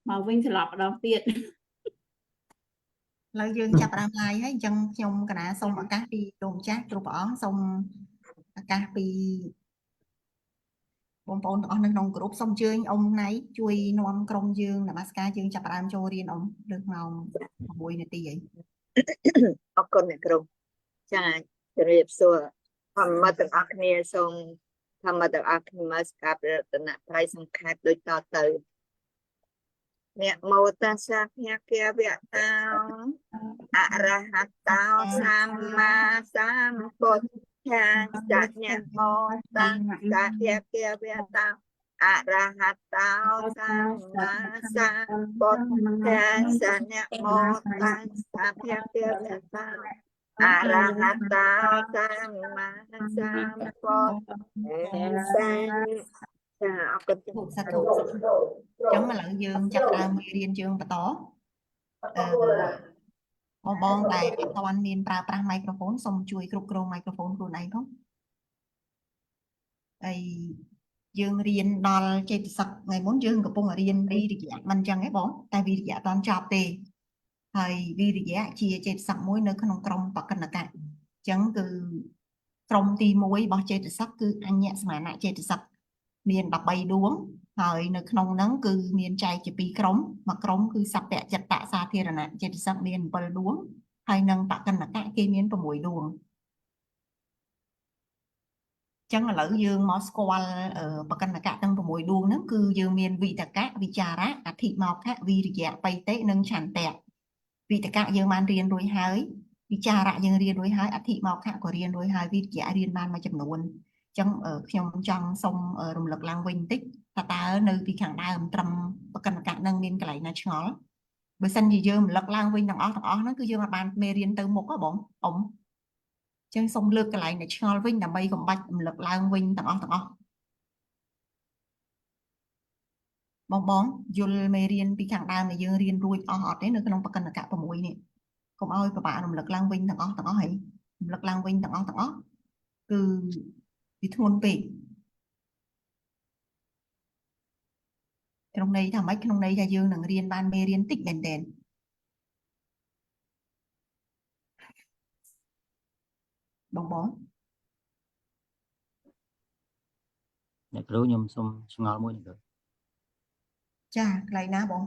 mà Vinh thì lọp ở đó tiệt lời dương chập đam lai hay chân nhung cái nào xong ở cá đi đồn chát chụp ỏn xong cá đi bông bông ở nơi nông group xong chơi ông này chui non krong dương là masca dương chập đam cho riêng ông được màu bùi này tí vậy អរគុណអ្នកគ្រូចាជម្រាបសួរធម្មទាំងអស់គ្នាសូមធម្មទាំងអស់គ្នាមកស្កាបរតនត្រ័យសង្ខេបដូចតទៅអ្នកមោតាសាភៈគាវៈតោអរហតោសម្មាសម្ពុទ្ធចាសអ្នកមោតាសាភៈគាវៈតោអរហតោសម្មាសម្ពុទ្ធចាសអ្នកមោតាសាភៈគាវៈតោអរហតោសម្មាសម្ពុទ្ធសាចាអរគុណ thuộc sa thuộc chẳng mà lợn dương chập đam riêng dương và tó bong bong tại tao ăn miên pra microphone xong chui cục chrome microphone của này không ai dương riêng đo chơi sặc ngày muốn dương của bông ở riêng đi thì dạ mình chẳng ấy bóng tại vì dạ toàn chọc tề hay vì dạ chia chơi sặc muối nơi không chrome bạc cần là cả chẳng cứ chrome ti muối bỏ chơi sặc cứ anh nhẹ mà lại chơi sặc miền đập bay đuốngហើយនៅក្នុងហ្នឹងគឺមានចែកជាពីរក្រុមមួយក្រុមគឺសព្វចិត្តសាធារណៈចិត្តសឹកមាន7ដួងហើយនឹងបកណ្ណកៈគេមាន6ដួងចឹងឥឡូវយើងមកស្គាល់បកណ្ណកៈទាំង6ដួងហ្នឹងគឺយើងមានវិតកៈវិចារៈអធិមោខៈវិរិយៈបៃតេនិងឆន្ទៈវិតកៈយើងបានរៀនរួចហើយវិចារៈយើងរៀនរួចហើយអធិមោខៈក៏រៀនរួចហើយវិរិយៈរៀនបានមួយចំនួនចឹងខ្ញុំចង់សុំរំលឹកឡើងវិញបន្តិចតើនៅពីខាងដើមត្រឹមបកណ្ណកៈនឹងមានកន្លែងណាឆ្ងល់បើសិនជាយើងរំលឹកឡើងវិញទាំងអស់ហ្នឹងគឺយើងបានមេរៀនទៅមុខហ៎បងអ៊ំចឹងសុំលើកកន្លែងដែលឆ្ងល់វិញដើម្បីកុំបាច់រំលឹកឡើងវិញទាំងអស់បងយល់មេរៀនពីខាងដើមដែលយើងរៀនរួចអស់អត់ទេនៅក្នុងបកណ្ណកៈ6នេះកុំឲ្យពិបាករំលឹកឡើងវិញទាំងអស់ហើយរំលឹកឡើងវិញទាំងអស់គឺវាធ្ងន់ពេកក្នុងន័យថាម៉េចក្នុងន័យថាយើងនឹងរៀនបានមេរៀនតិចមែនទែនបងអ្នកគ្រូខ្ញុំសូមឆ្ងល់មួយអ្នកគ្រូចាកន្លែងណាបង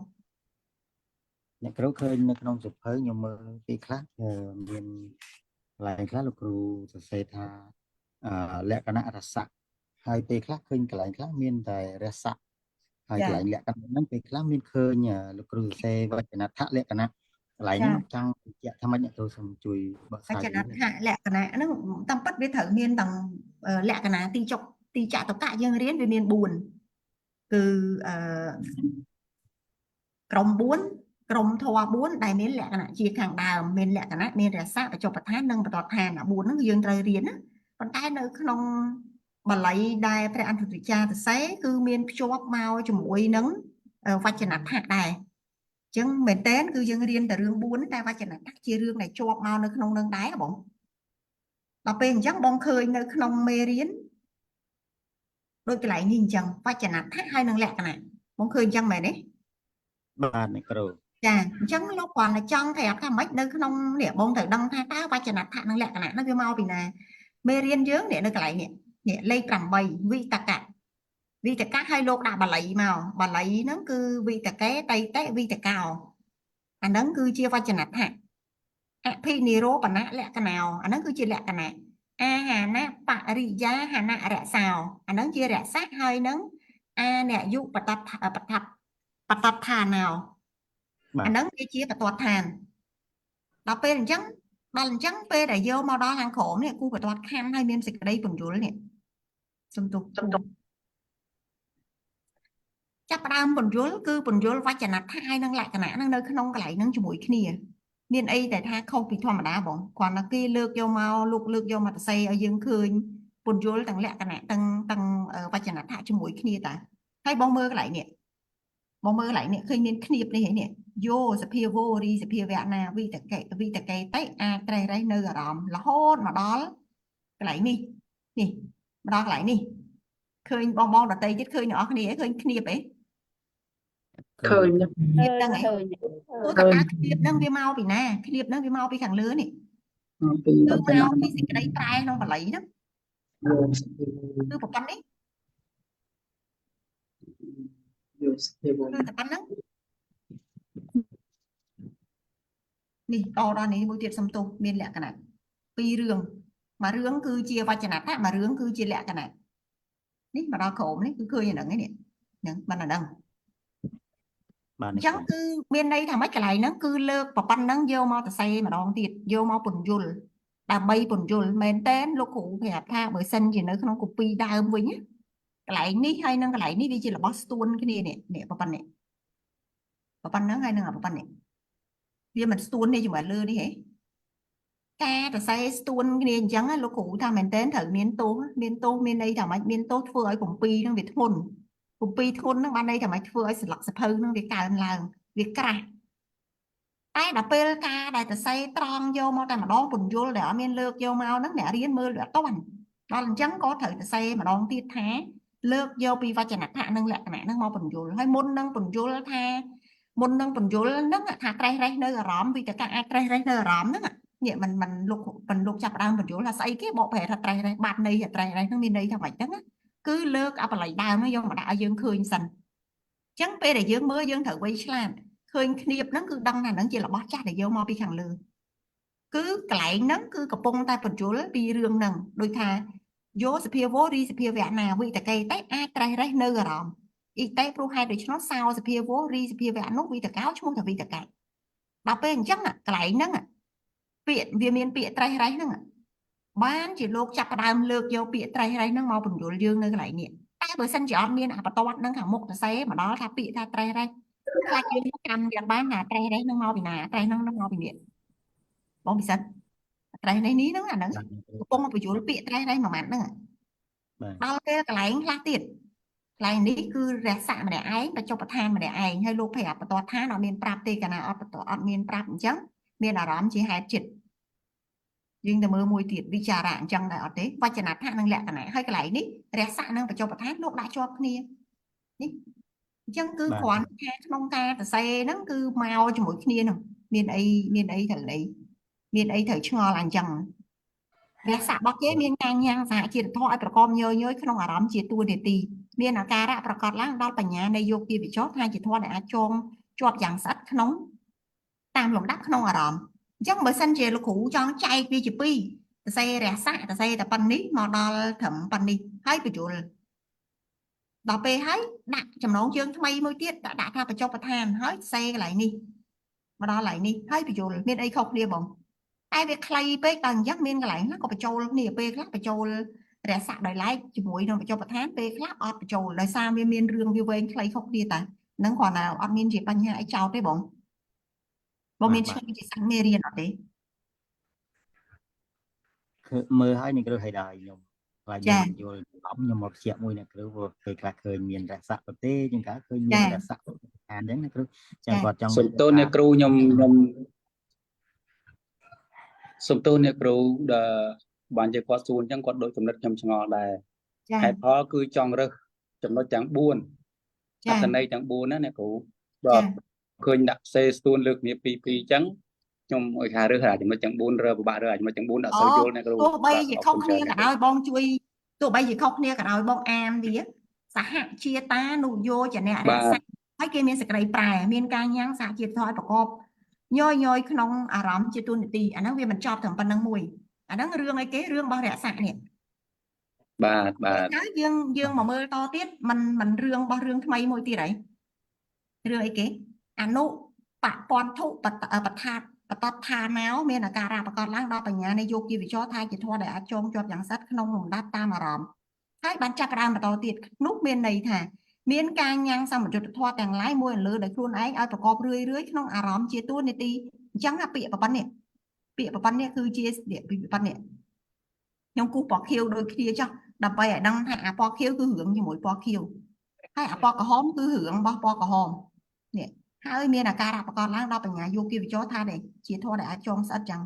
អ្នកគ្រូឃើញនៅក្នុងសៀវភៅខ្ញុំមើលពេលខ្លះមានកន្លែងខ្លះលោកគ្រូសរសេរថាលក្ខណៈរស័កហើយពេលខ្លះឃើញកន្លែងខ្លះមានតែរស័កហើយកន្លែងលក្ខណៈហ្នឹងពេលខ្លះមានឃើញលោកគ្រូសរសេរវចនថលក្ខណៈកន្លែងហ្នឹងចង់បញ្ជាក់ថាម៉េចអ្នកគ្រូសូមជួយបកស្រាយវចនថលក្ខណៈហ្នឹងតាមពិតវាត្រូវមានទាំងលក្ខណៈទីចតុកៈយើងរៀនវាមាន4គឺក្រុម4ក្រុមធម៌4ដែលមានលក្ខណៈជាខាងដើមមានលក្ខណៈមានរស័កបច្ចុប្បន្ននិងបតដ្ឋាន4ហ្នឹងយើងត្រូវរៀនណាប៉ុន្តែនៅក្នុងបាលីដែលព្រះអន្តរិយាទសេគឺមានភ្ជាប់មកជាមួយនឹងវចនថៈដែរអញ្ចឹងមែនតើគឺយើងរៀនតែរឿង4តែវចនថៈជារឿងដែលជាប់មកនៅក្នុងនឹងដែរបងដល់ពេលអញ្ចឹងបងឃើញនៅក្នុងមេរៀនដូចកន្លែងនេះអញ្ចឹងវចនថៈហើយនឹងលក្ខណៈបងឃើញអញ្ចឹងមែនទេបាទអ្នកគ្រូចាអញ្ចឹងលោកគ្រាន់តែចង់ប្រាប់ថាម៉េចនៅក្នុងនេះបងត្រូវដឹងថាតើវចនថៈនិងលក្ខណៈនោះវាមកពីណាមេរៀនយើងនេះនៅកន្លែងនេះលេខ8វិតកៈឲ្យលោកដាក់បាលីមកបាលីហ្នឹងគឺវិតកេតៃតេវិតកោអាហ្នឹងគឺជាវចនថៈអភិនិរោបនៈលក្ខណោអាហ្នឹងគឺជាលក្ខណៈអាហានៈបរិយាហនៈរសោអាហ្នឹងជារស័កហើយនឹងអានយុបតដ្ឋានោអាហ្នឹងវាជាបតដ្ឋានដល់ពេលអញ្ចឹងពេលដែលយកមកដល់ខាងក្រោមនេះគូបតដ្ឋខណ្ឌហើយមានសេចក្តីពន្យល់នេះសំទុះចាប់ផ្ដើមពន្យល់គឺពន្យល់វចនថៈហើយនឹងលក្ខណៈនឹងនៅក្នុងកន្លែងហ្នឹងជាមួយគ្នាមានអីតែថាខុសពីធម្មតាបងគ្រាន់តែគេលើកយកមកសរសេរឲ្យយើងឃើញពន្យល់ទាំងលក្ខណៈទាំងវចនថៈជាមួយគ្នាតាហើយបងមើលកន្លែងនេះឃើញមានឃ្នៀបនេះនេះយោសភាវោរីសភាវៈណាវិតកេតេអាចត្រេះរេះនៅអារម្មណ៍រហូតមកដល់កន្លែងនេះមកដល់កន្លែងនេះឃើញបងដតីទៀតឃើញអ្នកនរគ្នាឃើញឃ្នៀបអី khơi nhá. Liệp đang ấy ឃើញ tôi ta cá liệp đang vi mau bị nè liệp đang vi mau bị khẳng lứa nàyពី cứ អត់ទៅ mau khi xịt cái đấy trai nó mà lấy đó cứ một con đấy យកស្ទេប cứ tập bắn đó nè to ra này môi tiệt xăm tô miên lẹ cái này pi rương mà rương cứ chia vào chân nát mà rương cứ chia lẹ cái này nè mà đau khổ đấy cứ cười như nằng ấy nè mà là đằng បាទនេះ chẳng cứ bên đây thằng mấy cái này nó cứ lơ và bắn nó vô mau từ xe mà đòn tiệt vô mau bùn dùl đà bay bùn dùl men tên lúc cụ phải tha bởi sân chỉ nó không cục pi đa với nhé cái lại ní hay năng cái lại ní vì chỉ là Boston cái này nè và bắn nó hay năng là bắn này vì mình Stone đây chúng bạn lơ đi hả ca từ xe Stone cái này chẳng á lúc cụ thằng men tên thử miền tô miền đây thằng mấy miền tô phơi cùng pi nó việt thôn cùng pi thôn nó ban đây thằng mấy phơi sực lọc sập hư nó việt cào là việt cà ai đã pel ca đại từ xây tròn vô mà tại mà đón bùn vô để ở miền lược vô mau nó nè riêng mưa lửa toàn đó là chẳng có thử từ xây mà đón tiết thá lược vô pi va chạm thả nâng lại cái nó mau bùn vô hay môn nâng bùn vô tha môn nâng bùn vô nó thả trai đây nơi ở rõm vì cả ai trai đây nơi ở rõm đó vậy mình lục chặt đang bùn vô là xây cái bộ phệ thật trai đây bạt này thật trai đây nó miền đây thằng vậy đó cứ lược áp lại đào nó vô mà đã dương khơi sần chẳng pe để dương mưa dương thử quay làm khơi niệp nó cứ đăng này nó chỉ là bó chát để vô mò bị khẳng lừa cứ cái nó cứ cặp bông tay phần chúa bị rương nằng đôi thà vô sự phía vô đi sự phía vẹn nào vì tại cây tết ai trai đấy nơi ở đó y tết pro hai để cho nó sao sự phía vô đi sự phía vẹn nó vì tại cáo chung là vì tại cái đọc bên chắc là cái nó viện vì miền bịa trai đấy nó bán chỉ lục chặt đàm lược vô bịa trai đấy nó mò phần chúa dương nơi cái này ai bởi sân chọn miền à bắt to nó thằng một là xe mà đó là bịa trai đây là cái cầm việc bán là trai đấy nó mau bị nà trai nó mau bị điện bông bị sân trai này ní nó là nó bông bị chuột bị trai đây mà mặn nữa bao cái lại lá tiền lại ní cứ rẻ sạ mà để ái và cho bát than mà để ai hay lô phải à bát than nó miền prap tê cả nào ở miền prap trắng miền ở đó chỉ hai chịch nhưng mà mưa mùi tiệt đi trà rạng chẳng đại ở đấy và chả nát than năng lẹ cả này hay cái lại ní rẻ sạ năng phải cho bát than lúc đã cho kia chẳng cứ khoản nông ca từ xe nó cứ mau cho mỗi kia nào miền ấy thử đấy miền ấy thử cho là chẳng để sạ bọc kế miền ngang nhang sạ chỉ thoạiประกอบnhớ nhớ không ở đó chỉ tu để tì miền ở ca đã ประกอบ láng đó bảnh nhà này vô kia bị chót hai chỉ thoại để chôn chọt dạng sắt nóng tam lồng đắp không ở đó chắc bởi sân chè là cũ cho nó chay đi chỉ pi từ xe rẻ sạ từ xe từ pan ní mà đo thẩm pan ní hay bị chuột đọc về hết đặt chấm nón chương thay môi tiết đã tha phải cho bát than hết xe lại đi mà đó lại đi hết bị rồi miền ấy không đi bông ai về clay pe tầng giác miền cái lại nó có phải trâu nè pe khác phải trâu rẻ sạc đời lái chỉ mũi nó phải cho bát than pe khác ọt phải trâu đời sao miền rương như vậy clay không đi ta nắng còn nào ọt miền chỉ ban nhà ấy trâu đấy bông bông miền chỉ sang miền riêng ở đấy មើលហើយនេះគ្រូឲ្យដែរខ្ញុំខ្លាចខ្ញុំយល់ខ្ញុំមកជាមួយអ្នកគ្រូព្រោះគេខ្លះឃើញមានរស័កប្រទេសជាងកាឃើញមានរស័កអានអញ្ចឹងណាគ្រូចឹងគាត់ចង់ សុំទោសអ្នកគ្រូខ្ញុំសុំទោសអ្នកគ្រូដែលបានជាគាត់សួរអញ្ចឹងគាត់ដូចកំណត់ខ្ញុំឆ្ងល់ដែរហេតុផលគឺចង់រើសចំណុចទាំង4អត្ថន័យទាំង4ណាអ្នកគ្រូបាទឃើញដាក់ផ្សេងស្ទួនលើកគ្នាពីអញ្ចឹងខ្ញុំឲ្យថារើសចំណុចទាំង4រើពិបាករើចំណុចទាំង4ដាក់សូវយល់អ្នកគ្រូ ទោះបីជាខុសគ្នាក៏ដោយបងជួយទោះបីជាខុសគ្នាក៏ដោយបងអានវាសហជាតានុយោចនៈរក្សាហើយគេមានសេចក្តីប្រែមានការញ៉ាំងសហជាតិធម៌ប្រកបញយក្នុងអារម្មណ៍ជាទូនាទីអាហ្នឹងវាមិនចប់ត្រឹមប៉ុណ្្នឹងមួយអាហ្នឹងរឿងអីគេរឿងរបស់រក្សានេះបាទហើយយើងមកមើលតទៀតมันរឿងរបស់រឿងថ្មីមួយទៀតហើយរឿងអីគេអនុបពន្ធុបថាបតថាណៅមានអាការៈប្រកបឡើងដល់បញ្ញានៃយោគជាវិចរថាជាធម៌ដែលអាចចងជាប់យ៉ាងស័ក្តិក្នុងលំដាប់តាមអារម្មណ៍ហើយបានចាប់ផ្ដើមបន្តទៀតនោះមានន័យថាមានការញ៉ាំងសម្បត្តិធម៌ទាំងឡាយមួយលើដោយខ្លួនឯងឲ្យប្រកបរឿយក្នុងអារម្មណ៍ជាតួនាទីអញ្ចឹងពាក្យប្រព័ន្ធនេះគឺជាពាក្យប្រព័ន្ធនេះខ្ញុំគូសពណ៌ខៀវដូចគ្នាចុះដើម្បីឲ្យដឹងថាអាពណ៌ខៀវគឺរឿងជាមួយពណ៌ខៀវហើយអាពណ៌ក្រហមគឺរឿងរបស់ពណ៌ក្រហមនេះហើយមានអាការៈប្រកបឡើងដល់បញ្ញាយោគវិចរថាដែលជាធម៌ដែលអាចចងស្អិតចឹង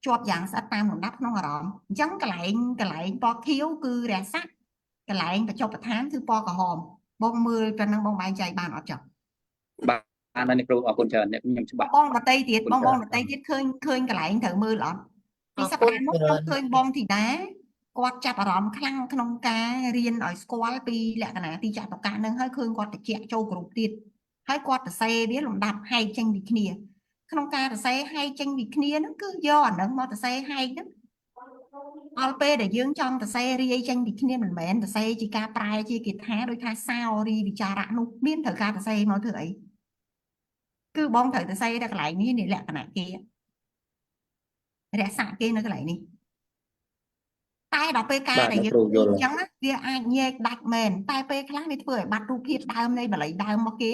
ជាប់យ៉ាងស្អិតតាមលំដាប់ក្នុងអារម្មណ៍អញ្ចឹងកន្លែងពណ៌ខៀវគឺរស័ក្តិកន្លែងបច្ចុប្បន្នគឺពណ៌ក្រហមបងមើលប៉ុណ្ណឹងបងបែងចែកបានអត់ចុះ បានហើយអ្នកគ្រូអរគុណច្រើនអ្នកខ្ញុំច្បាស់ បងដតីទៀត គុណ បង ច្រើន ដតីទៀតឃើញកន្លែងត្រូវមើលអត់ពី អរ ស គុ ប្ ណ តាហ៍មុនខ្ញុំឃើញបងធីតាគាត់ចាប់អារម្មណ៍ខ្លាំងក្នុងការរៀនឲ្យស្គាល់ពីលក្ខណៈទីចតុកៈនឹងហើយឃើញគាត់តិចចូលក្រុមទៀតហើយគាត់សរសេរវាលំដាប់ហែកចេញពីគ្នាក្នុងការសរសេរហែកចេញពីគ្នាហ្នឹងគឺយកអាហ្នឹងមកសរសេរហែកហ្នឹងអល់ពេលដែលយើងចង់សរសេររាយចេញពីគ្នាមិនមែនសរសេរជាការប្រែជាគាថាដោយថាសោរីវិចារៈនោះមានត្រូវការសរសេរមកធ្វើអីគឺបងត្រូវសរសេរតែកន្លែងនេះលក្ខណៈគេរក្សាគេនៅកន្លែងនេះតែដល់ពេលការដែលយើងអញ្ចឹងវាអាចញែកដាច់មែនតែពេលខ្លះវាធ្វើឲ្យបាត់រូបភាពដើមនៃបល័យដើមរបស់គេ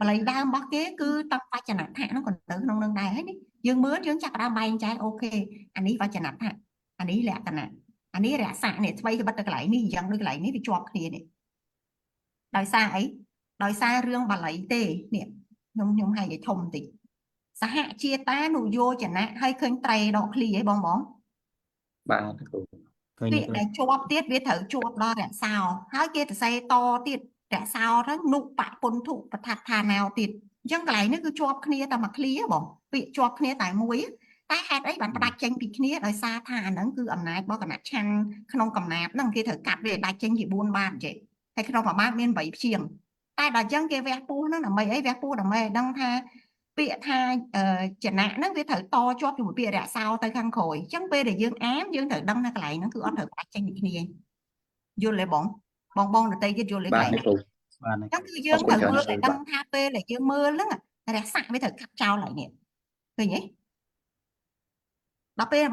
បល័យដើមរបស់គេគឺតបវចនៈថាហ្នឹងក៏ទៅក្នុងនឹងដែរហើយនេះយើងមើលយើងចាប់ផ្ដើមបែងចែកអូខេអានេះវចនៈថាអានេះលក្ខណៈអានេះរក្សានេះថ្មីក្បិតទៅកន្លែងនេះអញ្ចឹងដូចកន្លែងនេះវាជាប់គ្នានេះដោយសារអីដោយសាររឿងបល័យទេនេះខ្ញុំឲ្យឲ្យធំបន្តិចសហជាតានុយោចនៈឲ្យឃើញត្រេដកឃ្លីហីបង បាទគ្រូ ឃើញ ពាក្យដែលជាប់ទៀតវាត្រូវជាប់ដល់រក្សាហើយគេសរសេរតទៀតរក្សាទៅនុបពុន្ធុបដ្ឋានោទៀតអញ្ចឹងកន្លែងនេះគឺជាប់គ្នាតែមួយឃ្លាបងពាក្យជាប់គ្នាតែមួយតែហេតុអីបានផ្ដាច់ចេញពីគ្នាដោយសារថាអាហ្នឹងគឺអំណាចរបស់គណៈឆាន់ក្នុងកំណាព្យហ្នឹងគេត្រូវកាត់វាដាច់ចេញជា4បាតចេះហើយក្នុងមួយបាតមាន8ព្យាង្គតែដល់អញ្ចឹងគេវះពោះហ្នឹងដើម្បីអីវះពោះដើម្បីឲ្យដឹងថាពាក្យថាចណៈហ្នឹងវាត្រូវតជាប់ជាមួយពាក្យរក្សាទៅខាងក្រោយអញ្ចឹងពេលដែលយើងអានយើងត្រូវដឹងថាកន្លែងហ្នឹងគឺអត់ត្រូវផ្ដាច់ចេញពីគ្នាយល់ទេបងដតីទៀតយល់ទេក បា ន្ ទ លែង គ្រូ បាន អញ្ចឹងគឺយើងត្រូវមើលឲ្យដឹងថាពេលដែលយើងមើលហ្នឹងរក្សាវាត្រូវកាត់ចោលហើយនេះឃើញទេដល់ពេល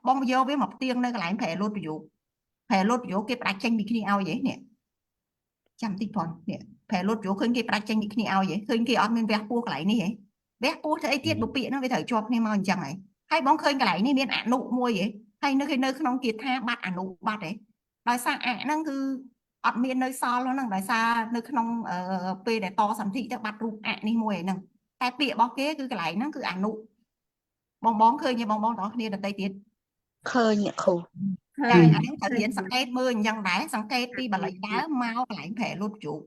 បងយកវាមកផ្ទៀងនៅកន្លែងប្រែលូតប្រយោគគេផ្ដាច់ចេញពីគ្នាឲ្យហ៎នេះចាំតិចផងនេះប្រែលូតប្រយោគឃើញគេផ្ដាច់ចេញពីគ្នាឲ្យហ៎ឃើញគេអត់មានវះពោះកន្លែងនេះហ៎វះពោះធ្វើអីទៀតបើពាក្យហ្នឹងវាត្រូវជាប់គ្នាមកអញ្ចឹងហើយបងឃើញកន្លែងនេះមានអនុមួយហ៎ហើយនៅក្នុងគាថាបាត់អនុបាត់ហ៎ដោយសារអហ្នឹងគឺអត់មាននៅសល់ហ្នឹងដោយសារនៅក្នុងពេលដែលតសន្ធិទៅបាត់រូបអនេះមួយហ្នឹងតែពាក្យរបស់គេគឺកន្លែងហ្នឹងគឺអនុបងឃើញទេបងទាំងគ្នាដតីទៀត ឃើញអ្នកគ្រូ ចាអានេះត្រូវរៀនសង្កេតមើលអញ្ចឹងដែរសង្កេតពីបល័យដើមមកកន្លែងប្រែលូតជោគ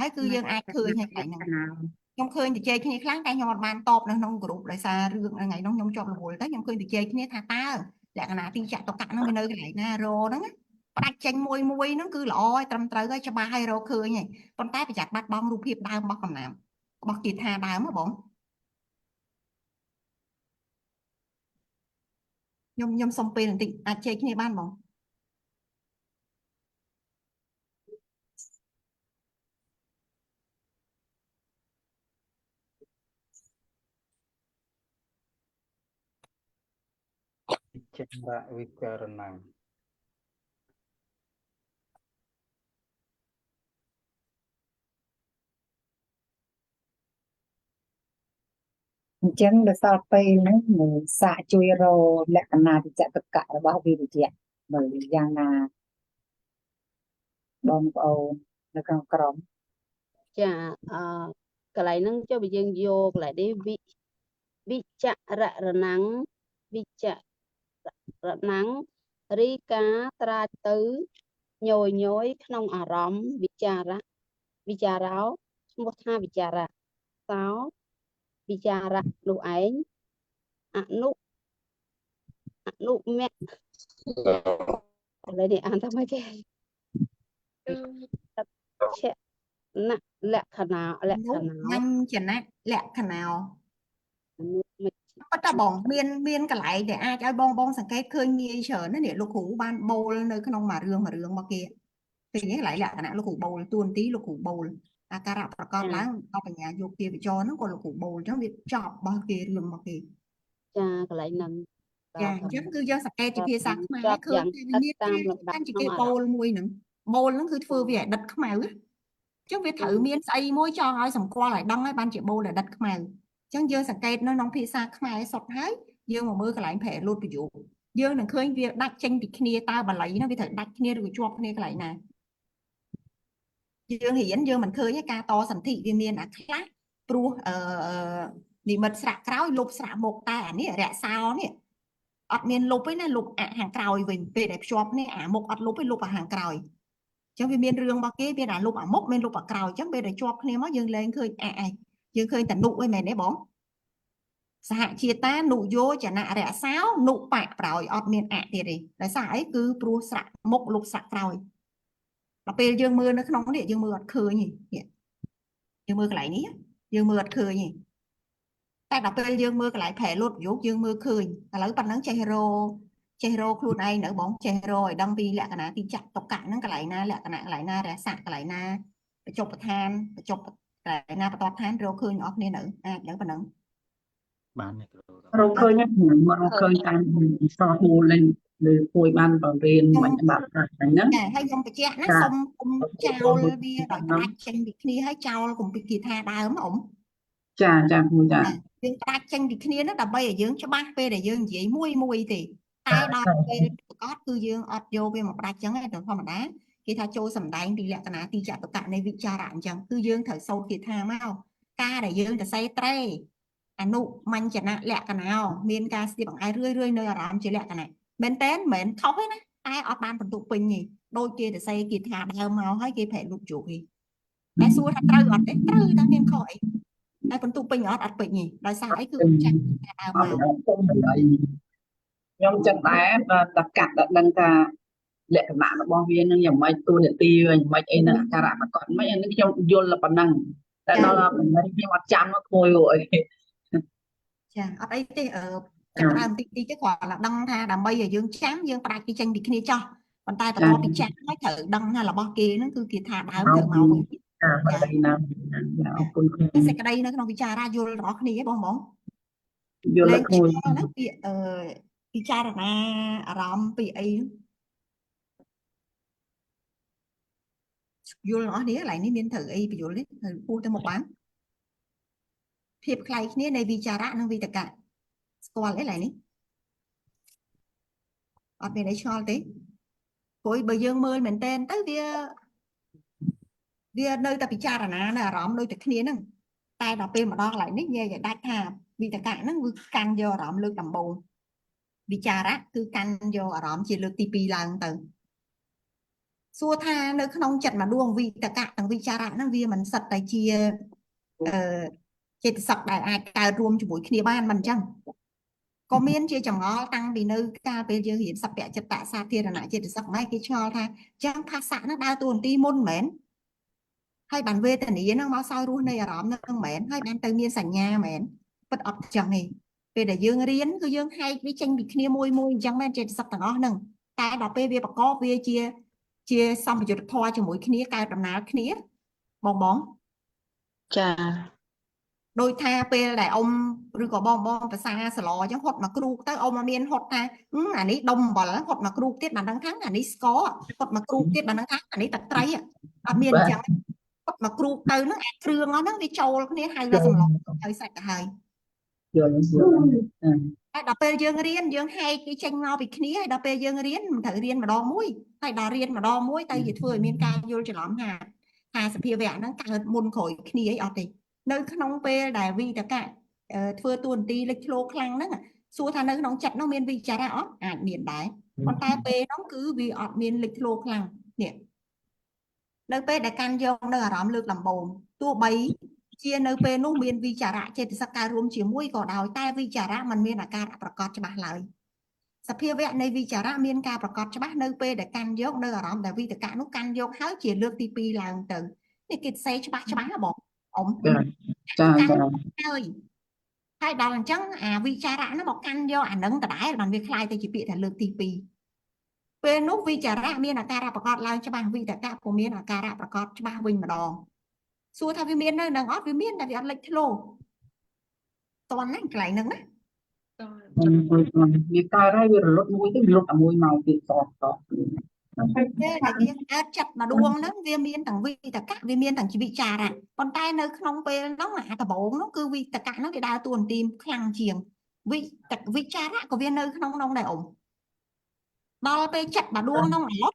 ហើយគឺយើងអាចឃើញហើយកន្លែងហ្នឹងខ្ញុំឃើញតិចគ្នាខ្លាំងតែខ្ញុំអត់បានតបនៅក្នុងក្រុមដោយសាររឿងថ្ងៃនោះខ្ញុំជាប់រវល់ទៅខ្ញុំឃើញតិចគ្នាថាតើលក្ខណៈទីចតុកៈហ្នឹងវានៅកន្លែងណារហ្នឹងផ្ដាច់ចេញមួយហ្នឹងគឺល្អហើយត្រឹមត្រូវហើយច្បាស់ហើយរកឃើញហើយប៉ុន្តែប្រយ័ត្នបាត់បង់រូបភាពដើមរបស់កំណាព្យរបស់គាថាដើមហ៎បងខ្ញុំសុំពេលបន្តិចអាចជែកគ្នាបានបង ចិន្ទវិការណੰ អញ្ចឹងដល់សល់ពេលហ្នឹងសាកជួយរលក្ខណៈវិចតកៈរបស់វិរិយៈមើលយ៉ាងណាបងប្អូននៅក្នុងក្រុម ចាកន្លែងហ្នឹងចុះបើយើងយកកន្លែងនេះវិចររណੰវិចរណੰរីកាត្រាចទៅញយក្នុងអារម្មណ៍វិចារោឈ្មោះថាវិចារៈសោវិចារៈនោះឯងអនុមគ្គឥឡូវនេះអានថាម៉េចទេឆណៈលក្ខណៈមញ្ញណៈលក្ខណៈ អនុមជ្ឈ ប៉ុន្តែបងមានកន្លែងដែលអាចឲ្យបងសង្កេតឃើញងាយច្រើនណានេះលោកគ្រូបានបូលនៅក្នុងមួយរឿងរបស់គេឃើញទេកន្លែងលក្ខណៈលោកគ្រូបូលទួនាទីលោកគ្រូបូលអាការៈប្រកបឡើងដល់បញ្ញាយោគទាវិចរហ្នឹងក៏លោកគ្រូបូលអញ្ចឹងវាចប់របស់គេរឿងរបស់គេ ចាកន្លែងហ្នឹង ចាអញ្ចឹងគឺយើងសង្កេតជាភាសាខ្មែរឃើញថាមានតាមលំដាប់ជាបូលមួយហ្នឹងបូលហ្នឹងគឺធ្វើវាឲ្យដិតខ្មៅអញ្ចឹងវាត្រូវមានស្អីមួយចង់ឲ្យសម្គាល់ឲ្យដឹងឲ្យបានជាបូលឲ្យដិតខ្មៅ អញ្ចឹងយើងសង្កេតនៅក្នុងភាសាខ្មែរសុទ្ធហើយយើងមកមើលកន្លែងប្រែលូតប្រយោគយើងនឹងឃើញវាដាច់ចេញពីគ្នាតើបល័យហ្នឹងវាត្រូវដាច់គ្នាឬជាប់គ្នាកន្លែងណាយើងរៀនយើងមិនឃើញទេការតសន្ធិវាមានអាខ្លះព្រោះនិមិត្តស្រៈក្រោយលុបស្រៈមុខតែអានេះរក្សានេះអត់មានលុបទេណាលុបអាខាងក្រោយវិញពេលដែលភ្ជាប់នេះអាមុខអត់លុបទេលុបអាខាងក្រោយអ ចឹងវាមានរឿងរបស់គេវាតែលុបអាមុខមានលុបអាក្រោយចឹងពេលតែជាប់គ្នាមកយើងលែងឃើញយើងឃើញតែនុឯមែនទេបងសហជាតានុយោចនៈរសោនុបៈប្រោយអត់មានអទៀតទេដោយសារអីគឺព្រោះស្រៈមុខលុបស្រៈក្រោយដល់ពេលយើងមើលនៅក្នុងនេះយើងមើលអត់ឃើញទេយើងមើលកន្លែងនេះយើងមើលអត់ឃើញទេតែដល់ពេលយើងមើលកន្លែងប្រែលុតយោយើងមើលឃើញឥឡូវប៉ុណ្ណឹងចេះរខ្លួនឯងនៅបងចេះរឲ្យដឹងពីលក្ខណៈទីចាក់តុកកៈហ្នឹងកន្លែងណាលក្ខណៈកន្លែងណារស័កកន្លែងណាបច្ចុប្បន្នឋានកន្លែងណាបន្ទាប់ឋានរកឃើញអស់គ្នានៅអាចនៅប៉ុណ្ណឹង បានអ្នកគ្រូ រកឃើញមកឃើញតាមសតមូលលេងលើពួយបានបង្រៀនមិនបាត់ហ្នឹងណា ចាហើយខ្ញុំបញ្ជាក់ណាសុំគុំចោលវាដោយផ្ដាច់ចេញពីគ្នាហើយចោលកុំពីគាថាដើមអ៊ំ ចាគ្រូចា យើងផ្ដាច់ចេញពីគ្នានោះដើម្បីឲ្យយើងច្បាស់ពេលដែលយើងនិយាយមួយទេតែដល់ពេលប្រកាសគឺយើងអត់យកវាមកផ្ដាច់ចឹងទេធម្មតាគេថាចូលសម្ដែងពីលក្ខណៈទីចតុកៈនៃវិចារៈអញ្ចឹងគឺយើងត្រូវសូត្រគាថាមកការដែលយើងទៅសេត្រេអនុមញ្ចនៈលក្ខណៈមានការស្ទាបបង្អែករឿយនៅអារម្មណ៍ជាលក្ខណៈមែនតើមិនខុសទេណាតែអត់បានបន្ទុកពេញទេដូចគេទៅសេគាថាដើមមកហើយគេប្រែលុបជោគទេតែសួរថាត្រូវអត់ទេត្រូវតែមានខុសអីតែបន្ទុកពេញអត់ពេញទេដោយសារអីគឺចាក់ដើមមក ខ្ញុំចឹងដែរតកាត់ដល់ដឹងថាលក្ខណៈរបស់វានឹងយ៉ាងម៉េចទូនាទីយ៉ាងម៉េចអីនឹងអាការៈមកគាត់មិនអានេះខ្ញុំយល់ប៉ុណ្ណឹងតែដល់មិនខ្ញុំអត់ចាំមកគួយអី ចាអត់អីទេចាប់ដើមតិចទៅគ្រាន់តែដឹងថាដើម្បីឲ្យយើងចាំយើងផ្ដាច់ពីចេញពីគ្នាចោះប៉ុន្តែបន្ទាប់ពីចាំហើយត្រូវដឹងថារបស់គេហ្នឹងគឺគេថាដើមត្រូវមកវិញ បាទណាអរគុណគ្រូ សេចក្តីនៅក្នុងវិចារៈយល់របស់គ្នាបង យល់គ្រូ ណាពាក្យពិចារណាអារម្មណ៍ពីអីយល់របស់នេះកន្លែងនេះមានត្រូវអីបញ្យល់ទេត្រូវពោះទៅមកបានភាពคล้ายគ្នានៃវិចារៈនិងវិតកៈស្គាល់អីកន្លែងនេះអត់មានអីឆ្ងល់ទេព្រោះបើយើងមើលមែនតើទៅវានៅតែពិចារណានៅអារម្មណ៍ដូចតែគ្នាហ្នឹងតែដល់ពេលម្ដងកន្លែងនេះនិយាយឲ្យដាច់ថាវិតកៈហ្នឹងគឺកាន់យកអារម្មណ៍លើកដំបូងវិចារៈគឺកាន់យកអារម្មណ៍ជាលើកទី2ឡើងទៅសួរថានៅក្នុងចិត្តមួយដួងវិតកៈនិងវិចារៈហ្នឹងវាមិនសិតតែជាចេតសិកដែលអាចកើតរួមជាមួយគ្នាបានមិនអញ្ចឹងក៏មានជាចម្ងល់តាំងពីនៅកាលពេលយើងរៀនសព្វចិត្តសាធារណចេតសិកម៉េចគេឆ្ងល់ថាចឹងភាសាហ្នឹងដើរតួនាទីមុនមែនហើយបានវេទនាហ្នឹងមកសោយរស់នៃអារម្មណ៍ហ្នឹងមែនហើយបានទៅមានសញ្ញាមែនពិតអត់ចឹងទេពេលដែលយើងរៀនគឺយើងហែកវាចេញពីគ្នាមួយអញ្ចឹងមែនចេតសិកទាំងអស់ហ្នឹងតែដល់ពេលវាប្រកបវាជាសម្បយុទ្ធធម៌ជាមួយគ្នាកើតដំណើរគ្នាបង ចា ដោយថាពេលដែលអ៊ំឬក៏បងភាសាសឡអញ្ចឹងហត់មកគ្រូទៅអ៊ំមានហត់ថាអានេះដុំអំបិលហត់មកគ្រូទៀតបានដឹងថាអានេះស្ករហត់មកគ្រូទៀតបានដឹងថាអានេះទឹកត្រីអត់មានអញ្ចឹងហត់មកគ្រូទៅហ្នឹងអាគ្រឿងអស់ហ្នឹងវាចូលគ្នាហៅថាសម្លហើយសាច់ទៅហើយ យល់ ហើយដល់ពេលយើងរៀនយើងហែកវាចេញមកពីគ្នាហើយដល់ពេលយើងរៀនមិនត្រូវរៀនម្ដងមួយហើយដល់រៀនម្ដងមួយទៅជាធ្វើឲ្យមានការយល់ច្រឡំថាសភាវៈហ្នឹងកើតមុនក្រោយគ្នាអីអត់ទេនៅក្នុងពេលដែលវិតកៈធ្វើតួនាទីលេចធ្លោខ្លាំងហ្នឹងសួរថានៅក្នុងចិត្តនោះមានវិចារៈអត់អាចមានដែរប៉ុន្តែពេលនោះគឺវាអត់មានលេចធ្លោខ្លាំងនេះនៅពេលដែលកាន់យកនៅអារម្មណ៍លើកដំបូងទោះបីជានៅពេលនោះមានវិចារៈចេតសិកកើតរួមជាមួយក៏ដោយតែវិចារៈมันមានអាការៈប្រកបច្បាស់ឡើយសភាវៈនៃវិចារៈមានការប្រកបច្បាស់នៅពេលដែលកាន់យកនៅអារម្មណ៍ដែលវិតកៈនោះកាន់យកហើយជាលើកទី2ឡើងទៅនេះគេសេច្បាស់ហ៎បងអ៊ំចាហើយដល់អញ្ចឹងអាវិចារៈនោះមកកាន់យកអានឹងដដែលបានវាคล้ายទៅជាពាក្យថាលើកទី2ពេលនោះវិចារៈមានអាការៈប្រកបឡើងច្បាស់វិតកៈក៏មានអាការៈប្រកបច្បាស់វិញម្ដងសួរថាវាមាននៅនឹងអត់វាមានតែវាអត់លេចធ្លោតន់ណាកន្លែងហ្នឹងណា វាកើតហើយវារលត់មួយទៅរលត់តែមួយមកទៀតតពេលដែលយើងអាចចាត់មកដួងហ្នឹងវាមានទាំងវិតកៈវាមានទាំងជីវិចារៈប៉ុន្តែនៅក្នុងពេលហ្នឹងអាដំបូងហ្នឹងគឺវិតកៈហ្នឹងវាដើរតួនាទីខ្លាំងជាងវិចារៈក៏វានៅក្នុងនោះដែរអ៊ំដល់ពេលចាត់មកដួងហ្នឹងអាឡុត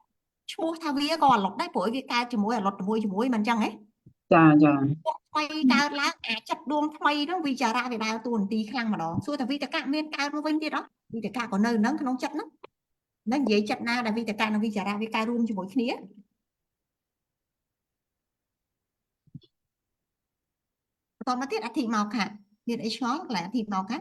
ឈ្មោះថាវាក៏អាឡុតដែរព្រោះវាកើតជាមួយអាឡុតជាមួយមិនអញ្ចឹងហ៎ចាថ្មីកើតឡើងអាចាត់ដួងថ្មីហ្នឹងវិចារៈវាដើរតួនាទីខ្លាំងម្ដងសួរថាវិតកៈមានកើតមកវិញទៀតអត់វិតកៈក៏នៅហ្នឹងក្នុងចិត្តហ្នឹងនិយាយចិត្តណាដែលវិតកៈនិងវិចារៈវាកើតរួមជាមួយគ្នា តមកទៀតអធិមកខាមានអីឆ្ងល់កន្លែងអធិមកខា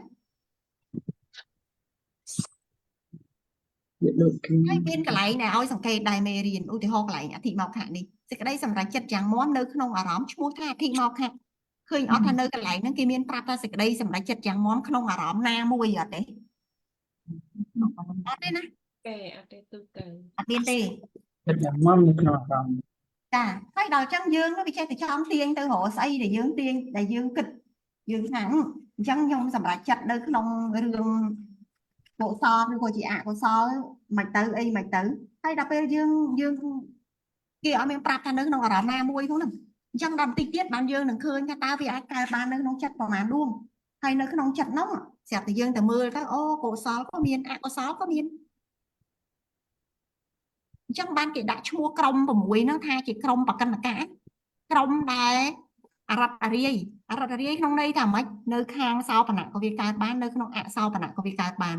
វាដូចគ្នា ហើយមានកន្លែងដែលឲ្យសង្កេតដែរមេរៀនឧទាហរណ៍កន្លែងអធិមកខានេះសេចក្តីសម្រេចចិត្តយ៉ាងមាំនៅក្នុងអារម្មណ៍ឈ្មោះថាអធិមកខាឃើញអត់ថានៅកន្លែងហ្នឹងគេមានប្រាប់ថាសេចក្តីសម្រេចចិត្តយ៉ាងមាំក្នុងអារម្មណ៍ណាមួយអត់ទេអត់ទេណា គេអត់ទេទូទៅ អត់មានទេ ចិត្តយ៉ាងមកនៅក្នុងអារម្មណ៍ ចាហើយដល់ចឹងយើងវាចេះតែចង់ទាញទៅរកស្អីដែលយើងទាញដែលយើងគិតយើងថាអញ្ចឹងខ្ញុំសម្រេចចិត្តនៅក្នុងរឿងកុសលឬក៏ជាអកុសលមិនទៅអីមិនទៅហើយដល់ពេលយើងគេអត់មានប្រាប់ថានៅក្នុងអារម្មណ៍ណាមួយហ្នឹងអញ្ចឹងដល់បន្តិចទៀតបានយើងនឹងឃើញថាតើវាអាចកើតបាននៅក្នុងចិត្តប្រមាណដួងហើយនៅក្នុងចិត្តហ្នឹងស្រាប់តែយើងទៅមើលទៅអូកុសលក៏មានអកុសលក៏មានអញ្ចឹងបានគេដាក់ឈ្មោះក្រុម6ហ្នឹងថាជាក្រុមបកិនកៈក្រុមដែលអរតរាយក្នុងន័យថាម៉េចនៅខាងសោបនៈក៏វាកើតបាននៅក្នុងអសោបនៈក៏វាកើតបាន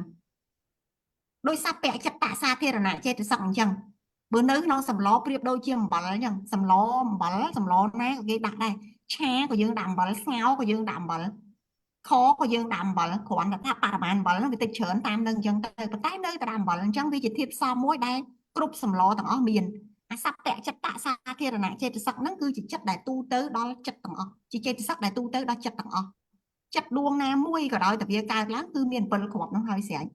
ដោយសព្វចិត្តសាធារណៈចេតសិកអញ្ចឹងបើនៅក្នុងសម្លប្រៀបដូចជាអំបិលអញ្ចឹងសម្លណាក៏គេដាក់ដែរឆាក៏យើងដាក់អំបិលស្ងោរក៏យើងដាក់អំបិលខក៏យើងដាក់អំបិលគ្រាន់តែថាបរិមាណអំបិលហ្នឹងវាតិចច្រើនតាមនឹងអញ្ចឹងទៅប៉ុន្តែនៅតែដាក់អំបិលអញ្ចឹងវាជាធាតុផ្សំមួយដែលគ្រប់សម្លទាំងអស់មានអាសព្វចិត្តសាធារណៈចេតសិកហ្នឹងគឺជាចិត្តដែលទូទៅដល់ចិត្តទាំងអស់ជាចេតសិកដែលទូទៅដល់ចិត្តទាំងអស់ចិត្តដួងណាមួយក៏ដោយតែវាកើតឡើងគឺមាន7គ្រាប់ហ្នឹងហើយស្រេច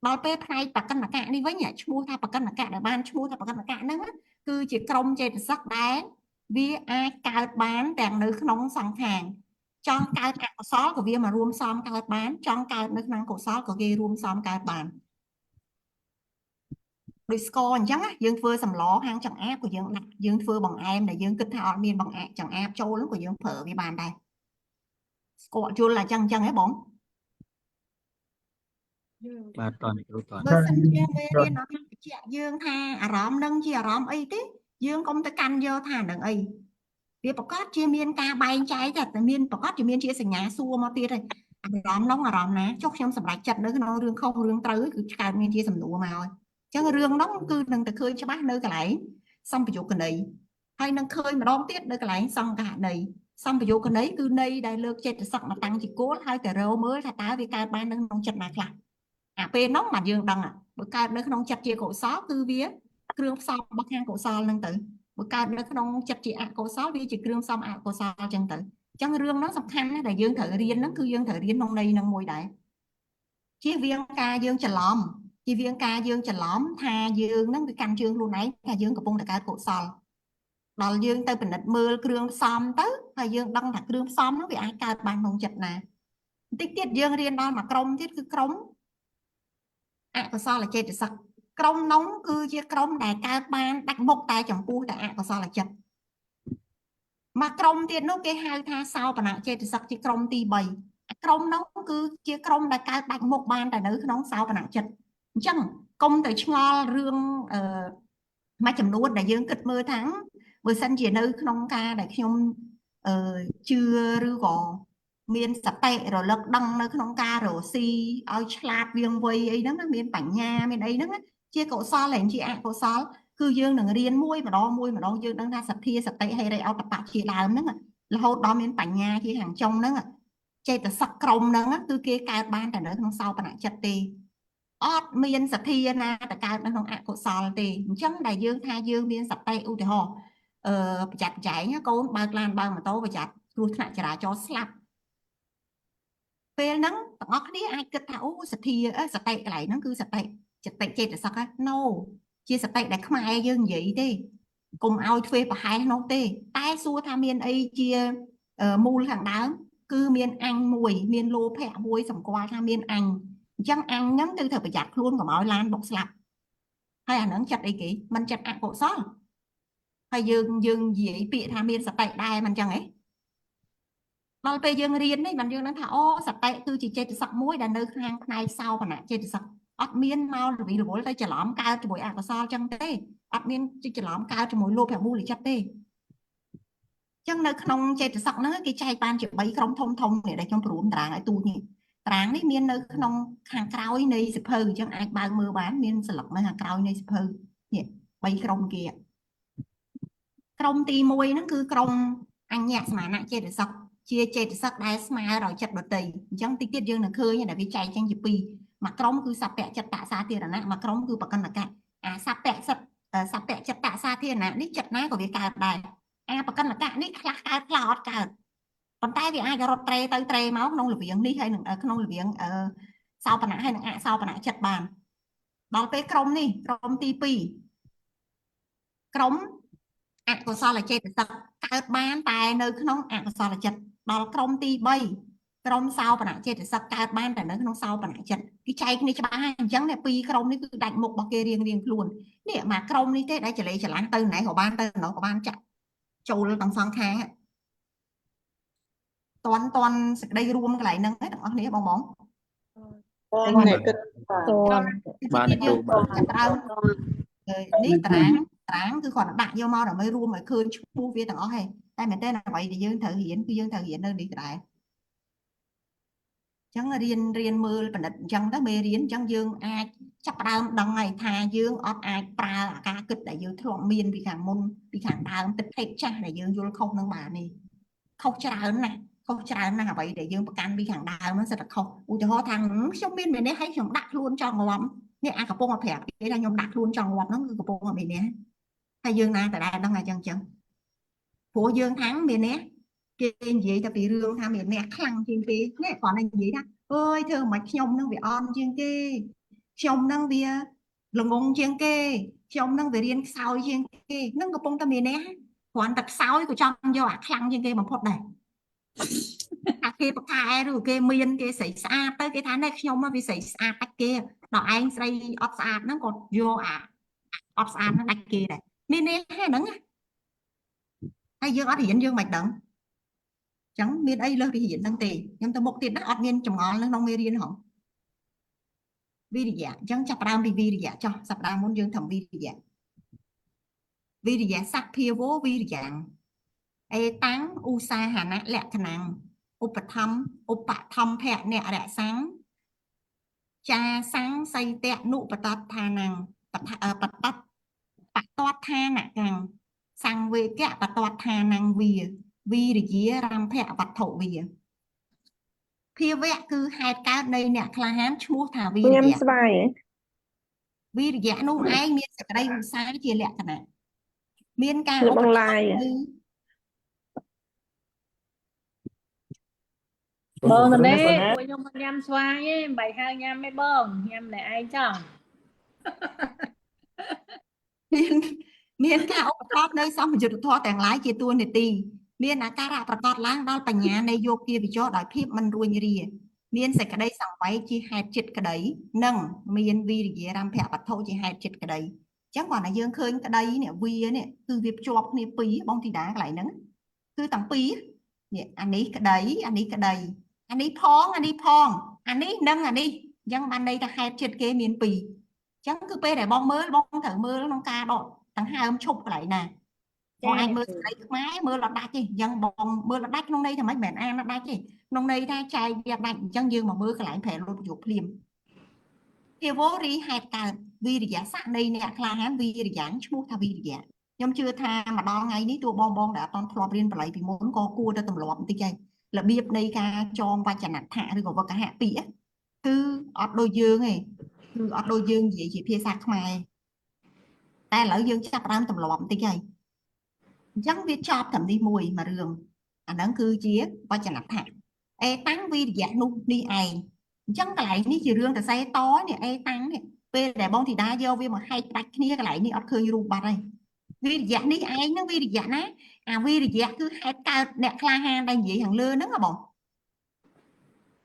ដល់ពេលផ្នែកបកិនកៈនេះវិញឈ្មោះថាបកិនកៈដែលបានឈ្មោះថាបកិនកៈហ្នឹងគឺជាក្រុមចេតសិកដែលវាអាចកើតបានទាំងនៅក្នុងសង្ខារចង់កើតអកុសលក៏វាមករួមផ្សំកើតបានចង់កើតនៅក្នុងកុសលក៏គេរួមផ្សំកើតបានដោយស្ករអញ្ចឹងយើងធ្វើសម្លហាងចង្អាបក៏យើងដាក់យើងធ្វើបង្អែមដែលយើងគិតថាអត់មានបង្អែមចង្អាបចូលហ្នឹងក៏យើងប្រើវាបានដែរស្គាល់យល់តែអញ្ចឹងហ៎បង បាទតនគ្រូតន បើសិនជាមេរៀនអត់បញ្ជាក់យើងថាអារម្មណ៍នឹងជាអារម្មណ៍អីទេយើងកុំទៅកាន់យកថានឹងអីវាប្រកាសជាមានការបែងចែកតែមានប្រកាសជាមានជាសញ្ញាសួរមកទៀតហើយអារម្មណ៍នោះអារម្មណ៍ណាចុះខ្ញុំសម្រេចចិត្តនៅក្នុងរឿងខុសរឿងត្រូវគឺកើតមានជាសំណួរមកហើយអញ្ចឹងរឿងនោះគឺនឹងទៅឃើញច្បាស់នៅកន្លែងសម្ពយុគន័យហើយនឹងឃើញម្ដងទៀតនៅកន្លែងសង្កហន័យសម្ពយុគន័យគឺន័យដែលលើកចេតសិកមកតាំងជាគោលហើយតែរកមើលថាតើវាកើតបាននៅក្នុងចិត្តណាខ្លះអាពេលនោះមិនយើងដឹងបើកើតនៅក្នុងចិត្តជាកុសលគឺវាគ្រឿងផ្សំរបស់ខាងកុសលហ្នឹងទៅបើកើតនៅក្នុងចិត្តជាអកុសលវាជាគ្រឿងផ្សំអកុសលអញ្ចឹងទៅអញ្ចឹងរឿងហ្នឹងសំខាន់ណាស់ដែលយើងត្រូវរៀនហ្នឹងគឺយើងត្រូវរៀនក្នុងន័យហ្នឹងមួយដែរជៀសវាងការយើងច្រឡំជៀសវាងការយើងច្រឡំថាយើងហ្នឹងគឺកាន់ជើងខ្លួនឯងថាយើងកំពុងតែកើតកុសលដល់យើងទៅពិនិត្យមើលគ្រឿងផ្សំទៅហើយយើងដឹងថាគ្រឿងផ្សំហ្នឹងវាអាចកើតបានក្នុងចិត្តណាបន្តិចទៀតយើងរៀនដល់មួយក្រុមទៀតគឺក្រុមអកុសលចេតសិកក្រុមនោះគឺជាក្រុមដែលកើតបានដាច់មុខតែចំពោះតែអកុសលចិត្តមកក្រុមទៀតនោះគេហៅថាសោបនៈចេតសិកជាក្រុមទី3ក្រុមនោះគឺជាក្រុមដែលកើតដាច់មុខបានតែនៅក្នុងសោបនៈចិត្តអញ្ចឹងកុំទៅឆ្ងល់រឿងមួយចំនួនដែលយើងគិតមើលថាបើសិនជានៅក្នុងការដែលខ្ញុំជឿឬក៏មានសតិរលឹកដឹងនៅក្នុងការរស់ស៊ីឲ្យឆ្លាតវាងវៃអីហ្នឹងមានបញ្ញាមានអីហ្នឹងជាកុសលហើយជាអកុសលគឺយើងនឹងរៀនមួយម្ដងយើងដឹងថាសទ្ធាសតិហិរិអតបៈជាដើមហ្នឹងរហូតដល់មានបញ្ញាជាខាងចុងហ្នឹងចេតសិកក្រុមហ្នឹងគឺគេកើតបានតែនៅក្នុងសោបនៈចិត្តទេអត់មានសទ្ធាណាទៅកើតនៅក្នុងអកុសលទេអញ្ចឹងដែលយើងថាយើងមានសតិឧទាហរណ៍ប្រយ័ត្នចែងកូនបើកឡានបើកម៉ូតូប្រយ័ត្នគ្រោះថ្នាក់ចរាចរណ៍ស្លាប់ពេលហ្នឹងទាំងអស់គ្នាអាចគិតថាអូសទ្ធាសតិកន្លែងហ្នឹងគឺសតិចិត្តចេតសិក no ជាសតិដែលខ្មែរយើងនិយាយទេកុំឲ្យធ្វើប្រហែសនោះទេតែសួរថាមានអីជាមូលខាងដើមគឺមានអញមួយមានលោភៈមួយសម្គាល់ថាមានអញអញ្ចឹងអញហ្នឹងត្រូវប្រយ័ត្នខ្លួនកុំឲ្យឡានបុកស្លាប់ហើយអាហ្នឹងចិត្តអីគេមិនចិត្តអកុសលហើយយើងនិយាយពាក្យថាមានសតិដែរមិនអញ្ចឹងហ៎ដល់ពេលយើងរៀននេះបានយើងនឹងថាអូសតិគឺជាចេតសិកមួយដែលនៅខាងផ្នែកសោបនៈចេតសិកអត់មានមករវិលរវល់ទៅច្រឡំកើតជាមួយអកុសលចឹងទេអត់មានច្រឡំកើតជាមួយលោភៈមូលចិត្តទេចឹងនៅក្នុងចេតសិកហ្នឹងគេចែកបានជា3ក្រុមធំនេះដែលខ្ញុំព្រមតារាងឲ្យទូនេះតារាងនេះមាននៅក្នុងខាងក្រោយនៃសភៅអញ្ចឹងអាចបើកមើលបានមានស្លឹកនៅខាងក្រោយនៃសភៅនេះ3ក្រុមគេក្រុមទី1ហ្នឹងគឺក្រុមអញ្ញសមានៈចេតសិក chia chê từ sắc đai smile rồi chặt đột tì chẳng tí tiết dương là khơi như là vì chạy chẳng dịp pi mà crom cứ sắp bẹ chặt tạ xa tiền là nè mà crom cứ bạc cân là cả sắp bẹ chặt tạ xa tiền nè ní chặt ná của việc cả đài bạc cân là cả ní cloud cả còn tay vì ai cho rọt tre tới tre máu nông là viện ní hay nông là viện sau bà nã hay là sau bà nã chặt bàn đó cái crom đi crom tp crom của sao là chơi từ sắc cả bán tài nơi không của sao là chặt đó crom ti bay crom sau bà nãy chơi từ sắc cả bán tại nơi không sau bà nãy chặt cái chay cái này cho bà hai chẳng này pi crom này cứ đánh một bao kia riêng luôn nè mà crom này thế đấy chỉ lấy từ này của ban từ nó của ban chặt trâu lên bằng phong khang toàn đây rùm cái lại nâng hết đó này bong bóng Bạn này cô bạn ní tráng cứ còn đặt vô mau rồi mới rùm mới khơi chú phía tầng hay đây mình tên là vậy thì dương thể hiện nơi đi đại chẳng là riêng mưa bản đất chẳng đó mê riêng chẳng dương ai chắc đau đằng ngày thà dương ọt ai pra ca kịch đại dương thượng miên vì khẳng môn vì khẳng đau tịch thép cha đại dương vô không nâng bà này không trả nào vậy để dương can vì khẳng đau nó sẽ là không u cho họ thằng trong miên mình đấy hay chúng đặt luôn cho ngon nè ai cả bông mà phèo thế là nhóm đặt luôn cho ngon nó cứ bông mà mình nè hay dương na tại đây đang ngày chân của dương thắng mình nè trên gì ta bị rương tham miệng nè khăn trên kia nè còn anh gì đó ơi thưa mà nhông năng bị on trên kia nhông năng bị lồng ngông trên kia nhông năng bị riêng sau trên kia năng có bông ta miệng nè còn tập sau của trong do khăn trên kia mà phốt này kia bậc thai rồi kia miên kia xảy xa tới cái tháng này nhông nó bị xảy xa tách kia đó anh xây ốp xa nó còn vô ốp xa nó đặt kia này miên nè hay nắng hay dương ở thì dẫn dương mạch đắng chẳng miền ấy lơ thì hiện đang tề nhưng ta một tiền đã miền trồng ngon lên nông mê riêng hỏng vì dạ chẳng chập đam vì dạ cho sập đam muốn dương thầm vì dạ sắc phiêu vô vì dạng táng u sa hà nã lẹ khả năng upạ thăm phẹ nẹ đạ sáng cha sáng xây tẹ nụ bật tọt thà năng bật tọt tha nạ càng sang về kẹ bật tọt thà năng vì để chia làm phẹ vật thổ vì khi vẽ cứ hai cái đây nè là hán mua thả vì vì dạ nu ai miên sẽ đây sai chia lẹ cả nè miên ca bằng lai bơm rồi đấy của nhung nhâm xoa ấy bài hai nhâm mấy bơm nhâm này ai chẳng miên ca ô top nơi xong mình chụp thoa tàng lái chia tuôn để tì miên là ca raประกอบ ล้าง ដល់ បញ្ញា នៃ យោគា វិចរ ដោយ ភាព មិន រួញ រា មាន សេចក្តី សង្វ័យ ជា ហេតុ ចិត្ត ក្តី និង មាន វិរិយា រំភៈ វត្ថុ ជា ហេតុ ចិត្ត ក្តី ចឹង គាត់ ថា យើង ឃើញ ក្តី នេះ វា នេះ គឺ វា ភ្ជាប់ គ្នា ពីរ បង ធីតា កន្លែង ហ្នឹង គឺ ទាំង ពីរ នេះ អានេះ ក្តី អានេះ ក្តី អានេះ ផង អានេះ ផង អានេះ និង អានេះ ចឹង បាន ន័យ ថា ហេតុ ចិត្ត គេ មាន ពីរ ចឹង គឺ ពេល ដែល បង មើល បង ត្រូវ មើល ក្នុង ការ ដក ទាំង ហើម ឈប់ កន្លែង ណាបងអាចមើលស្រីខ្មែរមើលអត់ដាច់ទេអញ្ចឹងបងមើលអត់ដាច់ក្នុងន័យថាម៉េចមិនអានអត់ដាច់ទេក្នុងន័យថាចែកវាដាច់អញ្ចឹងយើងមកមើលកន្លែងប្រែលុបប្រយោគភ្លាមភាវរីហេតុកើតវិរិយស័ក្តិនៃអ្នកក្លាហានវិរិយាឈ្មោះថាវិរិយខ្ញុំជឿថាម្ដងថ្ងៃនេះតួបងដែលអត់ទាន់ធ្លាប់រៀនបល័យពីមុនក៏គួរតែទម្លាប់បន្តិចហើយរបៀបនៃការចងវចនដ្ឋៈឬក៏វកហៈពាក្យគឺអត់ដូចយើងទេគឺអត់ដូចយើងនិយាយជាភាសាខ្មែរតែឥឡូវយើងចាប់ផ្ដើមទម្លាប់បន្តិចហើយអញ្ចឹងវាចប់តាមនេះមួយរឿងអាហ្នឹងគឺជាវចនដ្ឋៈតាំងវិរិយៈនោះនេះឯងអញ្ចឹងកន្លែងនេះជារឿងតសែតនេះតាំងនេះពេលដែលបងធីតាយកវាមកហែកដាច់គ្នាកន្លែងនេះអត់ឃើញរូបបាត់ហើយវិរិយៈនេះឯងហ្នឹងវិរិយៈណាអាវិរិយៈគឺហេតុកើតអ្នកក្លាហានដែលនិយាយខាងលើហ្នឹងហ៎បង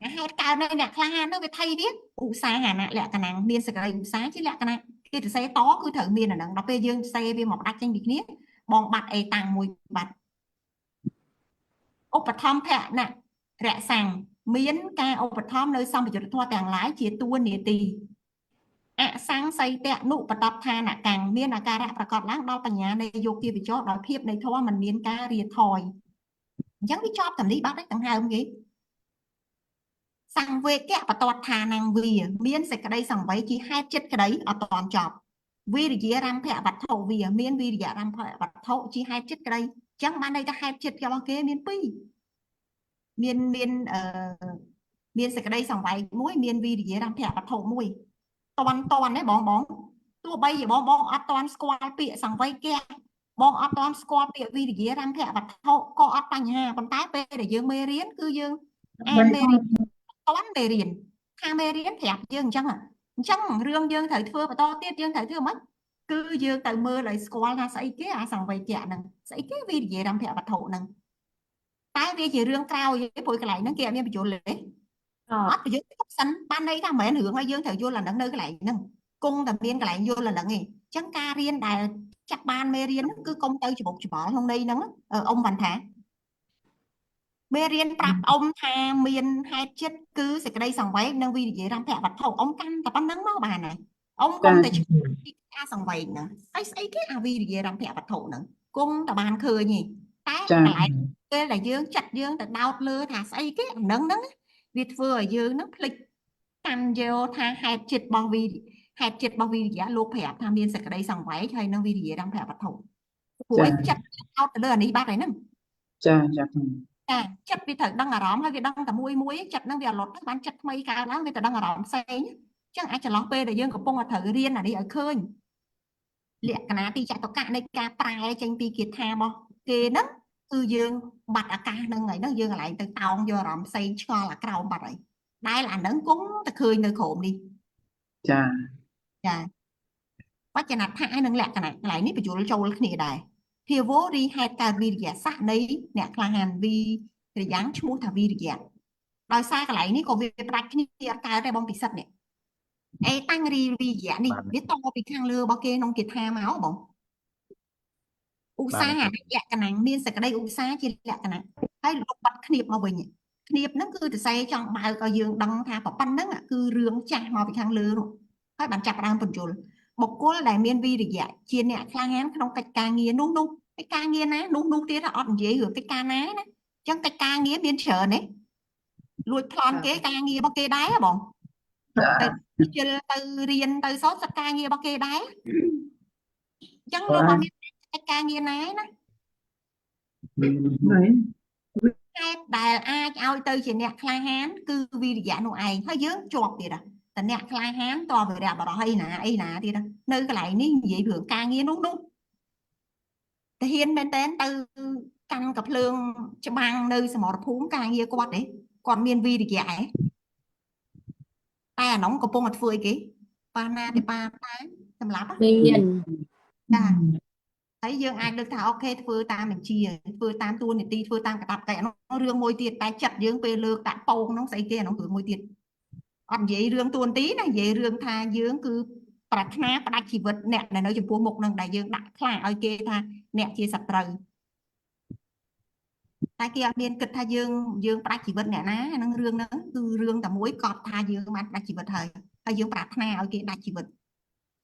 អាហេតុកើតនៅអ្នកក្លាហាននោះវាថៃវាឧស្សាហៈលក្ខណៈមានសេចក្តីឧស្សាហ៍ជាលក្ខណៈគេតសែតគឺត្រូវមានអាហ្នឹងដល់ពេលយើងសេវាមកដាច់ចេញពីគ្នាបងបាត់តាំងមួយបាត់ឧបត្ថម្ភៈណរសាំងមានការឧបត្ថម្ភនៅសម្បយុទ្ធធម៌ទាំងឡាយជាតួនាទីអសង្ស័យតនុបតបឋានកាំងមានអាការៈប្រកបឡើងដល់បញ្ញានៃយោគិវិចរដោយភាពនៃធម៌មិនមានការរាថយអញ្ចឹងវាចប់តាមនេះបាត់ហើយទាំងហើមគេសង្វេកៈបតតឋានងវាមានសេចក្តីសង្វ័យជាហេតុចិត្តក្តីអត់ទាន់ចប់វិរិយារំភៈវត្ថុវាមានវិរិយរំភៈវត្ថុជាហេតុចិត្តក្តីអញ្ចឹងបានន័យថាហេតុចិត្តរបស់គេមានពីរ មានសេចក្តីសង្វេគមួយមានវិរិយរំភៈវត្ថុមួយតន់ទេបងទោះបីជាបងអត់តន់ស្គាល់ពាក្យសង្វេគៈបងអត់តន់ស្គាល់ពាក្យវិរិយរំភៈវត្ថុក៏អត់បញ្ហាប៉ុន្តែពេលដែលយើងមេរៀនគឺយើងអានមេរៀនតន់មេរៀនខាងមេរៀនប្រាប់យើងអញ្ចឹងរឿងយើងត្រូវធ្វើបន្តទៀតយើងត្រូវធ្វើមិនគឺយើងទៅមើលឲ្យស្គាល់ថាស្អីគេអាសង្វេគៈហ្នឹងស្អីគេវិរិយរំភៈវត្ថុហ្នឹងតែវាជារឿងក្រោយទេព្រោះកន្លែងហ្នឹងគេអត់មានបញ្យល់ទេអត់បញ្យល់ទុកសិនបានន័យថាមិនមែនរឿងឲ្យយើងត្រូវយល់អាហ្នឹងនៅកន្លែងហ្នឹងគង់តែមានកន្លែងយល់អាហ្នឹងឯងអញ្ចឹងការរៀនដែលចាប់បានមេរៀនហ្នឹងគឺកុំទៅច្បុកច្បល់ក្នុងន័យហ្នឹងអ៊ំបានថាមេរៀនប្រាប់អ៊ំថាមានហេតុចិត្តគឺសេចក្តីសង្វេគនិងវិរិយរំភៈវត្ថុអ៊ំកាន់តែប៉ុណ្្នឹងមកបានហើយអ៊ំគង់តែពីការសង្វេគហ្នឹងហើយស្អីគេអាវិរិយរំភៈវត្ថុហ្នឹងគង់តែបានឃើញទេតែកន្លែងពេលដែលយើងចិត្តយើងទៅដោតលើថាស្អីគេអាហ្នឹងវាធ្វើឲ្យយើងហ្នឹងភ្លេចកាន់យកថាហេតុចិត្តរបស់វិរិយៈលោកប្រាប់ថាមានសេចក្តីសង្វេគហើយនឹងវិរិយរំភៈវត្ថុព្រោះចិត្តដោតទៅលើអានេះបាត់ហើយហ្នឹងចាចិត្តវាត្រូវដឹងអារម្មណ៍ហើយវាដឹងតែមួយចិត្តហ្នឹងវាអត់លត់បានចិត្តថ្មីកើតឡើងវាទៅដឹងអារម្មណ៍ផ្សេងអញ្ចឹងអាចចន្លោះពេលដែលយើងកំពុងតែត្រូវរៀនអានេះឲ្យឃើញលក្ខណៈទីចតុកៈនៃការប្រែចេញពីគាថារបស់គេហ្នឹងគឺយើងបាត់ឱកាសហ្នឹងហើយហ្នឹងយើងកន្លែងទៅតោងយកអារម្មណ៍ផ្សេងឆ្ងល់អាក្រោមបាត់ហើយដែលអាហ្នឹងគង់តែឃើញនៅក្រោមនេះចាវចនដ្ឋានិងលក្ខណៈកន្លែងនេះបញ្យល់ចូលគ្នាដែរភាវោរីហេតុកើតវិរិយស័កនៃអ្នកក្លាហានវិរិយ៉ាងឈ្មោះថាវិរិយៈដោយសារកន្លែងនេះក៏វាប្រាច់គ្នាអត់កើតដែរបងពិសិដ្ឋនេះអេតាំងរីវិរិយៈនេះវាតពីខាងលើរបស់គេក្នុងគាថាមកបងឧស្សាហ៍លក្ខណៈមានសេចក្តីឧស្សាហ៍ជាលក្ខណៈហើយលុបបាត់គ្នាបមកវិញគ្នាបហ្នឹងគឺសរសេរចង់បើកឲ្យយើងដឹងថាប៉ុណ្្នឹងគឺរឿងចាស់មកពីខាងលើនោះហើយបានចាប់ដើមបញ្យល់បុគ្គលដែលមានវិរិយៈជាអ្នកក្លាហានក្នុងកិច្ចការងារនោះកិច្ចការងារណានោះទៀតអត់និយាយរឿងកិច្ចការណាណាអញ្ចឹងកិច្ចការងារមានច្រើនទេលួចប្លន់គេការងាររបស់គេដែរបងទៅជិលទៅរៀនទៅសូត្រសិក្សាងាររបស់គេដែរអញ្ចឹងលោកអត់មានកិច្ចការងារណាណាហេតុដែលអាចឲ្យទៅជាអ្នកក្លាហានគឺវិរិយៈនោះឯងហើយយើងជាប់ទៀតតែអ្នកក្លាហានតវិរៈបរោះអីណាទៀតនៅកន្លែងនេះនិយាយរឿងការងារនោះតែហ៊ានមែនតើទៅកាន់កាភ្លើងច្បាំងនៅសមរភូមិការងារគាត់ទេគាត់មានវិរិយៈឯងតែអានោះកំពុងតែធ្វើអីគេប៉ាណាទេប៉ាតែសម្រាប់មានចាហើយយើងអាចលើកថាអូខេធ្វើតាមបញ្ជាធ្វើតាមតួនាទីធ្វើតាមកាតព្វកិច្ចអានោះរឿងមួយទៀតតែចិត្តយើងពេលលើកតាក់ពងហ្នឹងស្អីគេអានោះរឿងមួយទៀតអត់និយាយរឿងតួនាទីណានិយាយរឿងថាយើងគឺប្រាថ្នាផ្ដាច់ជីវិតអ្នកដែលនៅចំពោះមុខនឹងដែលយើងដាក់ខ្លាចឲ្យគេថាអ្នកជាសត្រូវតែគេអត់មានគិតថាយើងផ្ដាច់ជីវិតអ្នកណាហ្នឹងរឿងហ្នឹងគឺរឿងតែមួយកត់ថាយើងបានផ្ដាច់ជីវិតហើយយើងប្រាថ្នាឲ្យគេដាច់ជីវិត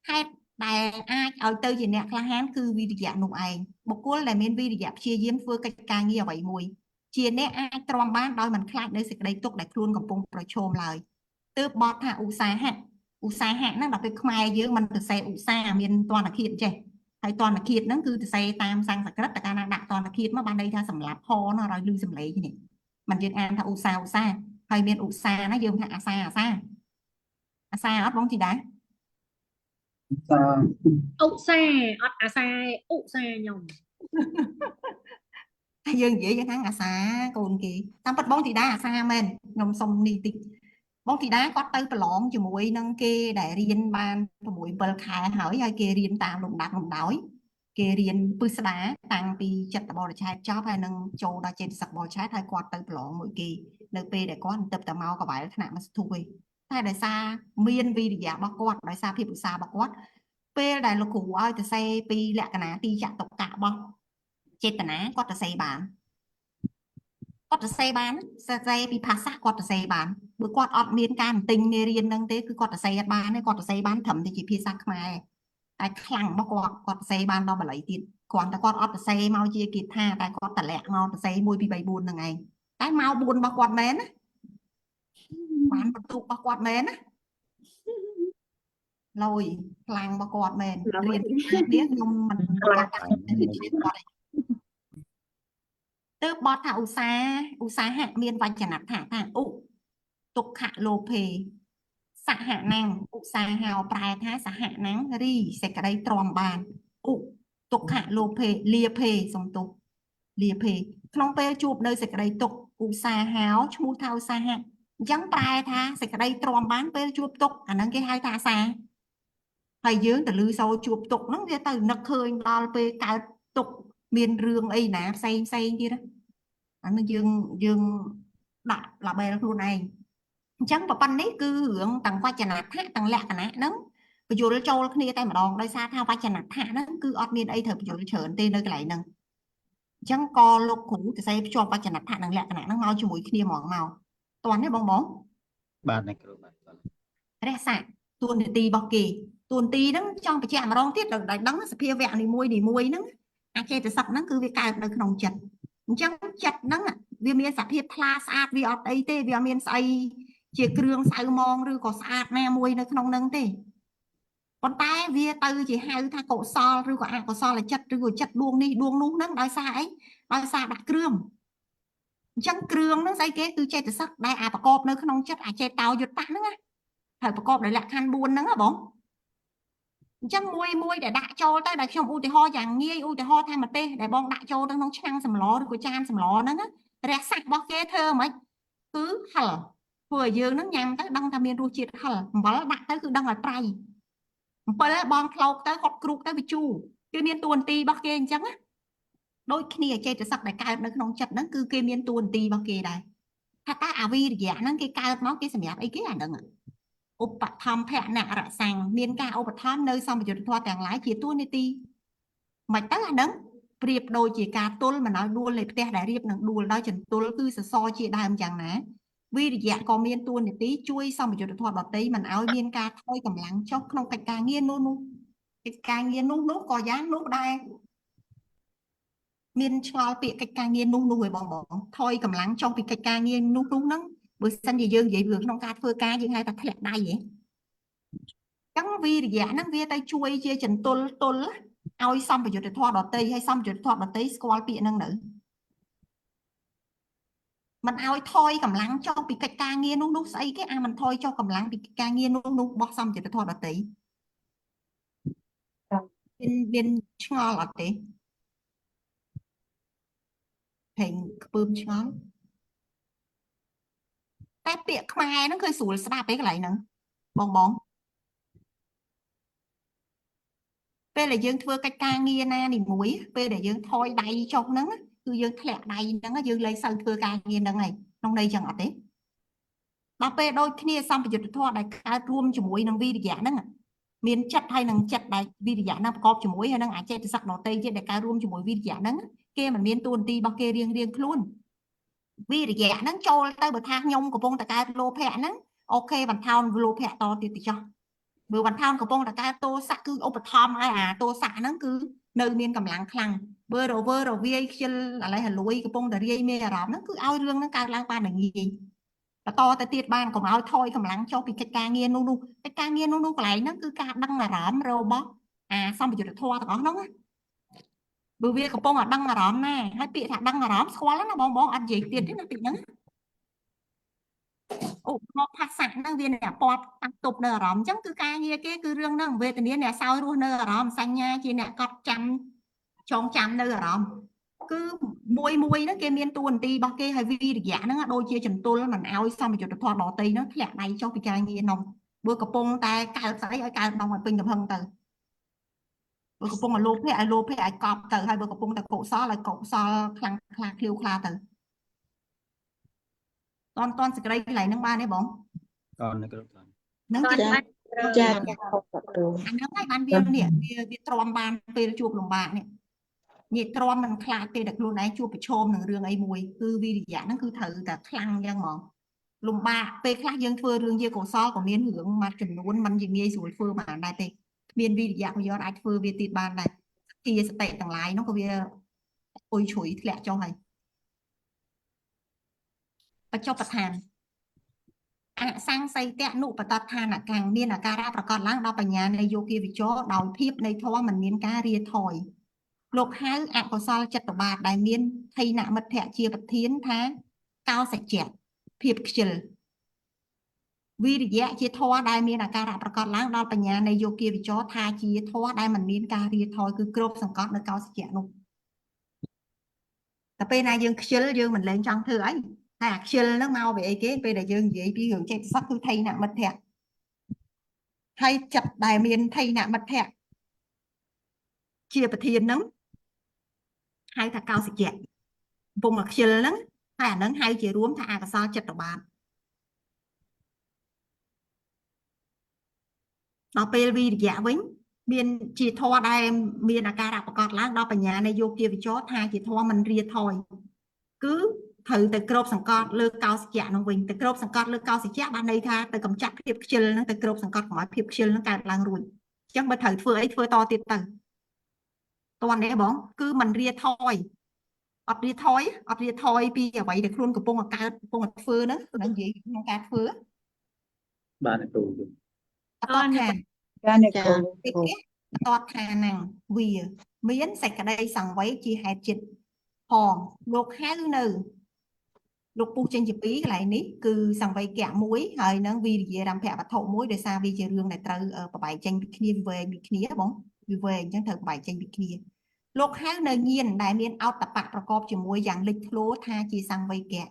ហេតុដែលអាចឲ្យទៅជាអ្នកក្លាហានគឺវិរិយៈនោះឯងបុគ្គលដែលមានវិរិយៈព្យាយាមធ្វើកិច្ចការងារអ្វីមួយជាអ្នកអាចទ្រាំបានដោយមិនខ្លាចនៅសេចក្តីទុក្ខដែលខ្លួនកំពុងប្រឈមឡើយទើបបទថាឧស្សាហៈហ្នឹងដល់ពេលខ្មែរយើងមិនទៅសេឧស្សាហ៍មានតនគិតចេះហើយតនគិតហ្នឹងគឺទៅសេតាមសំស្ក្រឹតតែកាលណាដាក់តនគិតមកបានន័យថាសម្រាប់ហណឲ្យលឺសំឡេងនេះមិនយើងអានថាឧស្សាហ៍ហើយមានឧស្សាហ៍ណាយើងថាអាសាអត់បងទីដែរឧស្សាហ៍អត់អាសាឧស្សាហ៍ខ្ញុំយើងនិយាយយ៉ាងហ្នឹងអាសាកូនគេតាមពិតបងធីតាអាសាមែនខ្ញុំសុំនេះតិចបងធីតាគាត់ទៅប្រឡងជាមួយនឹងគេដែលរៀនបាន6 7ខែហើយគេរៀនតាមលំដាប់លំដោយគេរៀនពិស្ដាតាំងពីចិត្តបរិឆេទចប់ហើយនឹងចូលដល់ចេតសិកបរិឆេទហើយគាត់ទៅប្រឡងមួយគេនៅពេលដែលគាត់ទៅតែមកកវ៉ែលថ្នាក់មកស្ទុះឯងតែដោយសារមានវិរិយៈរបស់គាត់ដោយសារភាពឧស្សាហ៍របស់គាត់ពេលដែលលោកគ្រូឲ្យទៅសេពីលក្ខណៈទីចតុកៈរបស់ចេតនាគាត់ទៅសេបានសរសេរពីភាសាគាត់សរសេរបានបើគាត់អត់មានការទិញមេរៀនហ្នឹងទេគឺគាត់សរសេរអត់បានទេគាត់សរសេរបានត្រឹមតែជាភាសាខ្មែរតែខ្លាំងរបស់គាត់សរសេរបានដល់បល័យទៀតគ្រាន់តែគាត់អត់សរសេរមកជាគាថាតែគាត់តម្លាក់មកសរសេរ1 2 3 4ហ្នឹងឯងតែមក4របស់គាត់មែនណាបានបន្ទុករបស់គាត់មែនណាលយខ្លាំងរបស់គាត់មែនរៀននេះខ្ញុំមិនខ្លាំងគាត់ ទើបបត់ថាឧស្សាហៈមានវចនដ្ឋានថាឧទុក្ខលោភេសហណੰឧស្សាហោប្រែថាសហណੰរីសេចក្តីទ្រាំបានឧទុក្ខលោភេលាភេសំទុកលាភេក្នុងពេលជួបនៅសេចក្តីទុក្ខឧស្សាហោឈ្មោះថាឧស្សាហៈអញ្ចឹងប្រែថាសេចក្តីទ្រាំបានពេលជួបទុក្ខអាហ្នឹងគេហៅថាអាសាហើយយើងទៅលឺសូរជួបទុក្ខហ្នឹងវាទៅនឹកឃើញដល់ពេលកើតទុក្ខមានរឿងអីណាផ្សេងទៀតណាអានោះយើងដាក់ឡាបែលខ្លួនឯងអញ្ចឹងប្រព័ន្ធនេះគឺរឿងទាំងវចនដ្ឋានទាំងលក្ខណៈហ្នឹងបញ្យល់ចូលគ្នាតែម្ដងដោយសារថាវចនដ្ឋានហ្នឹងគឺអត់មានអីត្រូវបញ្យល់ច្រើនទេនៅកន្លែងហ្នឹងអញ្ចឹងក៏លោកគ្រូសរសេរភ្ជាប់វចនដ្ឋាននិងលក្ខណៈហ្នឹងមកជាមួយគ្នាហ្មងមកតោះនេះបង បាទអ្នកគ្រូបាទ រក្សាតួនាទីរបស់គេតួនាទីហ្នឹងចង់បញ្ជាក់ម្ដងទៀតដល់ដឹងសភាវៈនីមួយហ្នឹងអាចេតសិកហ្នឹងគឺវាកើតនៅក្នុងចិត្តអញ្ចឹងចិត្តហ្នឹងវាមានសភាពថ្លាស្អាតវាអត់អីទេវាអត់មានស្អីជាគ្រឿងសៅមងឬក៏ស្អាតណាមួយនៅក្នុងហ្នឹងទេប៉ុន្តែវាទៅជាហៅថាកុសលឬក៏អកុសលចិត្តឬក៏ចិត្តដួងនេះដួងនោះហ្នឹងដោយសារអីដោយសារដាក់គ្រឿងអញ្ចឹងគ្រឿងហ្នឹងស្អីគេគឺចេតសិកដែលអាប្រកបនៅក្នុងចិត្តអាចេតោយុត្តៈហ្នឹងណាហើយប្រកបដោយលក្ខខណ្ឌ4ហ្នឹងណាបងអញ្ចឹងមួយដែលដាក់ចូលទៅដែលខ្ញុំឧទាហរណ៍យ៉ាងងាយឧទាហរណ៍ថាម្ទេសដែលបងដាក់ចូលទៅក្នុងឆ្នាំងសម្លឬក៏ចានសម្លហ្នឹងណារសសាច់របស់គេធ្វើហ្មងគឺហឹលធ្វើឲ្យយើងហ្នឹងញ៉ាំទៅដឹងថាមានរសជាតិហឹលអំបិលដាក់ទៅគឺដឹងឲ្យប្រៃអំបិលបងខ្លោកទៅហត់គ្រូកទៅវាជូរគឺមានតួនាទីរបស់គេអញ្ចឹងណាដូចគ្នាចេតសិកដែលកើតនៅក្នុងចិត្តហ្នឹងគឺគេមានតួនាទីរបស់គេដែរថាតើអវិរិយៈហ្នឹងគេកើតមកគេសម្រាប់អីគេអាហ្នឹងឧបត្ថម្ភៈនរសੰមានការឧបត្ថម្ភនៅសម្បយុទ្ធធម៌ទាំងឡាយជាតួនាទីមិនទៅអាហ្នឹងប្រៀបដូចជាការទល់មិនឲ្យដួលនៃផ្ទះដែលរៀបនឹងដួលដោយចន្ទុលគឺសសរជាដើមយ៉ាងណាវិរិយៈក៏មានតួនាទីជួយសម្បយុទ្ធធម៌ដតីមិនឲ្យមានការថយកម្លាំងចុះក្នុងកិច្ចការងារនោះកិច្ចការងារនោះក៏យ៉ាងនោះដែរមានឆ្ងល់ពាក្យកិច្ចការងារនោះឯបងថយកម្លាំងចុះពីកិច្ចការងារនោះហ្នឹងបើសិនជាយើងនិយាយពីក្នុងការធ្វើការយើងហៅថាធ្លាក់ដៃហ៎ចឹងវិរិយៈហ្នឹងវាទៅជួយជាចន្ទុលទល់ឲ្យសម្បយុទ្ធធម៌ដតីហើយសម្បយុទ្ធធម៌ដតីស្គាល់ពាក្យហ្នឹងនៅមិនឲ្យថយកម្លាំងចុះពីកិច្ចការងារនោះស្អីគេអាមិនថយចុះកម្លាំងពីកិច្ចការងារនោះរបស់សម្បយុទ្ធធម៌ដតីមានឆ្ងល់អត់ទេហេងខ្ពើមឆ្ងល់តែពាក្យខ្មែរហ្នឹងគឺស្រួលស្ដាប់ឯកន្លែងហ្នឹងបងពេលដែលយើងធ្វើកិច្ចការងារណានីមួយពេលដែលយើងថយដៃចុះហ្នឹងគឺយើងធ្លាក់ដៃហ្នឹងយើងលែងសូវធ្វើការងារហ្នឹងហើយក្នុងន័យចឹងអត់ទេដល់ពេលដូចគ្នាសម្បយុទ្ធធម៌ដែលកើតរួមជាមួយនឹងវិរិយៈហ្នឹងមានចិត្តហើយនឹងចិត្តដែលវិរិយៈហ្នឹងប្រកបជាមួយហើយនឹងអចេតសិកដតីទៀតដែលកើតរួមជាមួយវិរិយៈហ្នឹងគេមិនមានតួនាទីរបស់គេរៀងខ្លួនវិរិយៈហ្នឹងចូលទៅបើថាខ្ញុំកំពុងតែកើតលោភៈហ្នឹងអូខេបន្ថោនលោភៈតទៀតទៅចុះបើបន្ថោនកំពុងតែកើតទោសៈគឺឧបត្ថម្ភហើយអាទោសៈហ្នឹងគឺនៅមានកម្លាំងខ្លាំងបើរវាយខ្ជិលឥឡូវហលួយកំពុងតែរាយមានអារម្មណ៍ហ្នឹងគឺឲ្យរឿងហ្នឹងកើតឡើងបានងាយបន្តទៅទៀតបានកុំឲ្យថយកម្លាំងចុះពីកិច្ចការងារនោះកិច្ចការងារនោះកន្លែងហ្នឹងគឺការដឹងអារម្មណ៍របស់អាសម្បយុទ្ធធម៌ទាំងអស់ហ្នឹងបើវាកំពុងតែដឹងអារម្មណ៍ណាហើយពាក្យថាដឹងអារម្មណ៍ស្គាល់ណាបងអត់និយាយទៀតទេណាពាក្យហ្នឹងឧបមកភាសាហ្នឹងវាអ្នកពាត់តាំងទប់នៅអារម្មណ៍អញ្ចឹងគឺការងារគេគឺរឿងហ្នឹងវេទនាអ្នកសោយរស់នៅអារម្មណ៍សញ្ញាជាអ្នកកត់ចាំចងចាំនៅអារម្មណ៍គឺមួយហ្នឹងគេមានតួនាទីរបស់គេហើយវិរិយៈហ្នឹងដូចជាចន្ទុលមិនឲ្យសម្បយុទ្ធធម៌ដតីហ្នឹងធ្លាក់ដៃចុះពីការងារនោះបើកំពុងតែកើតស្អីឲ្យកើតដល់ឲ្យពេញកំហឹងទៅបើកំពុងឲ្យលោភៈឲ្យកប់ទៅហើយបើកំពុងតែកុសលឲ្យកុសលខ្លាំងខ្លាឃ្លាវខ្លាទៅតន់សេចក្តីកន្លែងហ្នឹងបានទេបងតន់នៅគ្រូតន់ហ្នឹងចាអាហ្នឹងហើយបានវាទ្រាំបានពេលជួបលំបាកនេះញាតិទ្រាំមិនខ្លាចទេតែខ្លួនឯងជួបប្រឈមនឹងរឿងអីមួយគឺវិរិយៈហ្នឹងគឺត្រូវតែខ្លាំងអញ្ចឹងហ្មងលំបាកពេលខ្លះយើងធ្វើរឿងជាកុសលក៏មានរឿងមួយចំនួនมันជាងាយស្រួលធ្វើបានដែរទេមានវិរិយៈក៏យកអាចធ្វើវាទៀតបានដែរទីសតិទាំងឡាយនោះក៏វាអុយជ្រុយធ្លាក់ចុះហើយបច្ចុប្បន្នឋានអសង្ស័យតនុបតដ្ឋានកាំងមានអាការៈប្រកបឡើងដល់បញ្ញានៃយោគីវិចរដោយភាពនៃធម៌មិនមានការរាថយ លោកហៅអកុសលចិត្តបាបដែលមានថៃណមិត្តភក្តិជាប្រធានថាកោសច្ចៈភាពខ្ជិលវិរិយៈជាធម៌ដែលមានអាការៈប្រកបឡើងដល់បញ្ញានៃយោគីវិចរថាជាធម៌ដែលមិនមានការរាថយគឺគ្រប់សង្កត់នៅកោសច្ចៈនោះតែពេលណាយើងខ្ជិលយើងមិនលែងចង់ធ្វើអីតែអាខ្ជិលហ្នឹងមកពីអីគេពេលដែលយើងនិយាយពីរឿងចេតសិកគឺថៃណមិត្តភក្តិហើយចិត្តដែលមានថៃណមិត្តភក្តិជាប្រធានហ្នឹងហៅថាកោសច្ចៈកំពុងមកខ្ជិលហ្នឹងហើយអាហ្នឹងហៅជារួមថាអកុសលចិត្តបាបដល់ពេលវិរិយៈវិញមានជាធម៌ដែលមានអាការៈប្រកបឡើងដល់បញ្ញានៃយោគីវិចរថាជាធម៌មិនរាថយគឺត្រូវទៅគ្របសង្កត់លើកោសច្ចៈនោះវិញទៅគ្របសង្កត់លើកោសច្ចៈបានន័យថាទៅកម្ចាត់ភាពខ្ជិលហ្នឹងទៅគ្របសង្កត់កុំឲ្យភាពខ្ជិលហ្នឹងកើតឡើងរួចអញ្ចឹងបើត្រូវធ្វើអីធ្វើតទៀតទៅតោះនេះបងគឺមិនរាថយអត់រាថយពីអ្វីដែលខ្លួនកំពុងកើតកំពុងធ្វើហ្នឹងនិយាយក្នុងការធ្វើ បាទគ្រូ អត់ថា ចាអ្នកគ្រូ តិចទៀតអត់ថាហ្នឹងវាមានសេចក្តីសង្វេគជាហេតុចិត្តផងលោកហៅនៅលោកពុះចេញជាពីរកន្លែងនេះគឺសង្វេគៈមួយហើយនឹងវិរិយរម្ភវត្ថុមួយដោយសារវាជារឿងដែលត្រូវប្របែកចេញពីគ្នាវិវែងពីគ្នាបងវិវែងអញ្ចឹងត្រូវប្របែកចេញពីគ្នាលោកហៅនៅញៀនដែលមានអត្តបៈប្រកបជាមួយយ៉ាងលេចធ្លោថាជាសង្វេគៈ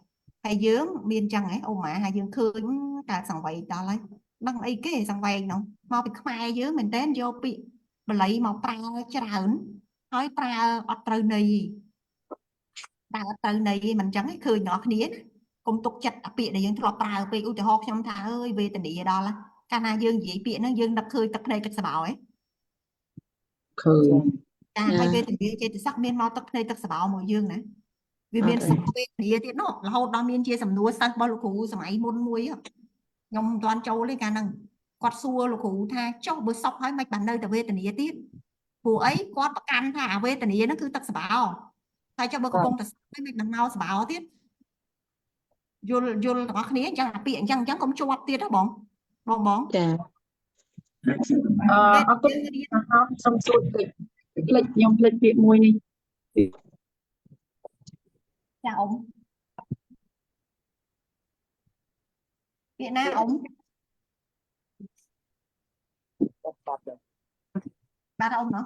ហើយយើងមានចឹងហ៎អូម៉ាហើយយើងឃើញកើតសង្វេគដល់ហើយដឹងអីគេសង្វេគហ្នឹងមកពីខ្មែរយើងមែនតើយកពាក្យបាលីមកប្រើច្រើនហើយប្រើអត់ត្រូវន័យតែអត់ត្រូវន័យមិនចឹងឃើញអ្នកគ្នាកុំទុកចិត្តអាពាក្យដែលយើងធ្លាប់ប្រើពេកឧទាហរណ៍ខ្ញុំថាអើយវេទនាដល់កាលណាយើងនិយាយពាក្យហ្នឹងយើងដឹកឃើញទឹកភ្នែកទឹកសបោហ៎ ឃើញ ចាហើយវេទនាចេតសិកមានមកទឹកភ្នែកទឹកសបោមួយយើងណាវាមានសុខវេទនាទៀតនោះរហូតដល់មានជាសំណួរសិស្សរបស់លោកគ្រូសម័យមុនមួយខ្ញុំមិនទាន់ចូលទេកាលហ្នឹងគាត់សួរលោកគ្រូថាចុះបើសុខហើយមិនបាននៅតែវេទនាទៀតព្រោះអីគាត់ប្រកាន់ថាអាវេទនាហ្នឹងគឺទឹកសបោហើយចុះបើកំពុងតែសុខហើយមិនបានមកសបោទៀតយល់របស់គ្នាអញ្ចឹងអាពាក្យអញ្ចឹងកុំជាប់ទៀតហ៎បងចា អរគុណសូមសួរតិចភ្លេចខ្ញុំភ្លេចពាក្យមួយនេះ ចាអ៊ំពាក្យណាអ៊ំបាទអ៊ំណោះ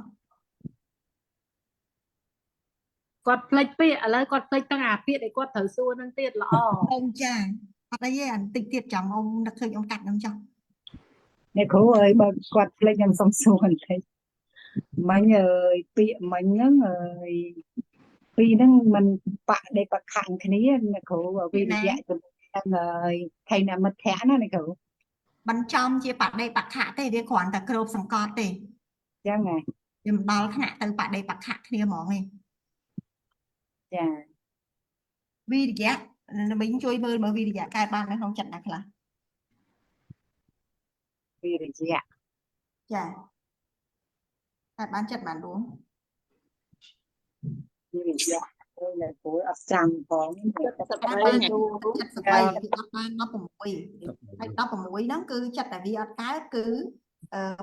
គាត់ភ្លេចពាក្យឥឡូវគាត់ភ្លេចទាំងអាពាក្យដែលគាត់ត្រូវសួរនឹងទៀតល្អ អ៊ំចាអត់អីទេបន្តិចទៀតចាំអ៊ំនឹកឃើញអ៊ំកាត់ខ្ញុំចុះ អ្នកគ្រូអើយបើគាត់ភ្លេចខ្ញុំសុំសួរបន្តិចមិញអើយពាក្យមិញហ្នឹងអើយពីរហ្នឹងมันបដិបខៈគ្នាអ្នកគ្រូវិរិយៈទៅហើយថៃណមិត្តភក្តិណាអ្នកគ្រូ បញ្ចំជាបដិបខៈទេវាគ្រាន់តែគ្របសង្កត់ទេ ចឹងហ៎ វាមិនដល់ថ្នាក់ទៅបដិបខៈគ្នាហ្មងទេ ចា វិរិយៈមិញជួយមើលវិរិយៈកើតបាននៅក្នុងចិត្តណាខ្លះ វិរិយៈ ចាកើតបានចិត្តបានដួង វិរិយៈអូយអ្នកគ្រូអត់ចាំផង ចិត្តបានបានចិត្តសបាយវាអត់បាន16ហើយ16ហ្នឹងគឺចិត្តតែវាអត់កើតគឺ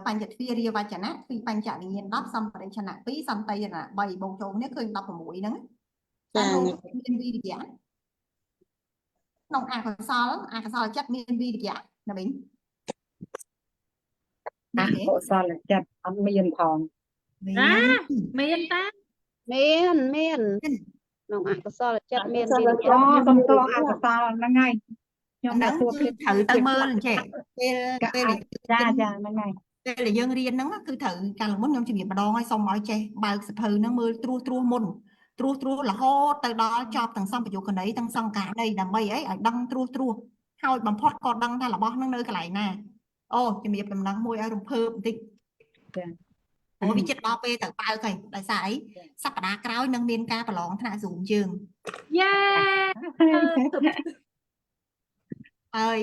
បញ្ចទ្វារាវចនៈពីបញ្ចវិញ្ញាណ10សម្បរិញ្ឆនៈ2សន្តិយនៈ3បូកចូលនេះឃើញ16ហ្នឹងចាមានវិរិយៈក្នុងអកុសលចិត្តមានវិរិយៈណាវិញ អកុសលចិត្តអត់មានផង ណាមានតា មានក្នុងអកុសលចិត្តមានវិរិយៈ អូសំទោអកុសលហ្នឹងហើយខ្ញុំ ហ្នឹង តែសួរ គឺត្រូវទៅមើលអញ្ចឹងពេល ចាហ្នឹងហើយ ពេលដែលយើងរៀនហ្នឹងគឺត្រូវកាលមុនខ្ញុំជំរាបម្ដងហើយសូមឲ្យចេះបើកសភៅហ្នឹងមើលត្រួសមុនត្រួសរហូតទៅដល់ចប់ទាំងសម្ពយុគណីទាំងសង្ការណីដើម្បីអីឲ្យដឹងត្រួសហើយបំផុតក៏ដឹងថារបស់ហ្នឹងនៅកន្លែងណាអូជំរាបដំណឹងមួយឲ្យរំភើបបន្តិច ចា ព្រោះវាចិត្តដល់ពេលទៅបើកហើយដោយសារអីសប្តាហ៍ក្រោយនឹងមានការប្រឡងថ្នាក់ Zoom យើង យ៉ា ហើយ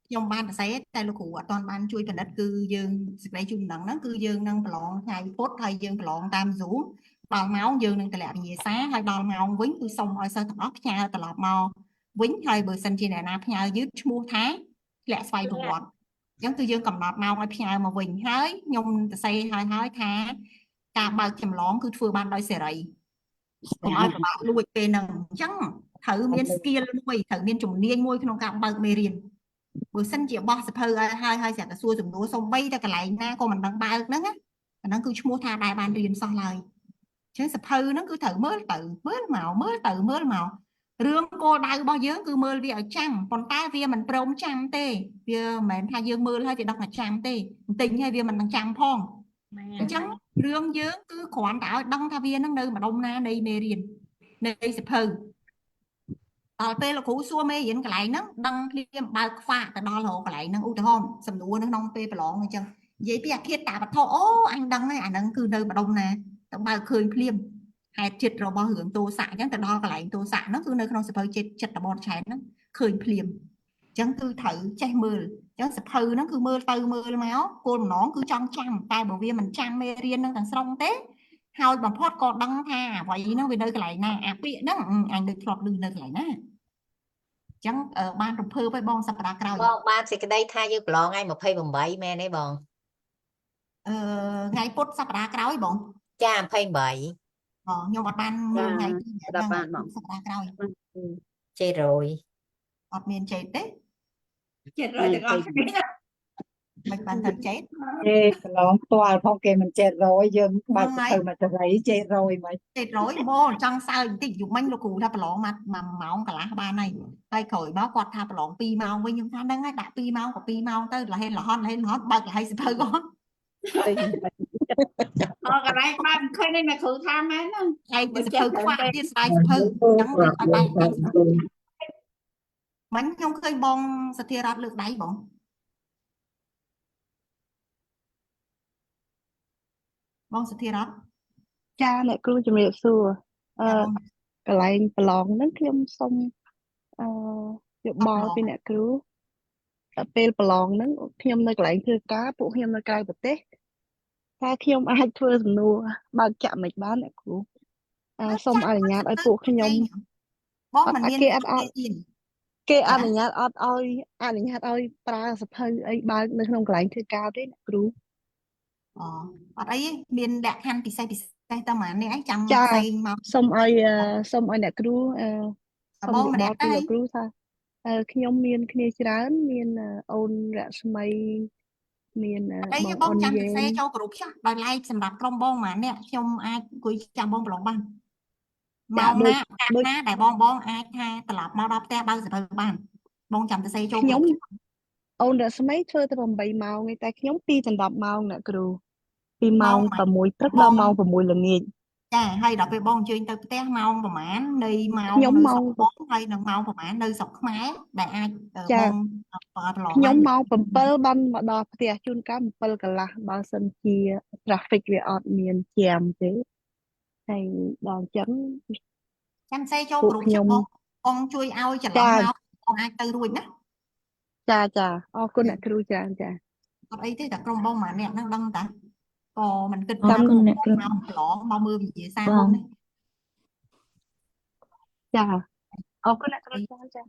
ខ្ញុំបានសរសេរតែលោកគ្រូអត់ទាន់បានជួយពិនិត្យគឺយើងសេចក្តីជូនដំណឹងហ្នឹងគឺយើងនឹងប្រឡងថ្ងៃពុធហើយយើងប្រឡងតាម Zoom ដល់ម៉ោងយើងនឹងតម្លាក់វិញ្ញាសាហើយដល់ម៉ោងវិញគឺសូមឲ្យសិស្សទាំងអស់ផ្ញើត្រឡប់មកវិញហើយបើសិនជាអ្នកណាផ្ញើយឺតឈ្មោះថាធ្លាក់ស្វ័យប្រវត្តិអញ្ចឹងគឺយើងកំណត់ម៉ោងឲ្យផ្ញើមកវិញហើយខ្ញុំសរសេរហើយថា ការបើកចម្លងគឺធ្វើបានដោយសេរីកុំឲ្យប្រឡាក់លួចពេលហ្នឹងអញ្ចឹងត្រូវមាន skill មួយត្រូវមានជំនាញមួយក្នុងការបើកមេរៀនបើសិនជាបោះសភៅឲ្យហើយស្រាប់តែសួរសំណួរសំបីតែកន្លែងណាក៏មិនដឹងបើកហ្នឹងណាអាហ្នឹងគឺឈ្មោះថាដែរបានរៀនសោះឡើយអញ្ចឹងសភៅហ្នឹងគឺត្រូវមើលទៅមើលមកមើលទៅមើលមករឿងគោលដៅរបស់យើងគឺមើលវាឲ្យចាំប៉ុន្តែវាមិនព្រមចាំទេវាមិនមែនថាយើងមើលហើយវាដឹងថាចាំទេបន្តិចហើយវាមិននឹងចាំផងអញ្ចឹងរឿងយើងគឺគ្រាន់តែឲ្យដឹងថាវានឹងនៅម្ដុំណានៃមេរៀននៃសភៅដល់ពេលលោកគ្រូសួរមេរៀនកន្លែងហ្នឹងដឹងភ្លាមបើកខ្វាក់ទៅដល់រកកន្លែងហ្នឹងឧទាហរណ៍សំណួរនៅក្នុងពេលប្រឡងអញ្ចឹងនិយាយពីអាឃាតតាវត្ថុអូអញដឹងហើយអាហ្នឹងគឺនៅម្ដុំណាទៅបើកឃើញភ្លាមហេតុចិត្តរបស់រឿងទោសៈអញ្ចឹងទៅដល់កន្លែងទោសៈហ្នឹងគឺនៅក្នុងសភៅចិត្តបនឆែតហ្នឹងឃើញភ្លាមអញ្ចឹងគឺត្រូវចេះមើលអញ្ចឹងសភៅហ្នឹងគឺមើលទៅមើលមកគោលបំណងគឺចង់ចាំតែបើវាមិនចាំមេរៀនហ្នឹងទាំងស្រុងទេហើយបំផុតក៏ដឹងថាអ្វីហ្នឹងវានៅកន្លែងណាអាពាក្យហ្នឹងអញដូចធ្លាប់ឮនៅកន្លែងណាចឹងបានរំភើបឲ្យបងសប្តាហ៍ក្រោយ បងបានសេចក្តីថាយើងប្រឡងថ្ងៃ28មែនទេបងថ្ងៃពុធសប្តាហ៍ក្រោយបង ចា28ខ្ញុំអត់បានមើលថ្ងៃទីហ្នឹងបានបងសប្តាហ៍ក្រោយ700អត់មានចេតទេ 700ទាំងអស់គ្នាមិនបានទៅចេត គេកន្លងផ្ទាល់ផងគេមិនចេះ100យើងបាច់ទៅមកទៅចេះ100មិនចេត100បងចង់សើចបន្តិចយប់មិញលោកគ្រូថាប្រឡងមក1ម៉ោងកន្លះបានហើយក្រោយមកគាត់ថាប្រឡង2ម៉ោងវិញខ្ញុំថាហ្នឹងហើយដាក់2ម៉ោងក៏2ម៉ោងទៅលហេលហត់បើកលហៃសភៅគាត់កន្លែងបើមិនឃើញទេអ្នកគ្រូថាមែនហ្នឹងហើយសភៅខ្វះទៀតស្ដាយសភៅអញ្ចឹងអត់ដែរមិនខ្ញុំឃើញបងសធារតលើកដៃបងសធារត ចាអ្នកគ្រូជំរាបសួរកន្លែងប្រឡងហ្នឹងខ្ញុំសូមយោបល់ពីអ្នកគ្រូពេលប្រឡងហ្នឹងខ្ញុំនៅកន្លែងធ្វើការពួកខ្ញុំនៅក្រៅប្រទេសតែខ្ញុំអាចធ្វើសំណួរបើកចាក់មិនបានអ្នកគ្រូសូមអនុញ្ញាតឲ្យពួកខ្ញុំបងមិនមានគេអត់អនុញ្ញាតអត់ឲ្យប្រើសភៅអីបើកនៅក្នុងកន្លែងធ្វើការទេអ្នកគ្រូអត់អីមានលក្ខខណ្ឌពិសេសតែហ្មងនេះឯងចាំផ្សេងមកសូមឲ្យអ្នកគ្រូសូមយោបល់ពីលោកគ្រូថាខ្ញុំមានគ្នាច្រើនមានអូនរស្មីមានបងចាំសរសេរចូលក្រុមចាស់ដោយឡែកសម្រាប់ក្រុមបងម៉ាអ្នកខ្ញុំអាចអង្គុយចាំបងប្រឡងបានម៉ោងណាកាលណាដែលបងអាចថាត្រឡប់មកដល់ផ្ទះបើកសភៅបានបងចាំសរសេរចូលខ្ញុំអូនរស្មីធ្វើតែ8ម៉ោងទេតែខ្ញុំ2ដល់10ម៉ោងអ្នកគ្រូពីម៉ោង6ព្រឹកដល់ម៉ោង6ល្ងាចចាហើយដល់ពេលបងអញ្ជើញទៅផ្ទះម៉ោងប្រហែលនៃម៉ោងខ្ញុំម៉ោងបងហើយនឹងម៉ោងប្រហែលនៅស្រុកខ្មែរដែលអាចបងប្រឡងខ្ញុំម៉ោង7បានមកដល់ផ្ទះជួនកាល7កន្លះបើសិនជា traffic វាអត់មានជាមទេហើយដល់អញ្ចឹងចាំសេចូលក្រុមខ្ញុំបងជួយឲ្យច្រឡំមកបងអាចទៅរួចណាចាអរគុណអ្នកគ្រូចាអត់អីទេតែក្រុមបងម៉ាអ្នកហ្នឹងដឹងតាក៏មិនគិតតាមអ្នកគ្រូមកប្រឡងមកមើលវិទ្យាសាស្ត្រហ្នឹងចាអរគុណអ្នកគ្រូចា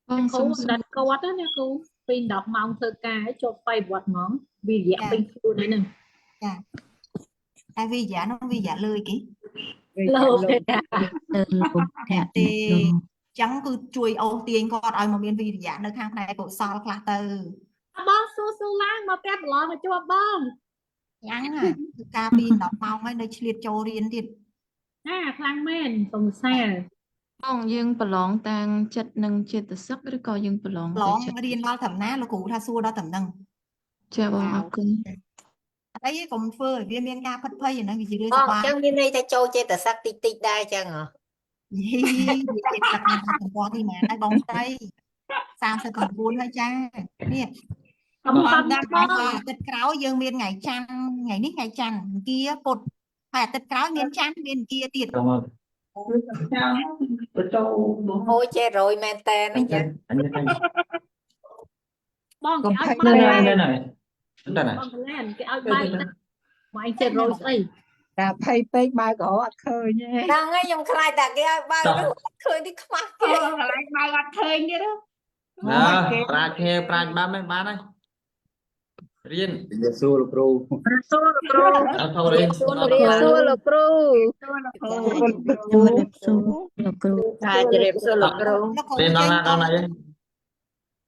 បងសូមស្ដាប់គាត់ណាអ្នកគ្រូពី10ម៉ោងធ្វើការឲ្យចូលបៃវត្តហ្មងវិរិយៈពេញខ្លួនហ្នឹងចាតែវិរិយៈនោះវិរិយៈលើគេលើទេទេចឹងគឺជួយអូសទាញគាត់ឲ្យមកមានវិរិយៈនៅខាងផ្នែកកុសលខ្លះទៅបងស៊ូឡើងមកផ្ទះប្រឡងមកជួបបងយ៉ាងហ្នឹងគឺការពី10ម៉ោងហើយនៅឆ្លៀតចូលរៀនទៀតខ្លាំងមែនសង្សារបងយើងប្រឡងតាំងចិត្តនិងចិត្តសឹកឬក៏យើងប្រឡងរៀនដល់ត្រឹមណាលោកគ្រូថាសួរដល់ត្រឹមហ្នឹងចាបងអរគុណអត់អីកុំធ្វើឲ្យវាមានការផិតភ័យអាហ្នឹងវាជារឿងសុបាយអញ្ចឹងមានន័យថាចូលចិត្តសឹកតិចដែរអញ្ចឹងហ៎និយាយចិត្តថាកំពុងទីម៉ានហើយបងស្រី39ហើយចានេះកំពុងដល់អាទិត្យក្រោយយើងមានថ្ងៃច័ន្ទថ្ងៃនេះថ្ងៃច័ន្ទអង្គារពុធហើយអាទិត្យក្រោយមានច័ន្ទមានអង្គារទៀតអូចេះ100មែនតើអញ្ចឹងបងគេឲ្យបើកបងកលែនគេឲ្យបើកមកចេះ100ស្អីតែភ័យពេកបើកអត់ឃើញទេហ្នឹងហើយខ្ញុំខ្លាចតែគេឲ្យបើកអត់ឃើញទីខ្មាស់គេកន្លែងបើកអត់ឃើញទៀតប្រាជ្ញបានមិនបានហើយ រៀន ជំរាបសួរលោកគ្រូ សួរលោកគ្រូ អត់ថតទេ សួរ អ លោក ត់ គ្រូ សួរលោកគ្រូ សួរលោកគ្រូ ជំរាបសួរលោកគ្រូ ចាជម្រាបសួរលោកគ្រូ លោកគ្រូ រៀនដល់ណាដល់ណាទេ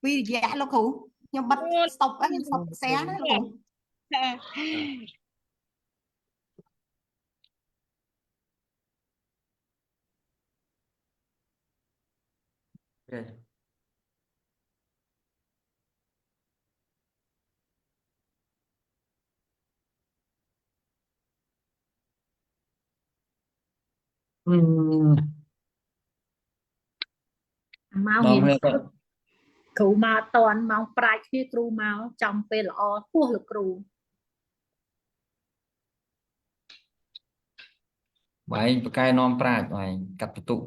ពីរយៈលោកគ្រូខ្ញុំបិទ stop ខ្ញុំ stop share ណាលោកគ្រូ មក ដល់ រៀន គ្នាទៅ គ្រូមកតន់ម៉ោងប្រាយគ្នាគ្រូមកចំពេលល្អពោះលោកគ្រូ បងឯងប្រកែនាំប្រាជ្ញបងឯងកាត់បន្ទុក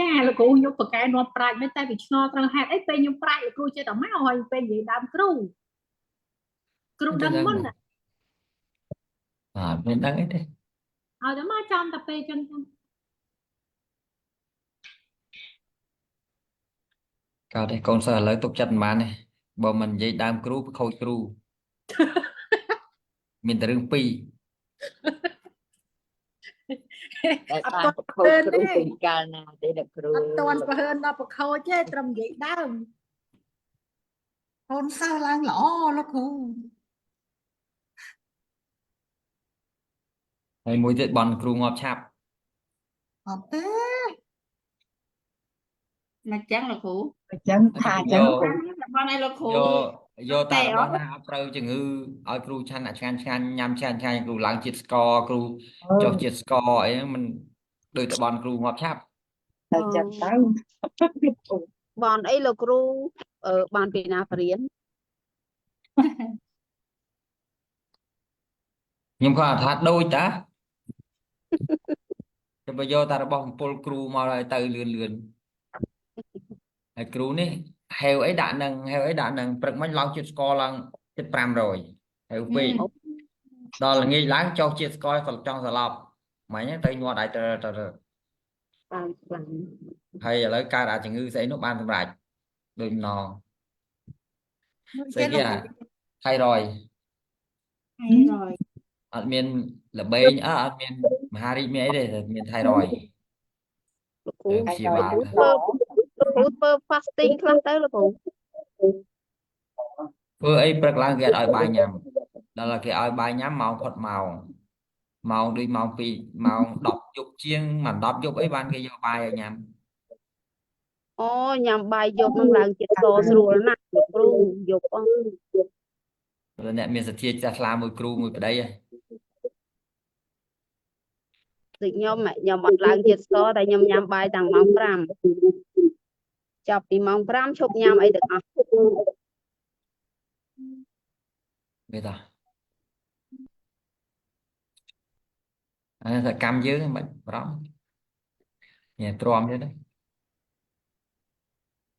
ចាលោកគ្រូខ្ញុំប្រកែនាំប្រាច់មិនតែវាឆ្ងល់ត្រង់ហេតុអីពេលខ្ញុំប្រាច់លោកគ្រូចេះតែមកហើយពេលនិយាយដើមគ្រូដឹងមុនណា អត់មានដឹងអីទេ ឲ្យតែមកចំតែពេលចឹង កើតទេកូនសិស្សឥឡូវទុកចិត្តមិនបានទេបើមិននិយាយដើមគ្រូប្រខូចគ្រូ មានតែរឿងពីរ តែ អត់ តាម តន់ ប្រខូចគ្រូពីកាលណាទេលោកគ្រូ អត់តន់ប្រហើនដល់ប្រខូចទេត្រឹមនិយាយដើមក ូនសិស្សឡើងល្អលោកគ្រូ ហើយមួយទៀតបន់គ្រូងាប់ឆាប់ អត់ទេមកចឹងលោកគ្រូ អញ្ចឹងថាអញ្ចឹង បងឯងលោកគ្រូ យកតារបស់ណាអត់ត្រូវជំងឺឲ្យគ្រូឆាន់អាឆ្ងាញ់ឆ្ងាញ់ញ៉ាំឆ្ងាញ់ឆ្ងាញ់គ្រូឡើងជាតិស្ករគ្រូចុះជាតិស្ករអីហ្នឹងมันដូចតែបន់គ្រូងាប់ឆាប់ តែចឹងទៅ បនអីលោកគ្រូបានពីណាបរៀន ខ្ញុំគាត់ថាដូចតា តែបើយកតារបស់កំពុលគ្រូមកឲ្យទៅលឿនហើយគ្រូនេះហេវអីដាក់នឹងព្រឹកមិញឡើងជាតិស្ករឡើងជិត500ហេវពេកដល់ល្ងាចឡើងចុះជាតិស្ករចង់ស្លាប់មិញហ្នឹងទៅញាត់ឲ្យទៅ បានខ្លាំង ហើយឥឡូវកើតអាជំងឺស្អីនោះបានសម្រាប់ដូចម្ដងស្អីគេអាថៃរយអត់មានលបែងអត់មានមហារីកមានអីទេតែមានថៃរយ លោកគ្រូ ព្យាបាល លោកគ្រូធ្វើ fasting ខ្លះទៅលោកគ្រូ ធ្វើអីព្រឹកឡើងគេអត់ឲ្យបាយញ៉ាំដល់តែគេឲ្យបាយញ៉ាំម៉ោងផុតម៉ោងដូចម៉ោង2ម៉ោង10យប់ជាងមិន10យប់អីបានគេយកបាយឲ្យញ៉ាំ អូញ៉ាំបាយយប់នឹងឡើងជាតិស្ករស្រួលណាស់លោកគ្រូយប់អស់ ព្រោះអ្នកមានសទ្ធាចាស់ថ្លាមួយគ្រូមួយប្តីហ៎ ដូចខ្ញុំអត់ឡើងជាតិស្ករតែខ្ញុំញ៉ាំបាយតាំងម៉ោង 5 ចាប់ពីម៉ោង 5 ឈប់ញ៉ាំអីទាំងអស់ វាតាអាសកម្មយើងមិនបារម្ភញ៉ែទ្រាំទៀតណា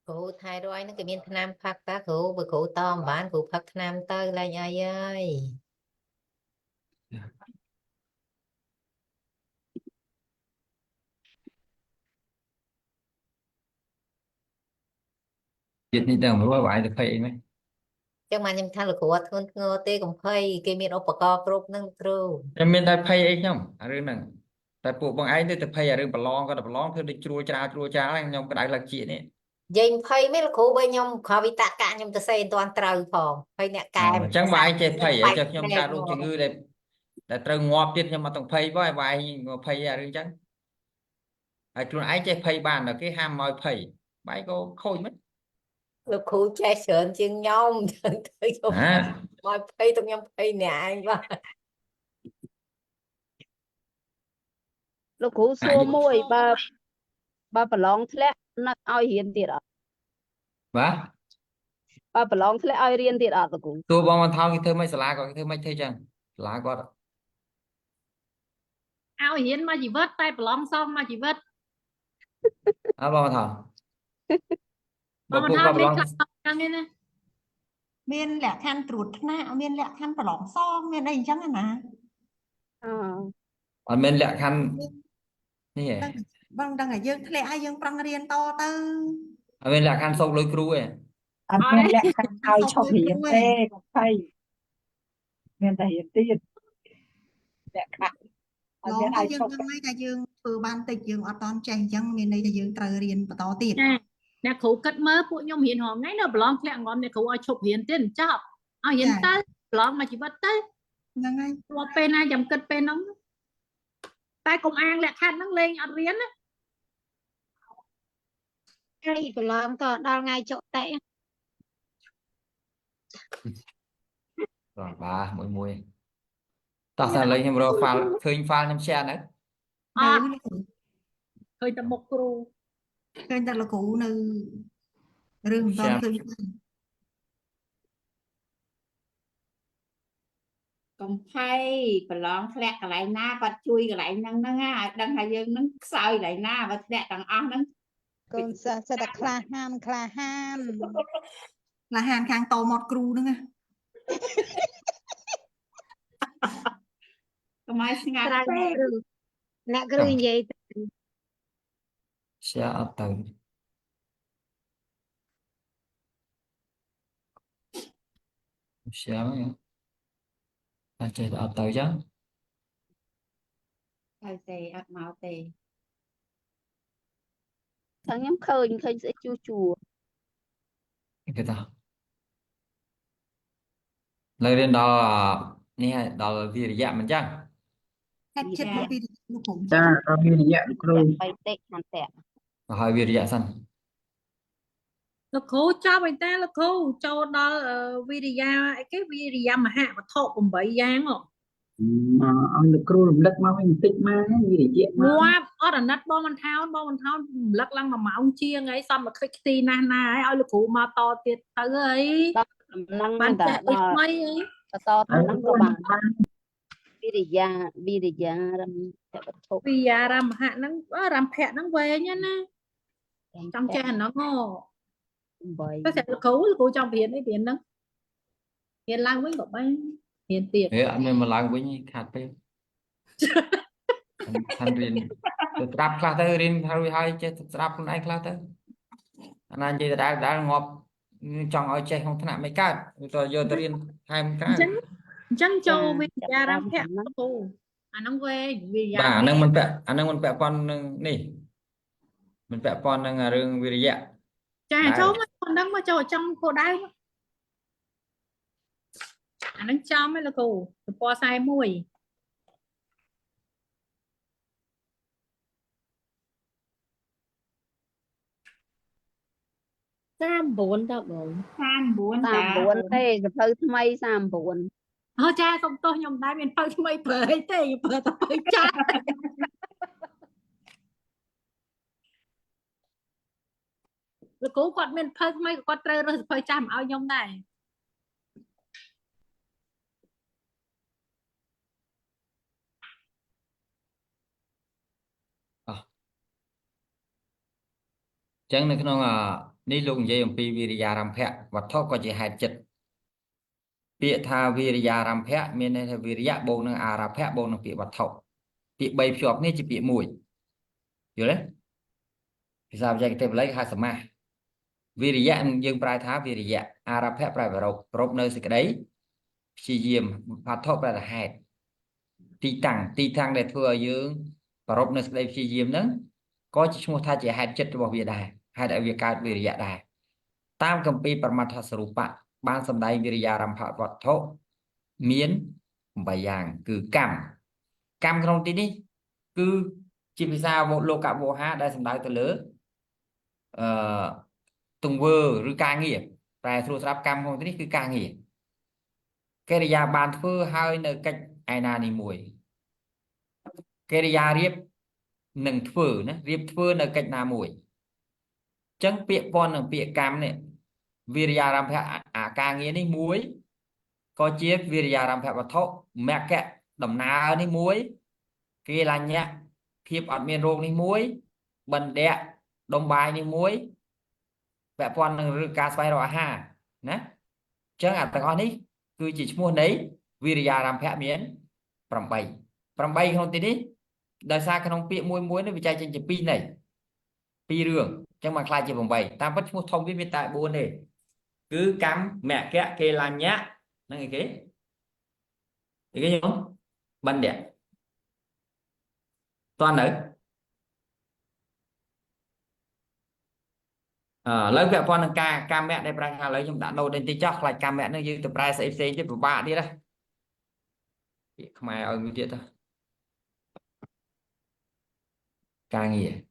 គ្រូថៃរយហ្នឹងគេមានថ្នាំផឹកតាគ្រូបើគ្រូតមិនបានគ្រូផឹកថ្នាំទៅលែងអីហើយ ទៀតនេះទៅមើលបាយទៅភ័យអីមែន ចឹងមកខ្ញុំថាលោកគ្រូអត់ធ្ងន់ធ្ងរទេកំភៃគេមានឧបករណ៍គ្រប់ហ្នឹងគ្រូ តែមានតែភ័យអីខ្ញុំអារឿងហ្នឹងតែពួកបងឯងទៅតែភ័យអារឿងប្រឡងក៏តែប្រឡងធ្វើដូចជ្រួលច្រាលខ្ញុំក្តៅឡើងជានេះ និយាយភ័យមែនលោកគ្រូបើខ្ញុំខវិតកៈខ្ញុំទៅសេអត់ទាន់ត្រូវផងភ័យអ្នកកែ អញ្ចឹងបងឯងចេះភ័យចុះខ្ញុំកើតរោគជំងឺដែលត្រូវងាប់ទៀតខ្ញុំអត់ទាំងភ័យបងឯងភ័យអារឿងអញ្ចឹងហើយខ្លួនឯងចេះភ័យបានដល់គេហាមមកភ័យបាយក៏ខូចមិន លោកគ្រូចេះច្រើនជាងខ្ញុំទៅខ្ញុំមកភ័យទៅខ្ញុំភ័យអ្នកឯងបាទ លោកគ្រូសួរមួយបើប្រឡងធ្លាក់នឹកឲ្យរៀនទៀតអត់ បាទ បើប្រឡងធ្លាក់ឲ្យរៀនទៀតអត់លោកគ្រូ តួបងមិនថោគេធ្វើមិនសាលាគាត់គេធ្វើមិនធ្វើចឹងសាលាគាត់ ឲ្យរៀនមកជីវិតតែប្រឡងសមមកជីវិត អើបងមិនថោ បងមិនថាមានខ្លះចឹងទេណា មានលក្ខខណ្ឌត្រួតថ្នាក់មានលក្ខខណ្ឌប្រឡងសងមានអីអញ្ចឹងណា អត់មានលក្ខខណ្ឌនេះហ៎ បងដឹងតែយើងធ្លាក់ហើយយើងប្រឹងរៀនតទៅ អត់មានលក្ខខណ្ឌសោកលុយគ្រូទេ អត់មានលក្ខខណ្ឌឲ្យឈប់រៀនទេកំភៃ មានតែរៀនទៀតអ្នកខ្លះអត់ ឡ មា ង ន ទៅ អាច យើង ឈប់ ដឹងហើយថាយើងធ្វើបានតិចយើងអត់តន់ចេះអញ្ចឹងមានន័យថាយើងត្រូវរៀនបន្តទៀត ចាអ្នកគ្រូគិតមើលពួកខ្ញុំរៀនរហងៃនៅប្រឡងធ្លាក់ងន់អ្នកគ្រូឲ្យឈប់រៀនទៀតចប់ឲ្យរៀនទៅប្រឡងមកជីវិតទៅ ហ្នឹងហើយ ព្រោះពេលណាចាំគិតពេលហ្នឹងតែកុំអាងលក្ខខណ្ឌហ្នឹងលេងអត់រៀនណា ហើយប្រឡងតដល់ថ្ងៃចុតិ បាទបាទមួយតោះតែលេងខ្ញុំរក file ឃើញ file ខ្ញុំ share នៅ អត់ឃើញតែមុខគ្រូ ឃើញតែលោកគ្រូនៅរឿងមិនតន់ឃើញ កំភៃប្រឡងធ្លាក់កន្លែងណាគាត់ជួយកន្លែងហ្នឹងហ្នឹងឲ្យដឹងថាយើងហ្នឹងខ្សោយកន្លែងណាបើធ្លាក់ទាំងអស់ហ្នឹង កូនសិស្សតែក្លាហាន ក្លាហានខាងតមាត់គ្រូហ្នឹងណា កុំឲ្យស្ងាត់ ត្រូវ ពេក អ្នកគ្រូនិយាយ share អត់ទៅ share ហ្នឹងតែចេះតែអត់ទៅចឹង ហើយទេអត់មកទេ ខាងខ្ញុំឃើញស្អីជួជួ គេថាលើរៀនដល់នេះហើយដល់វិរិយៈមិនចឹង កាត់ចិត្តមកពីលោកគ្រូ ចាក៏មានរយៈលោកគ្រូ បៃតិខន្តិ ទៅហើយវិរិយៈសិន លោកគ្រូចប់ហើយតាលោកគ្រូចូលដល់វិរិយាអីគេវិរិយមហវត្ថុ8យ៉ាងហ៎ ឲ្យលោកគ្រូរំលឹកមកវិញបន្តិចមកវិរិយៈមក ងាប់អត់អាណិតបងមិនថោនរំលឹកឡើង1ម៉ោងជាងហើយសំមកខ្ទេចខ្ទីណាស់ណាហើយឲ្យលោកគ្រូមកតទៀតទៅហើយ ដំណឹង បាន តែ ចេះអី ដល់ ថ្មីអី តដំណឹងក៏បានវិរិយារំតវត្ថុ វិយារមហៈហ្នឹងរំភៈហ្នឹងវែងណាចង់ចេះអាហ្នឹងហ៎ 8 តែលោកគ្រូចង់រៀនអីរៀនហ្នឹងរៀនឡើងវិញក៏បានរៀនទៀត ហេអត់មានមកឡើងវិញខាត់ពេលខានរៀនទៅស្ដាប់ខ្លះទៅរៀនហើយចេះស្ដាប់ខ្លួនឯងខ្លះទៅអាណានិយាយដដែលងាប់ចង់ឲ្យចេះក្នុងថ្នាក់មិនកើតទៅយកទៅរៀនថែមក្រៅ អញ្ចឹងចូលវិទ្យារំភៈលោកគ្រូអាហ្នឹងវែងវិទ្យា បាទអាហ្នឹងមិនពាក់ព័ន្ធនឹងនេះមិនពាក់ព័ន្ធនឹងរឿងវិរិយៈ ចាចូលមកប៉ុណ្ណឹងមកចូលចំគោលដៅអាហ្នឹងចំឯលោកគ្រូទំព័រ41 39តើបង39តា 39ទេសភៅថ្មី39 អើចាសុំទោសខ្ញុំដែរមានពៅថ្មីប្រើអីទេខ្ញុំប្រើតែពៅចាស់លោកគ្រូគាត់មានពៅថ្មីក៏គាត់ត្រូវរើសពៅចាស់មកឲ្យខ្ញុំដែរ ចឹងនៅក្នុងនេះលោកនិយាយអំពីវិរិយារម្ភៈវត្ថុក៏ជាហេតុចិត្តពាក្យថាវិរិយារម្ភៈមានន័យថាវិរិយៈបូកនឹងអារភៈបូកនឹងពាក្យវត្ថុពាក្យ3ភ្ជាប់នេះជាពាក្យមួយយល់ទេភាសាបច្ចេកទេសបាលីហៅសមាសវិរិយៈយើងប្រែថាវិរិយៈអារភៈប្រែប្រពនៅសេចក្តីព្យាយាមវត្ថុប្រែថាហេតុទីតាំងដែលធ្វើឲ្យយើងប្រពនៅសេចក្តីព្យាយាមហ្នឹងក៏ជាឈ្មោះថាជាហេតុចិត្តរបស់វាដែរហេតុឲ្យវាកើតវិរិយៈដែរតាមគម្ពីរប្រមត្ថសរូបៈបានសម្ដែងវិរិយារម្ភវត្ថុមាន8យ៉ាងគឺកម្មក្នុងទីនេះគឺជាភាសាលោកវោហាដែលសំដៅទៅលើទង្វើឬការងារតែស្រួលស្រាប់កម្មក្នុងទីនេះគឺការងារកិរិយាបានធ្វើហើយនៅកិច្ចឯណានេះមួយកិរិយារៀបនឹងធ្វើណារៀបធ្វើនៅកិច្ចណាមួយអញ្ចឹងពាក្យពន់នឹងពាក្យកម្មនេះវិរិយារម្ភៈអាការងារនេះមួយក៏ជាវិរិយារម្ភៈវត្ថុមគ្គដំណើរនេះមួយគេលញ្ញៈភាពអត់មានរោគនេះមួយបណ្ឌៈដុំបាយនេះមួយពាក់ព័ន្ធនឹងរឿងការស្វែងរកអាហារណាអញ្ចឹងអាទាំងអស់នេះគឺជាឈ្មោះនៃវិរិយារម្ភៈមាន8ក្នុងទីនេះដោយសារក្នុងពាក្យមួយនេះវាចែកចេញជា2ន័យ2រឿងអញ្ចឹងមកខ្លាចជា8តាមពិតឈ្មោះធំវាមានតែ4ទេគឺកម្មមគ្គកេលញ្ញៈហ្នឹងអីគេ thì cái nhóm bên đẹp toàn nữ lấy vợ con ca mẹ đây pra lấy chúng đã đâu đến tí chắc lại ca mẹ nó như từ pra sẽ chứ bà đi đây không ai ở như thôi ca nghĩa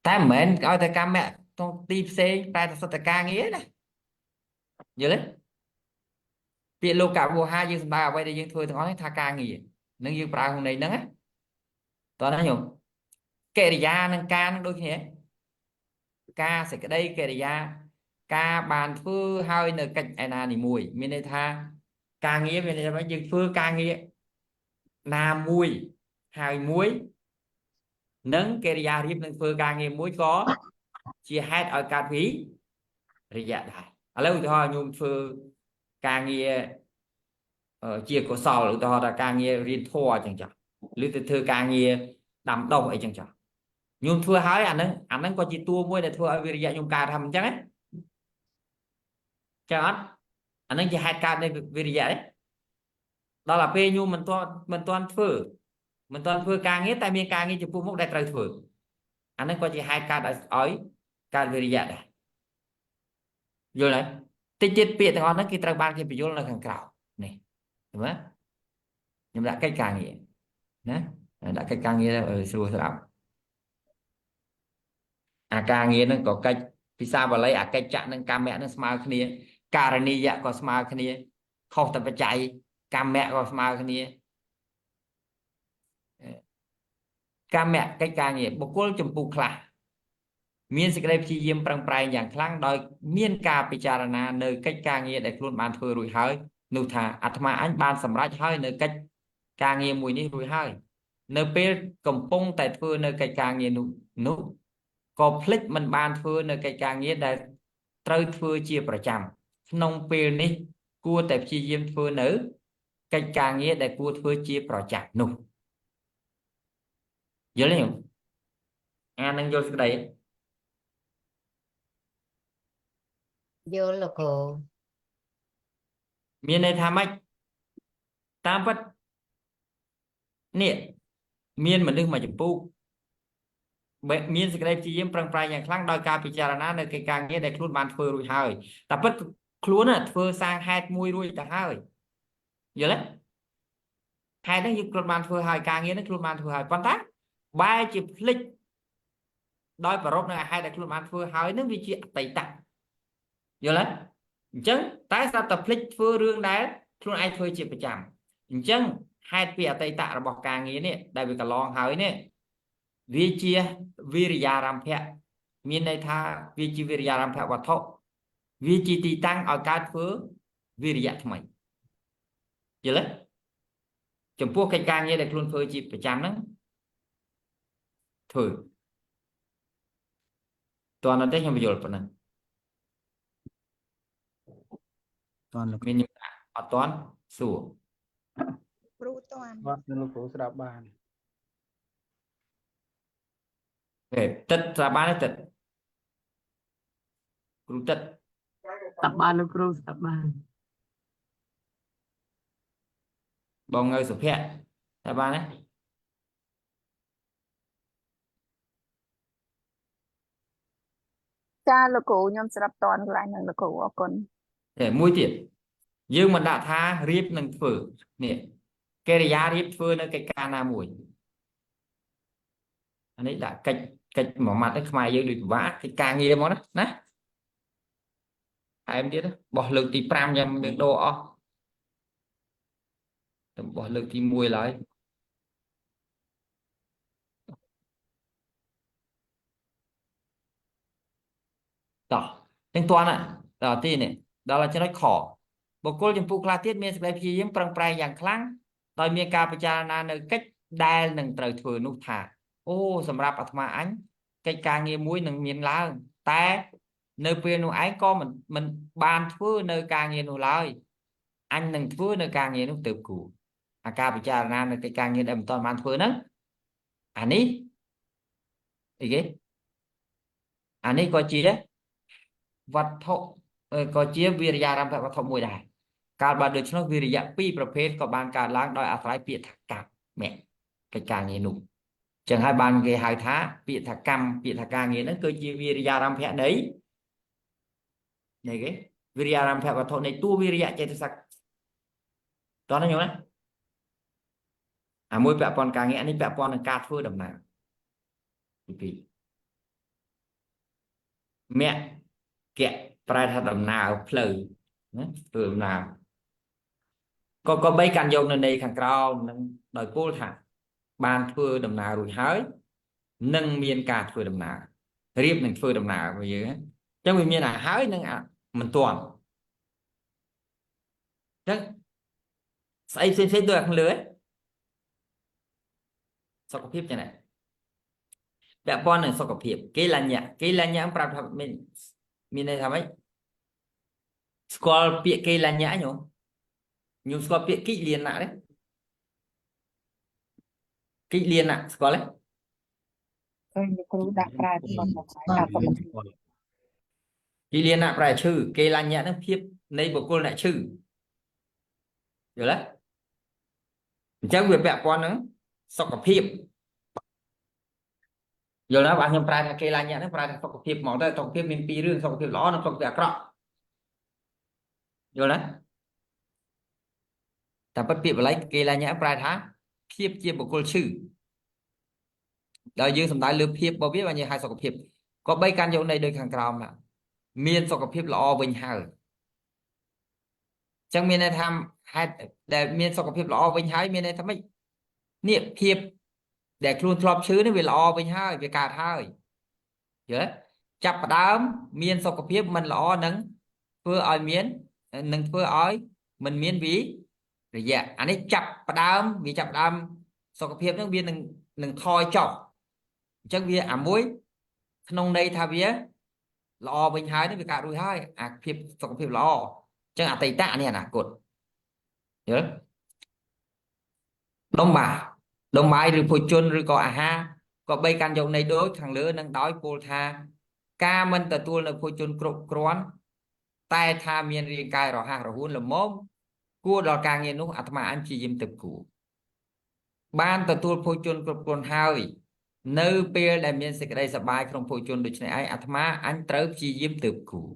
ta mến coi thấy ca mẹ trong tim xe pra sao ta ca nghĩa này nhớ đấy việc lô cả bộ hai dương ba ở đây dương thôi thằng nói tha ca nghĩa nâng dương pra hôm nay nâng á toàn nó nhung kệ đi ra nâng ca nâng đôi khi nhé ca sẽ cái đây kệ đi ra ca bàn phư hơi nợ cạnh ana thì mùi mình đây tha ca nghĩa mình đây phải dương phư ca nghĩa là mùi hai muối nâng kê ra riêng nâng phơ ca nghe muối có chia hết ở cà phí rồi dạ đại ở lâu thôi nhung phơ ca nghe chia có sò rồi thôi là ca nghe riêng thua chẳng chẳng lưu từ thơ ca nghe đầm đông ấy chẳng chẳng nhung thua hái anh nâng có chỉ tua muối để thua ở vì dạ nhung ca thầm chắc ấy chắc anh nâng chỉ hai ca đây vì dạ đấy đó là phê nhung mình toàn phơ ca nghe tại miền ca nghe chụp mốc đại trời phơ anh ấy có chỉ hai ca đã ói ca về dạ đây vô lại tích chết biệt thằng nó kia trời ban kia bị vô là thằng cào này đúng không nhưng đã cách càng nghĩa nè đã cách càng nghĩa ở xưa sao ca nghĩa nó có cách vì sao mà lấy cách chặn nó ca mẹ nó smile kia carani dạ có smile kia không tập chạy ca mẹ có smile kia ca mẹ cách càng nghĩa bộ cô chấm bù khla មានសេចក្តីព្យាយាមប្រឹងប្រែងយ៉ាងខ្លាំងដោយមានការពិចារណានៅកិច្ចការងារដែលខ្លួនបានធ្វើរួចហើយនោះថាអាត្មាអញបានសម្រេចហើយនៅកិច្ចការងារមួយនេះរួចហើយនៅពេលកំពុងតែធ្វើនៅកិច្ចការងារនោះក៏ភ្លេចមិនបានធ្វើនៅកិច្ចការងារដែលត្រូវធ្វើជាប្រចាំក្នុងពេលនេះគួរតែព្យាយាមធ្វើនៅកិច្ចការងារដែលគួរធ្វើជាប្រចាំនោះយល់ទេអានឹងយល់ស្ដី vô là cô មានន័យថាម៉េចតាមពិតនេះមានមនុស្សមួយចំពោះមានសេចក្តីព្យាយាមប្រឹងប្រែងយ៉ាងខ្លាំងដោយការពិចារណានៅកិច្ចការងារដែលខ្លួនបានធ្វើរួចហើយតែពិតខ្លួនធ្វើសាងហេតុមួយរួចទៅហើយយល់ទេហេតុនេះយើងខ្លួនបានធ្វើហើយការងារនេះខ្លួនបានធ្វើហើយប៉ុន្តែបែរជាភ្លេចដោយប្ររពនៅហេតុដែលខ្លួនបានធ្វើហើយនឹងវាជាអតីតយល់ទេអញ្ចឹងតែស្រាប់តែភ្លេចធ្វើរឿងដែលខ្លួនឯងធ្វើជាប្រចាំអញ្ចឹងហេតុពីអតីតរបស់ការងារនេះដែលវាកន្លងហើយនេះវាជាវិរិយារម្ភៈមានន័យថាវាជាវិរិយារម្ភៈវត្ថុវាជាទីតាំងឲ្យកើតធ្វើវិរិយៈថ្មីយល់ទេចំពោះកិច្ចការងារដែលខ្លួនធ្វើជាប្រចាំហ្នឹងធ្វើតើនៅទេខ្ញុំបញ្យល់ប៉ុណ្ណឹង toàn là មានអត់តាន់សួរ គ្រូតាន់ គាត់នៅលោកគ្រូស្ដាប់បាន ទឹកស្ដាប់បានទេទឹកគ្រូទឹក ស្ដាប់បានលោកគ្រូស្ដាប់បាន បងងើសុភ័ក្រស្ដាប់បានទេ ចាលោកគ្រូខ្ញុំស្ដាប់តនកន្លែងហ្នឹងលោកគ្រូអរគុណ មួយទៀតយើងមិនដាក់ថារៀបនឹងធ្វើនេះកិរិយារៀបធ្វើនៅកិច្ចការណាមួយអានេះដាក់កិច្ចមួយម៉ាត់នេះខ្មែរយើងដូចពិបាកកិច្ចការងារមកណាឯមទៀតបោះលើកទី5យ៉ាងយើងដូរអស់ទៅបោះលើកទី1ឡើយតោះទាំងតាន់ដល់ទីនេះដល់ចំណុចខបុគ្គលចំពោះខ្លះទៀតមានសេចក្តីព្យាយាមប្រឹងប្រែងយ៉ាងខ្លាំងដោយមានការពិចារណានៅកិច្ចដែលនឹងត្រូវធ្វើនោះថាអូសម្រាប់អាត្មាអញកិច្ចការងារមួយនឹងមានឡើងតែនៅពេលនោះឯងក៏មិនបានធ្វើនៅការងារនោះឡើយអញនឹងធ្វើនៅការងារនោះទៅគូអាការពិចារណានៅកិច្ចការងារដែលមិនទាន់បានធ្វើហ្នឹងអានេះអីគេអានេះក៏ជាវត្ថុក៏ជាវិរិយារម្ភវត្ថុមួយដែរ ការបាត់ដូច្នោះវិរិយៈពីរប្រភេទក៏បានកើតឡើងដោយអាស្រ័យពាក្យថាកម្មកិច្ចការងារនោះចឹងហើយបានគេហៅថាពាក្យថាកម្មពាក្យថាការងារហ្នឹងគឺជាវិរិយារម្ភៈនៃគេវិរិយារម្ភៈវត្ថុនៃតួវិរិយៈចេតសិកតោះណាញោមណាអាមួយពាក់ព័ន្ធការងារនេះពាក់ព័ន្ធនឹងការធ្វើដំណើរទី2មគ្គប្រែថាដំណើរផ្លូវណាធ្វើដំណើរក៏បីកាន់យកនៅនៃខាងក្រោមនឹងដោយពោលថាបានធ្វើដំណើររួចហើយនឹងមានការធ្វើដំណើររៀបនឹងធ្វើដំណើររបស់យើងអញ្ចឹងវាមានអាហើយនឹងមិនទាន់អញ្ចឹងស្អីផ្សេងៗដូចខាងលើសុខភាពចឹងណាពាក់ព័ន្ធនឹងសុខភាពគេលញ្ញៈប្រាប់ថាមានន័យថាម៉េចស្គាល់ពាក្យគេលញ្ញៈញោមស្គាល់ពាក្យគិលានៈទេគិលានៈស្គាល់ទេឃើញគ្រូដាក់ប្រែទៅក្នុងការសុខភាពគិលានៈប្រែឈឺគេលញ្ញៈនឹងភាពនៃបុគ្គលអ្នកឈឺយល់ទេអញ្ចឹងវាពាក់ព័ន្ធនឹងសុខភាពយល់ណាបាទខ្ញុំប្រែថាគេលញ្ញៈហ្នឹងប្រែថាសុខភាពហ្មងទៅសុខភាពមានពីររឿងសុខភាពល្អនិងសុខភាពអាក្រក់យល់ណាតែពិតពាក្យបល័យគេលញ្ញៈប្រែថាភាពជាបុគ្គលឈឺដល់យើងសំដៅលើភាពរបស់វាបាននិយាយឲ្យសុខភាពក៏បីកាន់យកន័យដូចខាងក្រោមណាមានសុខភាពល្អវិញហើយអញ្ចឹងមានន័យថាហេតុដែលមានសុខភាពល្អវិញហើយមានន័យថាម៉េចនេះភាពដែលខ្លួនធ្លាប់ឈឺនេះវាល្អវិញហើយវាកើតហើយយល់ទេចាប់ផ្ដើមមានសុខភាពមិនល្អនឹងធ្វើឲ្យមាននឹងធ្វើឲ្យមិនមានវិរិយៈអានេះចាប់ផ្ដើមវាចាប់ផ្ដើមសុខភាពនឹងវានឹងថយចុះអញ្ចឹងវាអាមួយក្នុងន័យថាវាល្អវិញហើយនេះវាកើតរួចហើយអាភាពសុខភាពល្អអញ្ចឹងអតីតនេះអនាគតយល់ដុំបាយឬភោជនឬក៏អាហារក៏បីកាន់យកន័យដូចខាងលើនឹងដោយពោលថាការមិនទទួលនៅភោជនគ្រប់គ្រាន់តែថាមានរាងកាយរហ័សរហួនល្មមគួរដល់ការងារនោះអាត្មាអញព្យាយាមទៅគួរបានទទួលភោជនគ្រប់គ្រាន់ហើយនៅពេលដែលមានសេចក្តីសប្បាយក្នុងភោជនដូច្នេះឯងអាត្មាអញត្រូវព្យាយាមទៅគួរ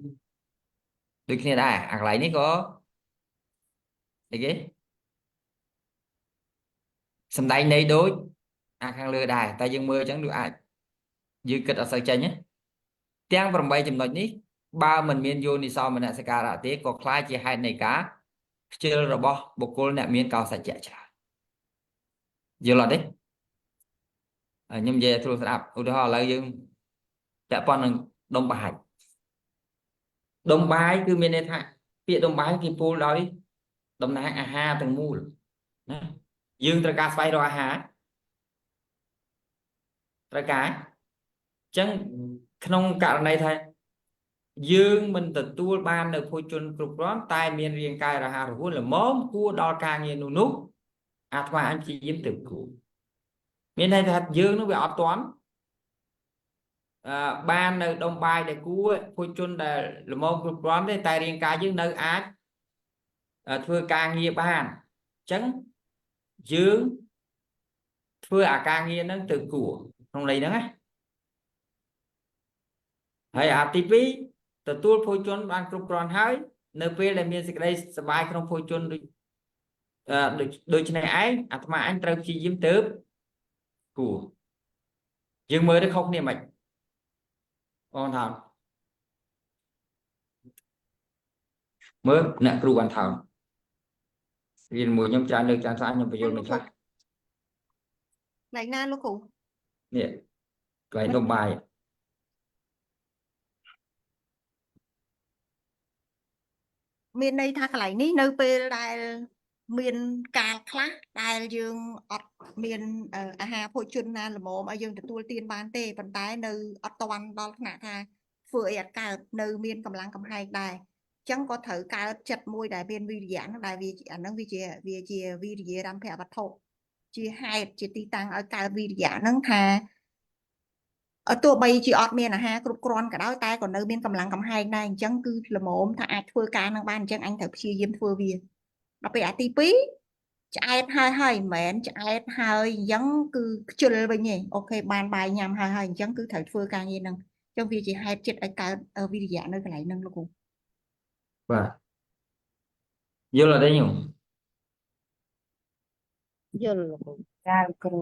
ដូចគ្នាដែរអាកន្លែងនេះក៏អីគេសំដែងន័យដូចអាខាងលើដែរតែយើងមើលអញ្ចឹងដូចអាចយើងគិតអត់សូវចេញណាទាំង8ចំណុចនេះបើមិនមានយោនិសោមនសិការៈទេក៏คล้ายជាហេតុនៃការខ្ជិលរបស់បុគ្គលអ្នកមានកោសច្ចៈច្រើនយល់អត់ទេខ្ញុំនិយាយឲ្យត្រួតស្ដាប់ឧទាហរណ៍ឥឡូវយើងពាក់ព័ន្ធនឹងដុំបាយគឺមានន័យថាពាក្យដុំបាយគេពោលដោយតំណាងអាហារទាំងមូលណាយើងត្រូវការស្វែងរកអាហារត្រូវការអញ្ចឹងក្នុងករណីថាយើងមិនទទួលបាននៅភោជនគ្រប់គ្រាន់តែមានរាងកាយរហ័សរហួនល្មមគួរដល់ការងារនោះអាត្មាអញព្យាយាមទៅគួរមានន័យថាយើងនោះវាអត់ទាន់បាននៅដុំបាយដែលគួរភោជនដែលល្មមគ្រប់គ្រាន់ទេតែរាងកាយយើងនៅអាចធ្វើការងារបានអញ្ចឹងយើងធ្វើអាការងារហ្នឹងទៅគួរក្នុងន័យហ្នឹងណាហើយអាទី2ទទួលភោជនបានគ្រប់គ្រាន់ហើយនៅពេលដែលមានសេចក្តីសប្បាយក្នុងភោជនដូចនេះឯងអាត្មាអញត្រូវព្យាយាមទៅគួរយើងមើលទៅខុសគ្នាមិនបងថាមើលអ្នកគ្រូបានថារៀនមួយខ្ញុំច្រើនលើកច្រើនស្អាតខ្ញុំបញ្យល់មិនខ្លះកន្លែងណាលោកគ្រូនេះកន្លែងដុំបាយមានន័យថាកន្លែងនេះនៅពេលដែលមានកាលខ្លះដែលយើងអត់មានអាហារភោជនណាល្មមឲ្យយើងទទួលទានបានទេប៉ុន្តែនៅអត់ទាន់ដល់ថ្នាក់ថាធ្វើអីអត់កើតនៅមានកម្លាំងកំហែងដែរអញ្ចឹងក៏ត្រូវកើតចិត្តមួយដែលមានវិរិយៈហ្នឹងដែលវាអាហ្នឹងវាជាវិរិយរម្ភវត្ថុជាហេតុជាទីតាំងឲ្យកើតវិរិយៈហ្នឹងថា ទោះបីជាអត់មានអាហារគ្រប់គ្រាន់ក៏ដោយតែក៏នៅមានកម្លាំងកំហែងដែរអញ្ចឹងគឺល្មមថាអាចធ្វើការនឹងបានអញ្ចឹងអញត្រូវព្យាយាមធ្វើវាដល់ពេលអាទី2ឆ្អែតហើយមិនមែនឆ្អែតហើយអញ្ចឹងគឺខ្ជិលវិញទេអូខេបានបាយញ៉ាំហើយអញ្ចឹងគឺត្រូវធ្វើការងារហ្នឹងអញ្ចឹងវាជាហេតុចិត្តឲ្យកើតវិរិយៈនៅកន្លែងហ្នឹងលោកគ្រូ បាទយល់អត់ទេញោម យល់លោកគ្រូ ចាគ្រូ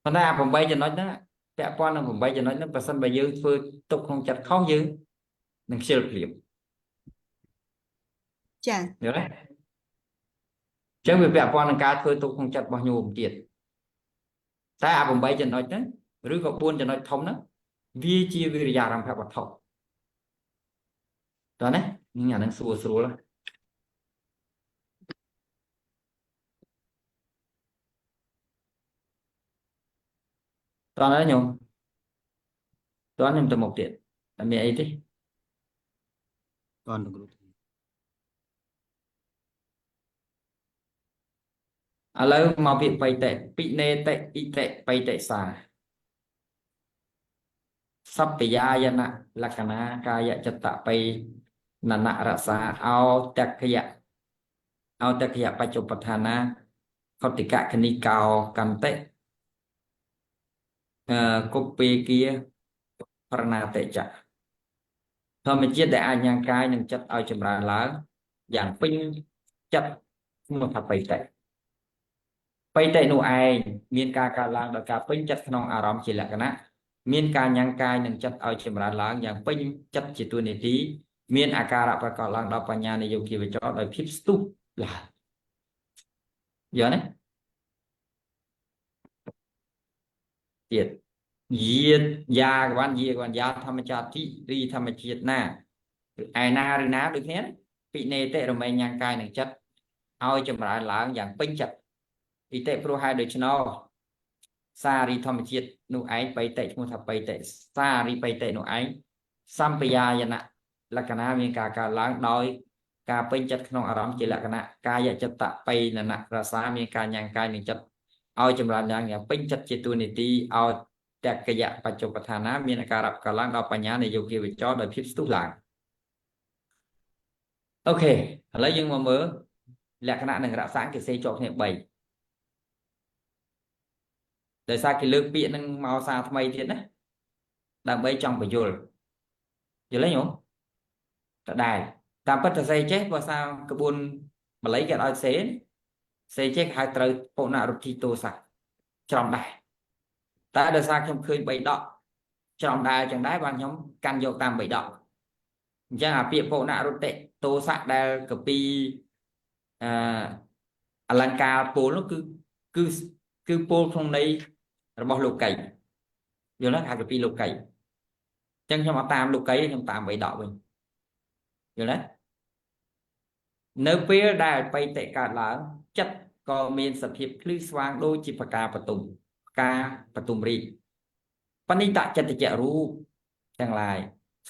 ប៉ុន្តែអា8ចំណុចហ្នឹងពាក់ព័ន្ធនឹង8ចំណុចហ្នឹងបើសិនបើយើងធ្វើទុកក្នុងចិត្តខុសយើងនឹងខ្ជិលភ្លាម ចា យល់ទេអញ្ចឹងវាពាក់ព័ន្ធនឹងការធ្វើទុកក្នុងចិត្តរបស់ញោមទៀតតែអា8ចំណុចហ្នឹងឬក៏4ចំណុចធំហ្នឹងវាជាវិរិយារម្ភវត្ថុតើណាអាហ្នឹងស្រួលស្រួលតើណាញោមតើខ្ញុំទៅមុខទៀតតែមានអីទេ តន់លោកគ្រូ ឥឡូវមកពាក្យបៃតិពិនេតិអ៊ីតិបៃតិសាសព្ទយាយណៈលក្ខណៈកាយចិត្តបៃណនរសាអោតក្យៈបច្ចុប្បដ្ឋានាខតិកគនិកោកន្តិគុបពេគាប្រណាតិចៈធម្មជាតិដែលអាចញ៉ាំងកាយនិងចិត្តឲ្យចម្រើនឡើងយ៉ាងពេញចិត្តក្នុងថាបៃតិបៃតិនោះឯងមានការកើតឡើងដោយការពេញចិត្តក្នុងអារម្មណ៍ជាលក្ខណៈមានការញ៉ាំងកាយនិងចិត្តឲ្យចម្រើនឡើងយ៉ាងពេញចិត្តជាទួនាទីមានអាការៈប្រកបឡើងដោយបញ្ញានិយោគិវចរដោយភាពស្ទុះឡើងយល់ទេទៀតយាកបានយាធម្មចាតិរីធម្មជាតិណាឯណាឬណាដូចគ្នាពិនេតិរមែងញ៉ាំងកាយនិងចិត្តឲ្យចម្រើនឡើងយ៉ាងពេញចិត្តអ៊ីតិព្រោះហើយដូច្នោះសារីធម្មជាតិនោះឯងបៃតិឈ្មោះថាបៃតិសារីបៃតិនោះឯងសម្បយាយណៈលក្ខណៈមានការកើតឡើងដោយការពេញចិត្តក្នុងអារម្មណ៍ជាលក្ខណៈកាយចិត្តបៃណនរសាមានការញ៉ាំងកាយនិងចិត្តឲ្យចម្រើនឡើងយ៉ាងពេញចិត្តជាទួនាទីឲ្យតក្យៈបច្ចុប្បដ្ឋានាមានអាការៈកើតឡើងដោយបញ្ញានៃយោគិវចរដោយភាពស្ទុះឡើងអូខេឥឡូវយើងមកមើលលក្ខណៈនិងរក្សាគេសេជាប់គ្នា3ដោយសារគេលើកពាក្យនឹងមកសារថ្មីទៀតណាដើម្បីចង់បញ្យល់យល់ទេញោមតដែរតាមពិតទៅសេចេះបើសារក្បួនបល័យគេឲ្យសេចេះហៅត្រូវពុណរុទ្ធីតោសៈច្រំដែរតែដោយសារខ្ញុំឃើញ3ដកច្រំដែរចឹងដែរបានខ្ញុំកាន់យកតាម3ដកអញ្ចឹងអាពាក្យពុណរុទ្ធិតោសៈដែលកពីអលង្ការពោលនោះគឺពោលក្នុងន័យរបស់លោកីយល់ទេហៅកពីលោកីអញ្ចឹងខ្ញុំអត់តាមលោកីខ្ញុំតាម3ដកវិញយល់ទេនៅពេលដែលបៃតិកើតឡើងចិត្តក៏មានសភាពភ្លឺស្វាងដូចជាផ្កាបទុមរីកបណិតចិត្តចរូបទាំងឡាយ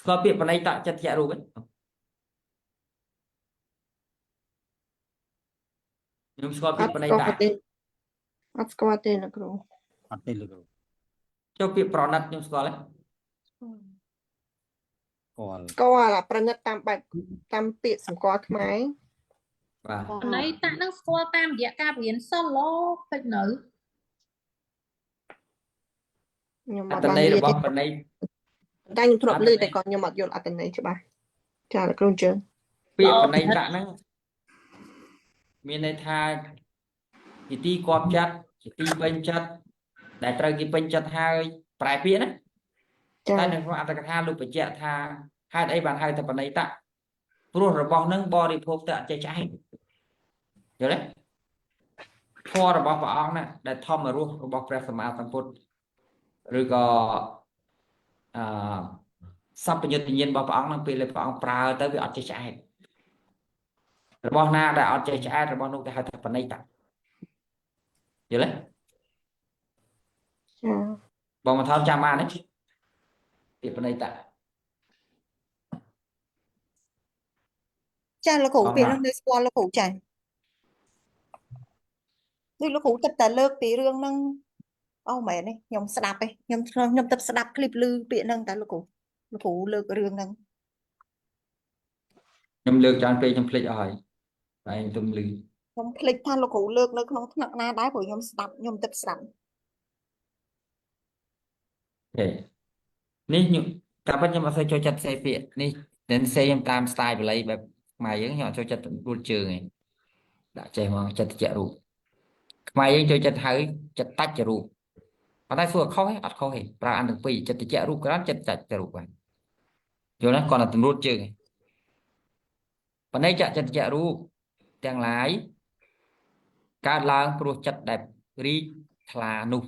ស្គាល់ពាក្យបណិតចិត្តចរូបទេខ្ញុំស្គាល់ពាក្យបណិតអត់ស្គាល់ទេលោកគ្រូ អត់ទេលោកគ្រូ ចុះពាក្យប្រណិតខ្ញុំស្គាល់ទេ ស្គាល់ ស្គាល់អាប្រណិតតាមបែបតាមពាក្យសម្គាល់ខ្មែរ បាទ ន័យតាក់នឹងស្គាល់តាមរយៈការរៀនសូឡូពេចនៅ ខ្ញុំ អ អត់ ត្ត បាន ន័យ រៀ រ ន ប ទេ ស់បណិត តែខ្ញុំធ្លាប់ឮតែក៏ខ្ញុំអត់យល់អត្តន័យច្បាស់ចាលោកគ្រូអញ្ចឹង ពាក្យបណិតហ្នឹងមានន័យថាជាទីគាប់ចិត្តជាទីពេញចិត្តដែលត្រូវគេពេញចិត្តហើយប្រែពាក្យណាតែនៅក្នុងអត្ថកថាលោកបញ្ជាក់ថាហេតុអីបានហៅថាបណិតព្រោះរបស់ហ្នឹងបរិភោគទៅអត់ចេះឆ្អែតយល់ទេធម៌របស់ព្រះអង្គណាដែលធម្មរស់របស់ព្រះសម្មាសម្ពុទ្ធឬក៏សព្វញ្ញុតញ្ញាណរបស់ព្រះអង្គហ្នឹងពេលព្រះអង្គប្រើទៅវាអត់ចេះឆ្អែតរបស់ណាដែលអត់ចេះឆ្អែតរបស់នោះគេហៅថាបណិតយល់ទេ ចា បងមកថតចាំបានទេពាក្យបណិត ចាលោកគ្រូពាក្យហ្នឹងនៅស្គាល់លោកគ្រូចាដូចលោកគ្រូទឹកតែលើកពីរឿងហ្នឹង Ô mẹ này nhom sạp ấy nhom tập sạp clip lư biển nâng tại lúc cụ lược rương nâng ខ្ញុំលើកច្រើនពេកខ្ញុំភ្លេចអស់ហើយតែខ្ញុំទុំលឺ nhom click ថាលោកគ្រូលើកនៅក្នុងថ្នាក់ណាដែរព្រោះខ្ញុំស្ដាប់ខ្ញុំទឹកស្ដាប់ ទេនេះខ្ញុំតាមពិតខ្ញុំអត់សូវចូលចិត្តផ្សេងពាក្យនេះតែផ្សេងខ្ញុំតាម style បល័យបែបខ្មែរយើងខ្ញុំអត់ចូលចិត្តដួលជើងឯងដាក់ចេះមកចិត្តតិចរូបខ្មែរយើងចូលចិត្តហៅចិត្តតាច់ចរូបប៉ុន្តែសួរខុសទេអត់ខុសទេប្រើអានទាំងពីរចិត្តតិចរូបក្រានចិត្តតាច់ចរូបហ្នឹងយល់ណាគាត់តែដួលជើងឯងប៉ុន្តែចិត្តតិចរូបទាំងឡាយកើតឡើងព្រោះចិត្តដែលរីកថ្លានោះ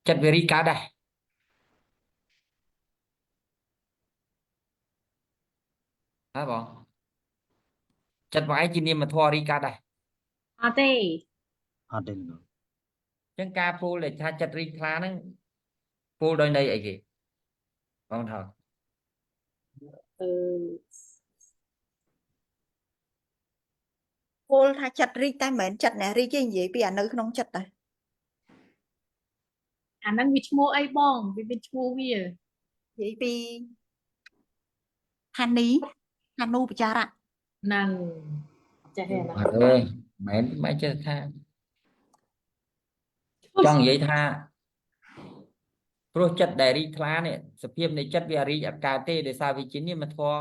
ចិត្តវារីកកើតដែរហ៎បងចិត្តបងឯងជានាមធម៌រីកកើតដែរ អត់ទេ អត់ទេលោកគ្រូ ចឹងការពោលដែលថាចិត្តរីកថ្លាហ្នឹងពោលដោយន័យអីគេបងថោ ពលថាចិត្តរីកតែមិនមែនចិត្តអ្នករីកទេនិយាយពីអានៅក្នុងចិត្តដែរ អាហ្នឹងវាឈ្មោះអីបងវាមានឈ្មោះវា និយាយពីហានីហានូបចារៈ ហ្នឹងចេះទេណា អត់ទេមិនចេះថាចង់និយាយថាព្រោះចិត្តដែលរីកថ្លានេះសភាពនៃចិត្តវារីកអត់កើតទេដោយសារវាជានាមធម៌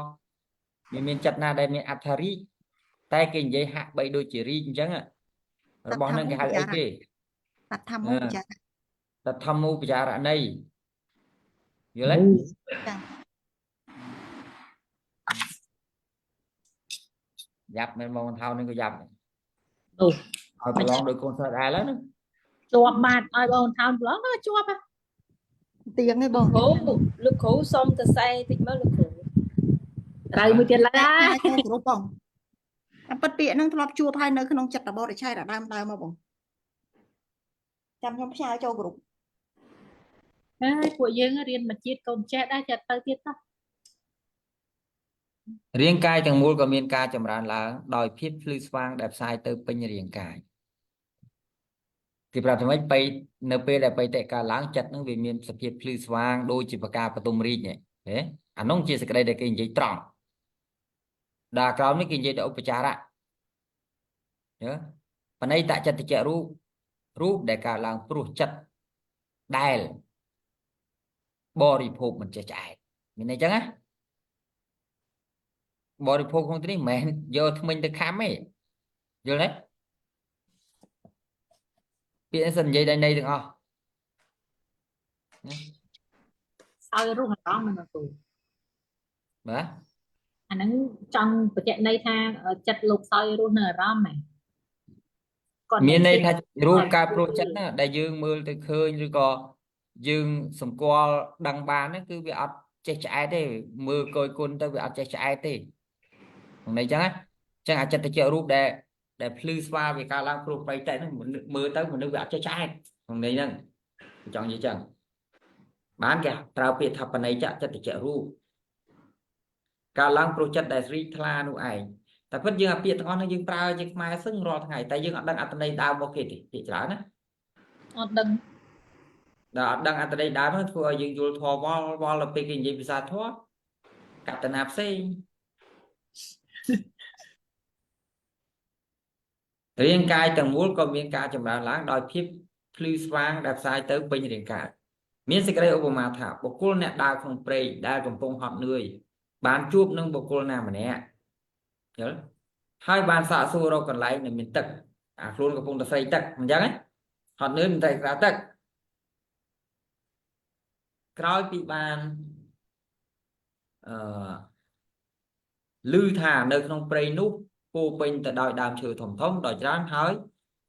វាមានចិត្តណាដែលមានអត្ថរីកតែគេនិយាយហាក់បីដូចជារីកអញ្ចឹងរបស់ហ្នឹងគេហៅអីគេ តថាមូបចារៈ តធម្មូបចារណីយល់ទេ ចា យ៉ាប់មែនបងថោនឹងក៏យ៉ាប់ អូ ឲ្យប្រឡងដោយកូនសិស្សដែរឡើយណា ជាប់បាត់ឲ្យបងថោនប្រឡងក៏ជាប់ហ៎ ទៀងឯងបង លោកគ្រូសុំទៅសែតិចមើលលោកគ្រូ ត្រូវមួយទៀតឡើយ ចូលគ្រប់បងតាមពិតពាក្យហ្នឹងធ្លាប់ជួបហើយនៅក្នុងចិត្តរបបរិឆេទដើមមកបងចាំខ្ញុំផ្សាយចូលគ្រប់ ហើយពួកយើងរៀនមកជាតិកូនចេះដែរចិត្តទៅទៀតតោះ រាងកាយទាំងមូលក៏មានការចម្រើនឡើងដោយភាពភ្លឺស្វាងដែលផ្សាយទៅពេញរាងកាយគេប្រាប់ថាម៉េចទៅនៅពេលដែលបៃតៈកើតឡើងចិត្តហ្នឹងវាមានសភាពភ្លឺស្វាងដូចជាប្រការបតុមរីកហ៎អានោះជាសេចក្តីដែលគេនិយាយត្រង់ដល់ក្រោមនេះគេនិយាយដល់ឧបចារៈបណៃតចិត្តចរូបដែលកើតឡើងព្រោះចិត្តដែលបរិភោគមិនចេះឆ្អែតមានន័យចឹងណាបរិភោគក្នុងទីនេះមិនមែនយកថ្មិញទៅខាំទេយល់ទេពាក្យនេះសិននិយាយដោយន័យទាំងអស់ ឲ្យរស់អារម្មណ៍ហ្នឹងគ្រូ បាទ អាហ្នឹងចង់បញ្ជាក់ន័យថាចិត្តលោកសោយរស់នៅអារម្មណ៍ហ្នឹងគាត់ មានន័យថារូបកើតព្រោះចិត្តណាដែលយើងមើលទៅឃើញឬក៏យើងសម្គាល់ដឹងបានហ្នឹងគឺវាអត់ចេះឆ្អែតទេមើលកយគុណទៅវាអត់ចេះឆ្អែតទេក្នុងន័យចឹងណាចឹងអចិត្តចរូបដែលភ្លឺស្វាវាកើតឡើងព្រោះបៃតៈហ្នឹងមើលទៅមនុស្សវាអត់ចេះឆ្អែតក្នុងន័យហ្នឹងចង់និយាយចឹងបានគេប្រើពាក្យថាបណៃចចិត្តចរូបកើតឡើងព្រោះចិត្តដែលរីកថ្លានោះឯងតែពិតយើងអាពាក្យទាំងអស់ហ្នឹងយើងប្រើជាខ្មែរសឹងរាល់ថ្ងៃតែយើងអត់ដឹងអត្ថន័យដើមមកគេទេពាក្យច្រើនណា អត់ដឹង ដល់អត់ដឹងអត្ថន័យដើមហ្នឹងធ្វើឲ្យយើងយល់ធម៌វល់ដល់ពេលគេនិយាយភាសាធម៌កតនាផ្សេងរាងកាយទាំងមូលក៏មានការចម្រើនឡើងដោយភាពភ្លឺស្វាងដែលផ្សាយទៅពេញរាងកាយមានសេចក្តីឧបមាថាបុគ្គលអ្នកដើរក្នុងព្រៃដែលកំពុងហត់នឿយបានជួបនឹងបុគ្គលណាម្នាក់យល់ហើយបានសាកសួររកកន្លែងដែលមានទឹកអាខ្លួនកំពុងតែស្រីទឹកអញ្ចឹងហត់នឿយមិនតែក្រៅទឹកក្រោយពីបានឮថានៅក្នុងព្រៃនោះពោពេញទៅដោយដើមឈើធំដ៏ច្រើនហើយ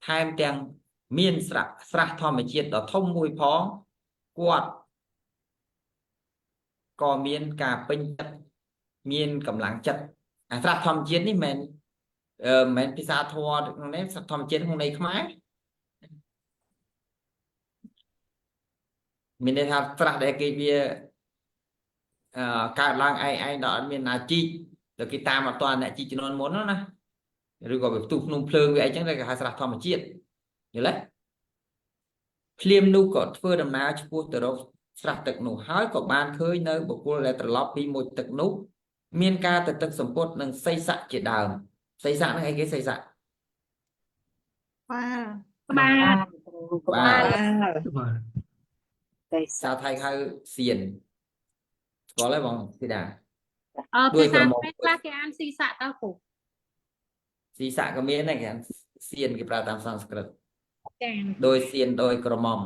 ថែមទាំងមានស្រះធម្មជាតិដ៏ធំមួយផងគាត់ក៏មានការពេញចិត្តមានកម្លាំងចិត្តអាស្រះធម្មជាតិនេះមិនមែនភាសាធម៌ក្នុងនេះស្រះធម្មជាតិក្នុងន័យខ្មែរមានន័យថាស្រះដែលគេវាកើតឡើងឯងដល់អត់មានណាជីកទៅគេតាមអត់ទាន់អ្នកជីកជំនាន់មុនណាឬក៏វាផ្ទុះភ្នំភ្លើងវាអីចឹងតែគេហៅស្រះធម្មជាតិយល់ទេ ភ្លាមនោះក៏ធ្វើដំណើរឆ្ពោះទៅរកស្រះទឹកនោះហើយក៏បានឃើញនៅបុគ្គលដែលត្រឡប់ពីមុជទឹកនោះមានការទៅទឹកសម្ពុតនិងសីស័កជាដើមសីស័កហ្នឹងអីគេសីស័ក ក្បាល ក្បាល តែ សាថៃហៅសៀនស្គាល់ហើយបងធីតា ភាសាពេលខ្លះគេអានស៊ីសាក់តើគ្រូ សីស័កក៏មានដែរគេហៅសៀនគេប្រើតាមសំស្ក្រឹត ចា ដោយសៀនដោយក្រមុំ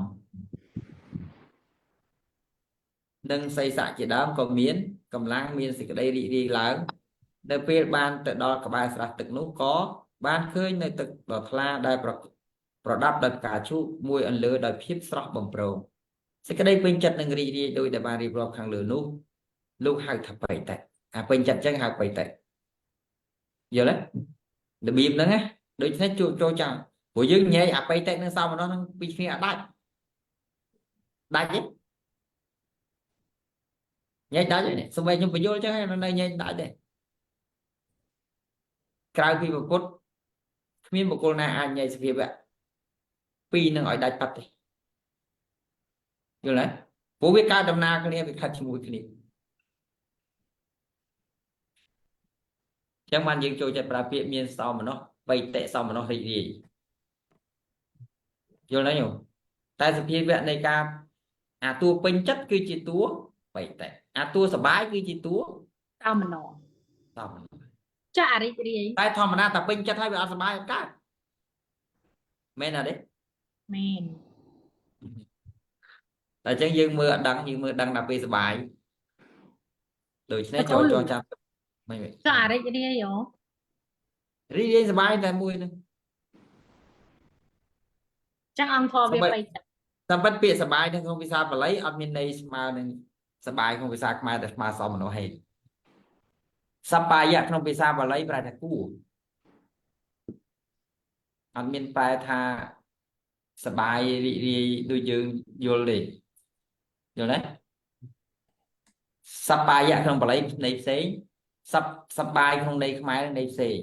និងសីស័កជាដើមក៏មានកម្លាំងមានសេចក្តីរីករាយឡើងនៅពេលបានទៅដល់ក្បែរស្រះទឹកនោះក៏បានឃើញនៅទឹកដ៏ថ្លាដែលប្រដាប់ដោយផ្កាឈូកមួយអន្លើដោយភាពស្រស់បំព្រងសេចក្តីពេញចិត្តនឹងរីករាយដោយដែលបានរៀបរាប់ខាងលើនោះលោកហៅថាបៃតៈអាពេញចិត្តចឹងហៅបៃតៈយល់ទេរបៀបហ្នឹងណាដូច្នេះចូលចាំព្រោះយើងញ៉ៃអាបៃតៈនឹងសោមនស្សនឹងពីគ្នាអត់ដាច់ទេញ៉ៃដាច់ទេសូម្បីខ្ញុំបញ្យល់ចឹងហើយនៅញ៉ៃដាច់ទេក្រៅពីពុទ្ធគ្មានបុគ្គលណាអាចញ៉ៃសភាវៈពីរនឹងឲ្យដាច់ប៉ាត់ទេយល់ទេព្រោះវាកើតដំណើរគ្នាវាខិតជាមួយគ្នាចឹងបានយើងចូលចិត្តប្រើពាក្យមានសោមនស្សបៃតៈសោមនស្សរីករាយយល់ទេញោមតែសភាវៈនៃការអាតួពេញចិត្តគឺជាតួបៃតៈអាតួសបាយគឺជាតួ តោមណោ សោមនស្ស ចារីករាយ តែធម្មតាតែពេញចិត្តហើយវាអត់សប្បាយអត់កើតមែនអត់ទេ មែន តែអញ្ចឹងយើងមើលអត់ដឹងយើងមើលដឹងដល់ពេលសប្បាយដូច្នេះចូលចាំមិន ចារីករាយហ៎ រីករាយសប្បាយតែមួយហ្នឹង ចឹងអង្គធម៌វាបៃតៈ តាមពិតពាក្យសប្បាយនៅក្នុងភាសាបាលីអត់មានន័យស្មើនឹងសប្បាយក្នុងភាសាខ្មែរតែស្មើសមមនុស្សហេតុសប្បាយៈក្នុងភាសាបាលីប្រែថាគួរអត់មានប្រែថាសប្បាយរីករាយដូចយើងយល់ទេយល់ទេសប្បាយៈក្នុងបាលីន័យផ្សេងសប្បាយក្នុងន័យខ្មែរន័យផ្សេង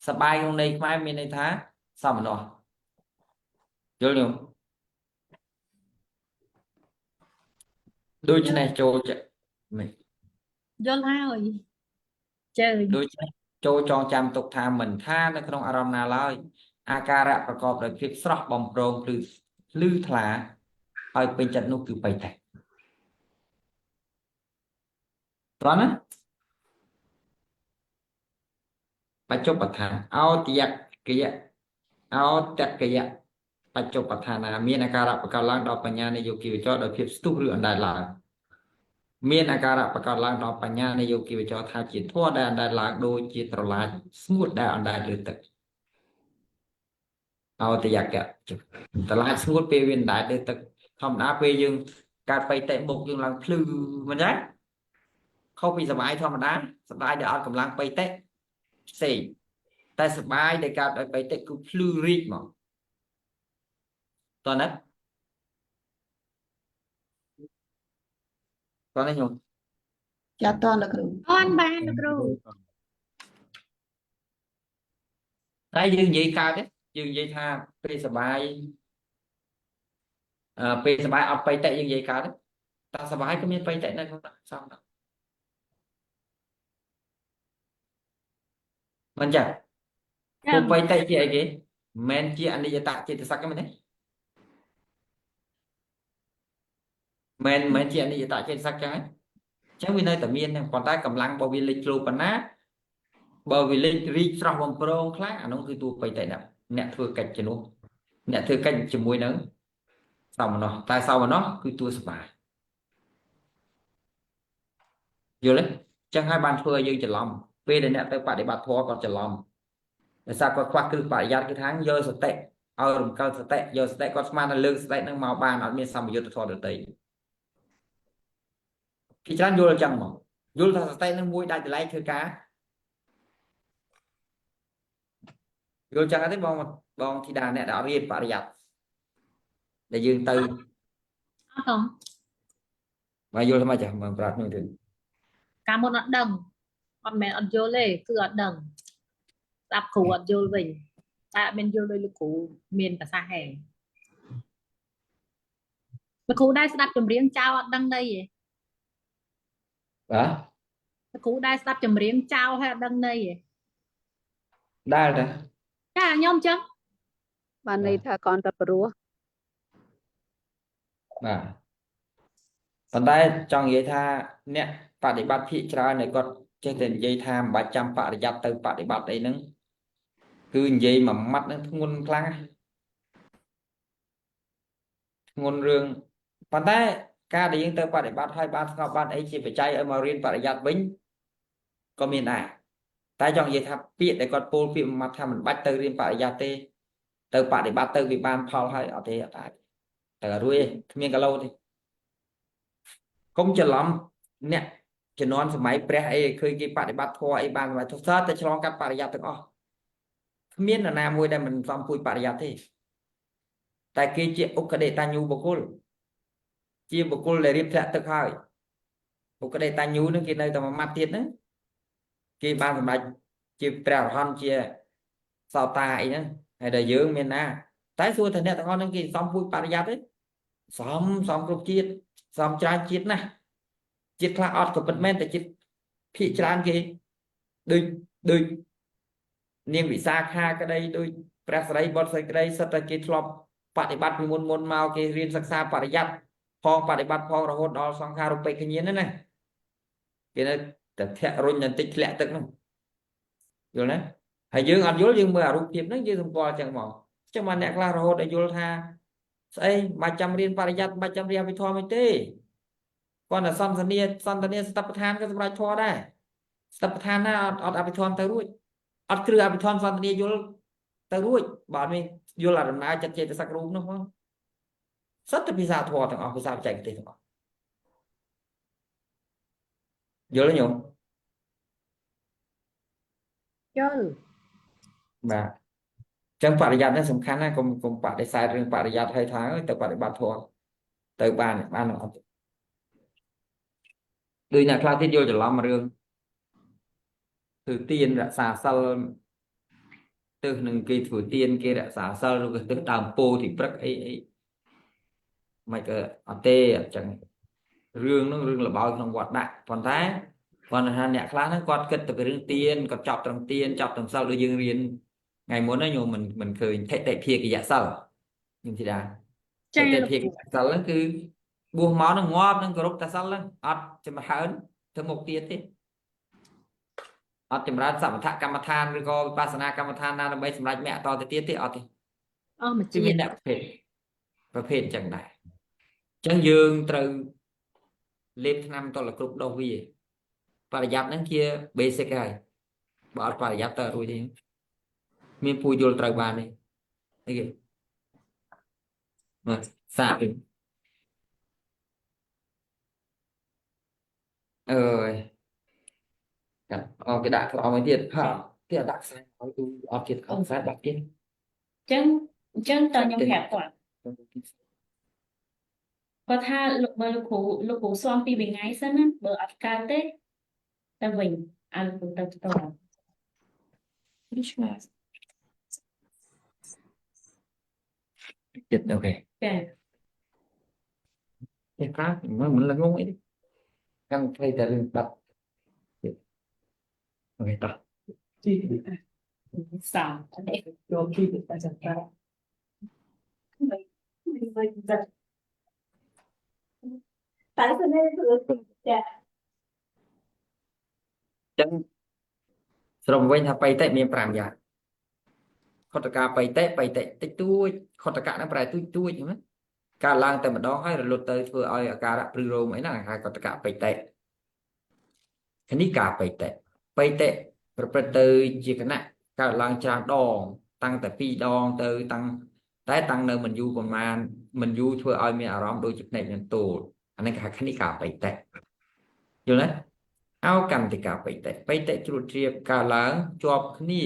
សប្បាយក្នុងន័យខ្មែរមានន័យថាសមមនុស្សយល់ទេដូច្នេះចូលចាមិន យល់ហើយជើញ ដូច្នេះចូលចងចាំទុកថាមិនថានៅក្នុងអារម្មណ៍ណាឡើយអាការៈប្រកបដោយភាពស្រស់បំព្រងភ្លឺថ្លាហើយពេញចិត្តនោះគឺបៃតៈត្រង់ណាបច្ចុប្បន្នឋានអោទយកយៈអោតកយៈបច្ចុប្បន្នឋានមានអាការៈប្រកបឡើងដល់បញ្ញានៃយោគីវចរដោយភាពស្ទុះឬអណ្ដែតឡើងមានអាការៈប្រកបឡើងដល់បញ្ញានៃយោគីវចរថាជាធម៌ដែលអណ្ដែតឡើងដូចជាត្រឡាចស្ងួតដែលអណ្ដែតលើទឹកអោទយកៈត្រឡាចស្ងួតពេលវាអណ្ដែតលើទឹកធម្មតាពេលយើងកើតបៃតៈមុខយើងឡើងភ្លឺមិនចឹងខុសពីសបាយធម្មតាសបាយដែលអត់កម្លាំងបៃតៈផ្សេងតែសបាយដែលកើតដោយបៃតៈគឺភ្លឺរីកមកតើណាតើណាញោម ចាត់តលោកគ្រូ អនបានលោកគ្រូ តែយើងនិយាយកើតទេយើងនិយាយថាពេលសបាយពេលសបាយអត់បៃតៈយើងនិយាយកើតទេតែសបាយក៏មានបៃតៈនៅក្នុងសំណាមិនចាពួកបៃតៈជាអីគេមិនជាអនិច្ចតចេតសិកទេមែនទេមិនជាអនិច្ចតចេតសិកចឹងហ្នឹងវានៅតែមានហ្នឹងប៉ុន្តែកម្លាំងរបស់វាលេចធ្លោប៉ុណ្ណាបើវាលេចរីកស្រស់បំព្រងខ្លះអានោះគឺតួបៃតៈអ្នកធ្វើកិច្ចជំនួសអ្នកធ្វើកិច្ចជាមួយនឹងសោមនស្សតែសោមនស្សគឺតួសបាយយល់ទេចឹងហើយបានធ្វើឲ្យយើងច្រឡំពេលដែលអ្នកទៅបដិបត្តិធម៌គាត់ច្រឡំដោយសារគាត់ខ្វះគ្រឹះបរិយ័តគឺថាយកសតិឲ្យរំកិលសតិយកសតិគាត់ស្មានតែលើកសតិនឹងមកបានអត់មានសម្បយុទ្ធធម៌ដទៃគេច្រើនយល់អញ្ចឹងមកយល់ថាសតិនឹងមួយដាច់ដライធ្វើការយល់ចឹងទេបងធីតាអ្នកដែលអត់រៀនបរិយ័តដែលយើងទៅ អត់ បើយល់ថាម៉េចចាមើលប្រាប់ខ្ញុំទៅ កាលមុនអត់ដឹងអត់មែនអត់យល់ទេគឺអត់ដឹងស្ដាប់គ្រូអត់យល់វិញតែអត់មានយល់ដោយលោកគ្រូមានប្រសាសហេ លោកគ្រូដែរស្ដាប់ចម្រៀងចៅអត់ដឹងន័យទេ បាទ លោកគ្រូដែរស្ដាប់ចម្រៀងចៅហើយអត់ដឹងន័យទេ ដែលតា ចាខ្ញុំអញ្ចឹង បានន័យថាកនតែព្រោះ បាទប៉ុន្តែចង់និយាយថាអ្នកបដិបត្តិភាគច្រើនដែលគាត់ចេះតែនិយាយថាមិនបាច់ចាំបរិយ័តទៅបដិបត្តិអីហ្នឹងគឺនិយាយមួយម៉ាត់ហ្នឹងធ្ងន់ខ្លាំងណាស់ធ្ងន់រឿងប៉ុន្តែការដែលយើងទៅបដិបត្តិឲ្យបានស្ងប់បានអីជាបច្ច័យឲ្យមករៀនបរិយ័តវិញក៏មានដែរតែចង់និយាយថាពាក្យដែលគាត់ពោលពាក្យមួយម៉ាត់ថាមិនបាច់ទៅរៀនបរិយ័តទេទៅបដិបត្តិទៅវាបានផលហើយអត់ទេអត់អាចតែរួចទេគ្មានកឡូទេកុំច្រឡំអ្នកជំនាន់សម័យព្រះអីឃើញគេបដិបត្តិធម៌អីបានទៅសើតែឆ្លងកាត់បរិយ័តទាំងអស់គ្មាននរណាមួយដែលមិនសំពួយបរិយ័តទេតែគេជាឧក្កដេតាញូបុគ្គលជាបុគ្គលដែលរៀបធ្លាក់ទឹកហើយឧក្កដេតាញូនឹងគេនៅតែមួយម៉ាត់ទៀតហ្នឹងគេបានសម្រេចជាព្រះអរហន្តជាសោតាអីហ្នឹងហើយតែយើងមានណាតែសួរថាអ្នកទាំងអស់ហ្នឹងគេសំពួយបរិយ័តទេសំគ្រប់ជាតិសំច្រើនជាតិណាស់ជាតិខ្លះអត់ក៏ពិតមែនតែជាតិភាគច្រើនគេដូចនាងវិសាខាក្តីដូចព្រះសិរីបុត្រស្រីក្តីសិតតែគេធ្លាប់បដិបត្តិពីមុនមកគេរៀនសិក្សាបរិយ័តផងបដិបត្តិផងរហូតដល់សង្ខាររូបិកញ្ញាណណាគេនៅតែធាក់រុញបន្តិចធ្លាក់ទឹកហ្នឹងយល់ទេហើយយើងអត់យល់យើងមើលអារូបភាពហ្នឹងយើងសម្គាល់ចឹងមកចឹងមកអ្នកខ្លះរហូតដល់យល់ថាស្អីមិនចាំរៀនបរិយ័តមិនចាំរៀនអភិធម្មអីទេគាត់តែសន្តានាស្តបដ្ឋានក៏សម្រាប់ធម៌ដែរស្តបដ្ឋានណាអត់អភិធម្មទៅរួចអត់គ្រឿងអភិធម្មសន្តានាយល់ទៅរួចបើអត់មានយល់អាដំណើរចិត្តចេតសិករូបនោះផងសិតតែភាសាធម៌ទាំងអស់ភាសាបច្ចេកទេសទាំងអស់យល់ទេញោមយល់ បាទចឹងបរិយ័តនេះសំខាន់ណាស់កុំបដិសេធរឿងបរិយ័តឲ្យថាទៅបដិបត្តិធម៌ទៅបានអត់ដូចអ្នកខ្លះទៀតយល់ច្រឡំរឿងគឺទានរក្សាសិលទៅនឹងគេធ្វើទានគេរក្សាសិលឬក៏ទៅដើមពោធិព្រឹកអីមិនក៏អត់ទេអញ្ចឹងរឿងហ្នឹងរឿងលបោយក្នុងវត្តដាក់ប៉ុន្តែគាត់ថាអ្នកខ្លះហ្នឹងគាត់គិតទៅពីរឿងទានគាត់ចប់ត្រឹមទានចប់ត្រឹមសិលដូចយើងរៀនថ្ងៃមុនហ្នឹងញោមមិនឃើញតិភិកិយសិលខ្ញុំធីតាតិភិកិយសិលហ្នឹងគឺបួសមកនឹងងាប់នឹងគោរពតែសិលហ្នឹងអត់ចម្រើនទៅមុខទៀតទេអត់ចម្រើនសមថកម្មដ្ឋានឬក៏វិបស្សនាកម្មដ្ឋានណាដើម្បីសម្រេចមគ្គតទៅទៀតទេអត់ទេមួយជាតិអ្នកប្រភេទចឹងដែរអញ្ចឹងយើងត្រូវលេបថ្នាំតលគ្រប់ដោះវាបរិយ័តហ្នឹងជា basic ហើយបើអត់បរិយ័តទៅរួចទេមានពូយល់ត្រូវបានទេអីគេមកសាកវិញអើយកាត់គេដាក់ក្រោមឲ្យទៀតហ่าគេដាក់ខ្សែឲ្យទូអត់ទៀតខ្សែដាក់ទៀតអញ្ចឹងតើខ្ញុំប្រាប់គាត់ថាលោកមើលលោកគ្រូស្វាំពីមួយថ្ងៃសិនណាបើអត់កើតទេទៅវិញឲ្យលោកគ្រូទៅផ្ទាល់ចិត្តអូខេចាគេខ្លះមិនល្ងងអីទេខាងផ្លេតែរឿងបាត់អូខេតោះសំនេះយកទីទៅចាំតាតែស្នេហ៍គឺចាចឹងស្រុំវិញថាបៃតិមាន5យ៉ាងខុទ្ទកាបៃតិតិចតួចខុទ្ទកៈហ្នឹងប្រែទួចហ្នឹងការឡើងតែម្ដងហើយរលត់ទៅធ្វើឲ្យអាការៈព្រឺរោមអីហ្នឹងហៅខុទ្ទកៈបៃតិគណិកាបៃតិប្រព្រឹត្តទៅជាគណៈកើតឡើងច្រើនដងតាំងតែ2ដងទៅតាំងនៅមិនយូរប្រហែលមិនយូរធ្វើឲ្យមានអារម្មណ៍ដូចជាភ្នែកនឹងទូលអានេះគេហៅគណិកាបៃតិយល់ទេអោកន្តិកាបៃតិជ្រួតជ្រាបកើតឡើងជាប់គ្នា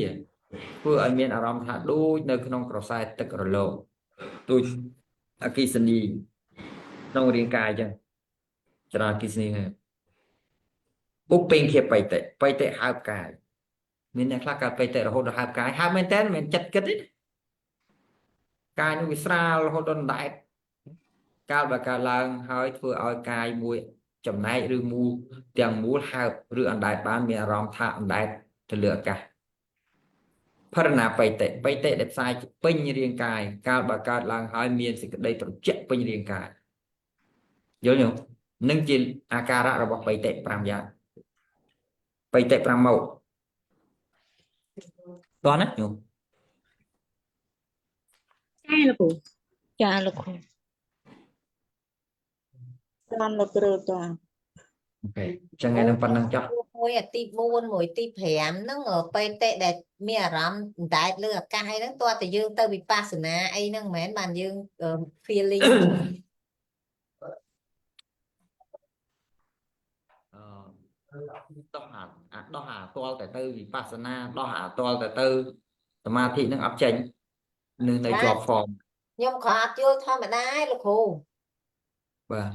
ធ្វើឲ្យមានអារម្មណ៍ថាដូចនៅក្នុងក្រសែទឹករលកដូចអគិសនីក្នុងរាងកាយអញ្ចឹងច្រើនអគិសនីឧបេងជាបៃតិហើបកាយមានអ្នកខ្លះកើតបៃតិរហូតដល់ហើបកាយហើបមែនតើមិនចិត្តគិតទេកាយនោះវាស្រាលរហូតដល់ដែត កាលបើកើតឡើងហើយធ្វើឲ្យកាយមួយចំណែកឬមូលទាំងមូលហើបឬអណ្ដែតបានមានអារម្មណ៍ថាអណ្ដែតទៅលើអាកាសផរណាបៃតិដែលផ្សាយពេញរាងកាយកាលបើកើតឡើងហើយមានសេចក្តីត្រជាក់ពេញរាងកាយយល់ទេនឹងជាអាការៈរបស់បៃតិ5យ៉ាងបៃតិ5ម៉ូដតោះណាញោម ចាលោកគ្រូ ចាលោកគ្រូតាមលោកគ្រូតា អូខេចឹងឯនឹងប៉ុណ្ណឹងចុះ មួយអាទី4មួយទី5ហ្នឹងពេលតេដែលមានអារម្មណ៍អណ្ដែតលើអាកាសអីហ្នឹងតើតែយើងទៅវិបស្សនាអីហ្នឹងមិនមែនបានយើង feeling ដោះអាតលតែទៅវិបស្សនាដោះអាតលតែទៅសមាធិនឹងអត់ចេញនឹងនៅជាប់ form ខ្ញុំក៏អត់យល់ធម្មតាឯងលោកគ្រូ បាទ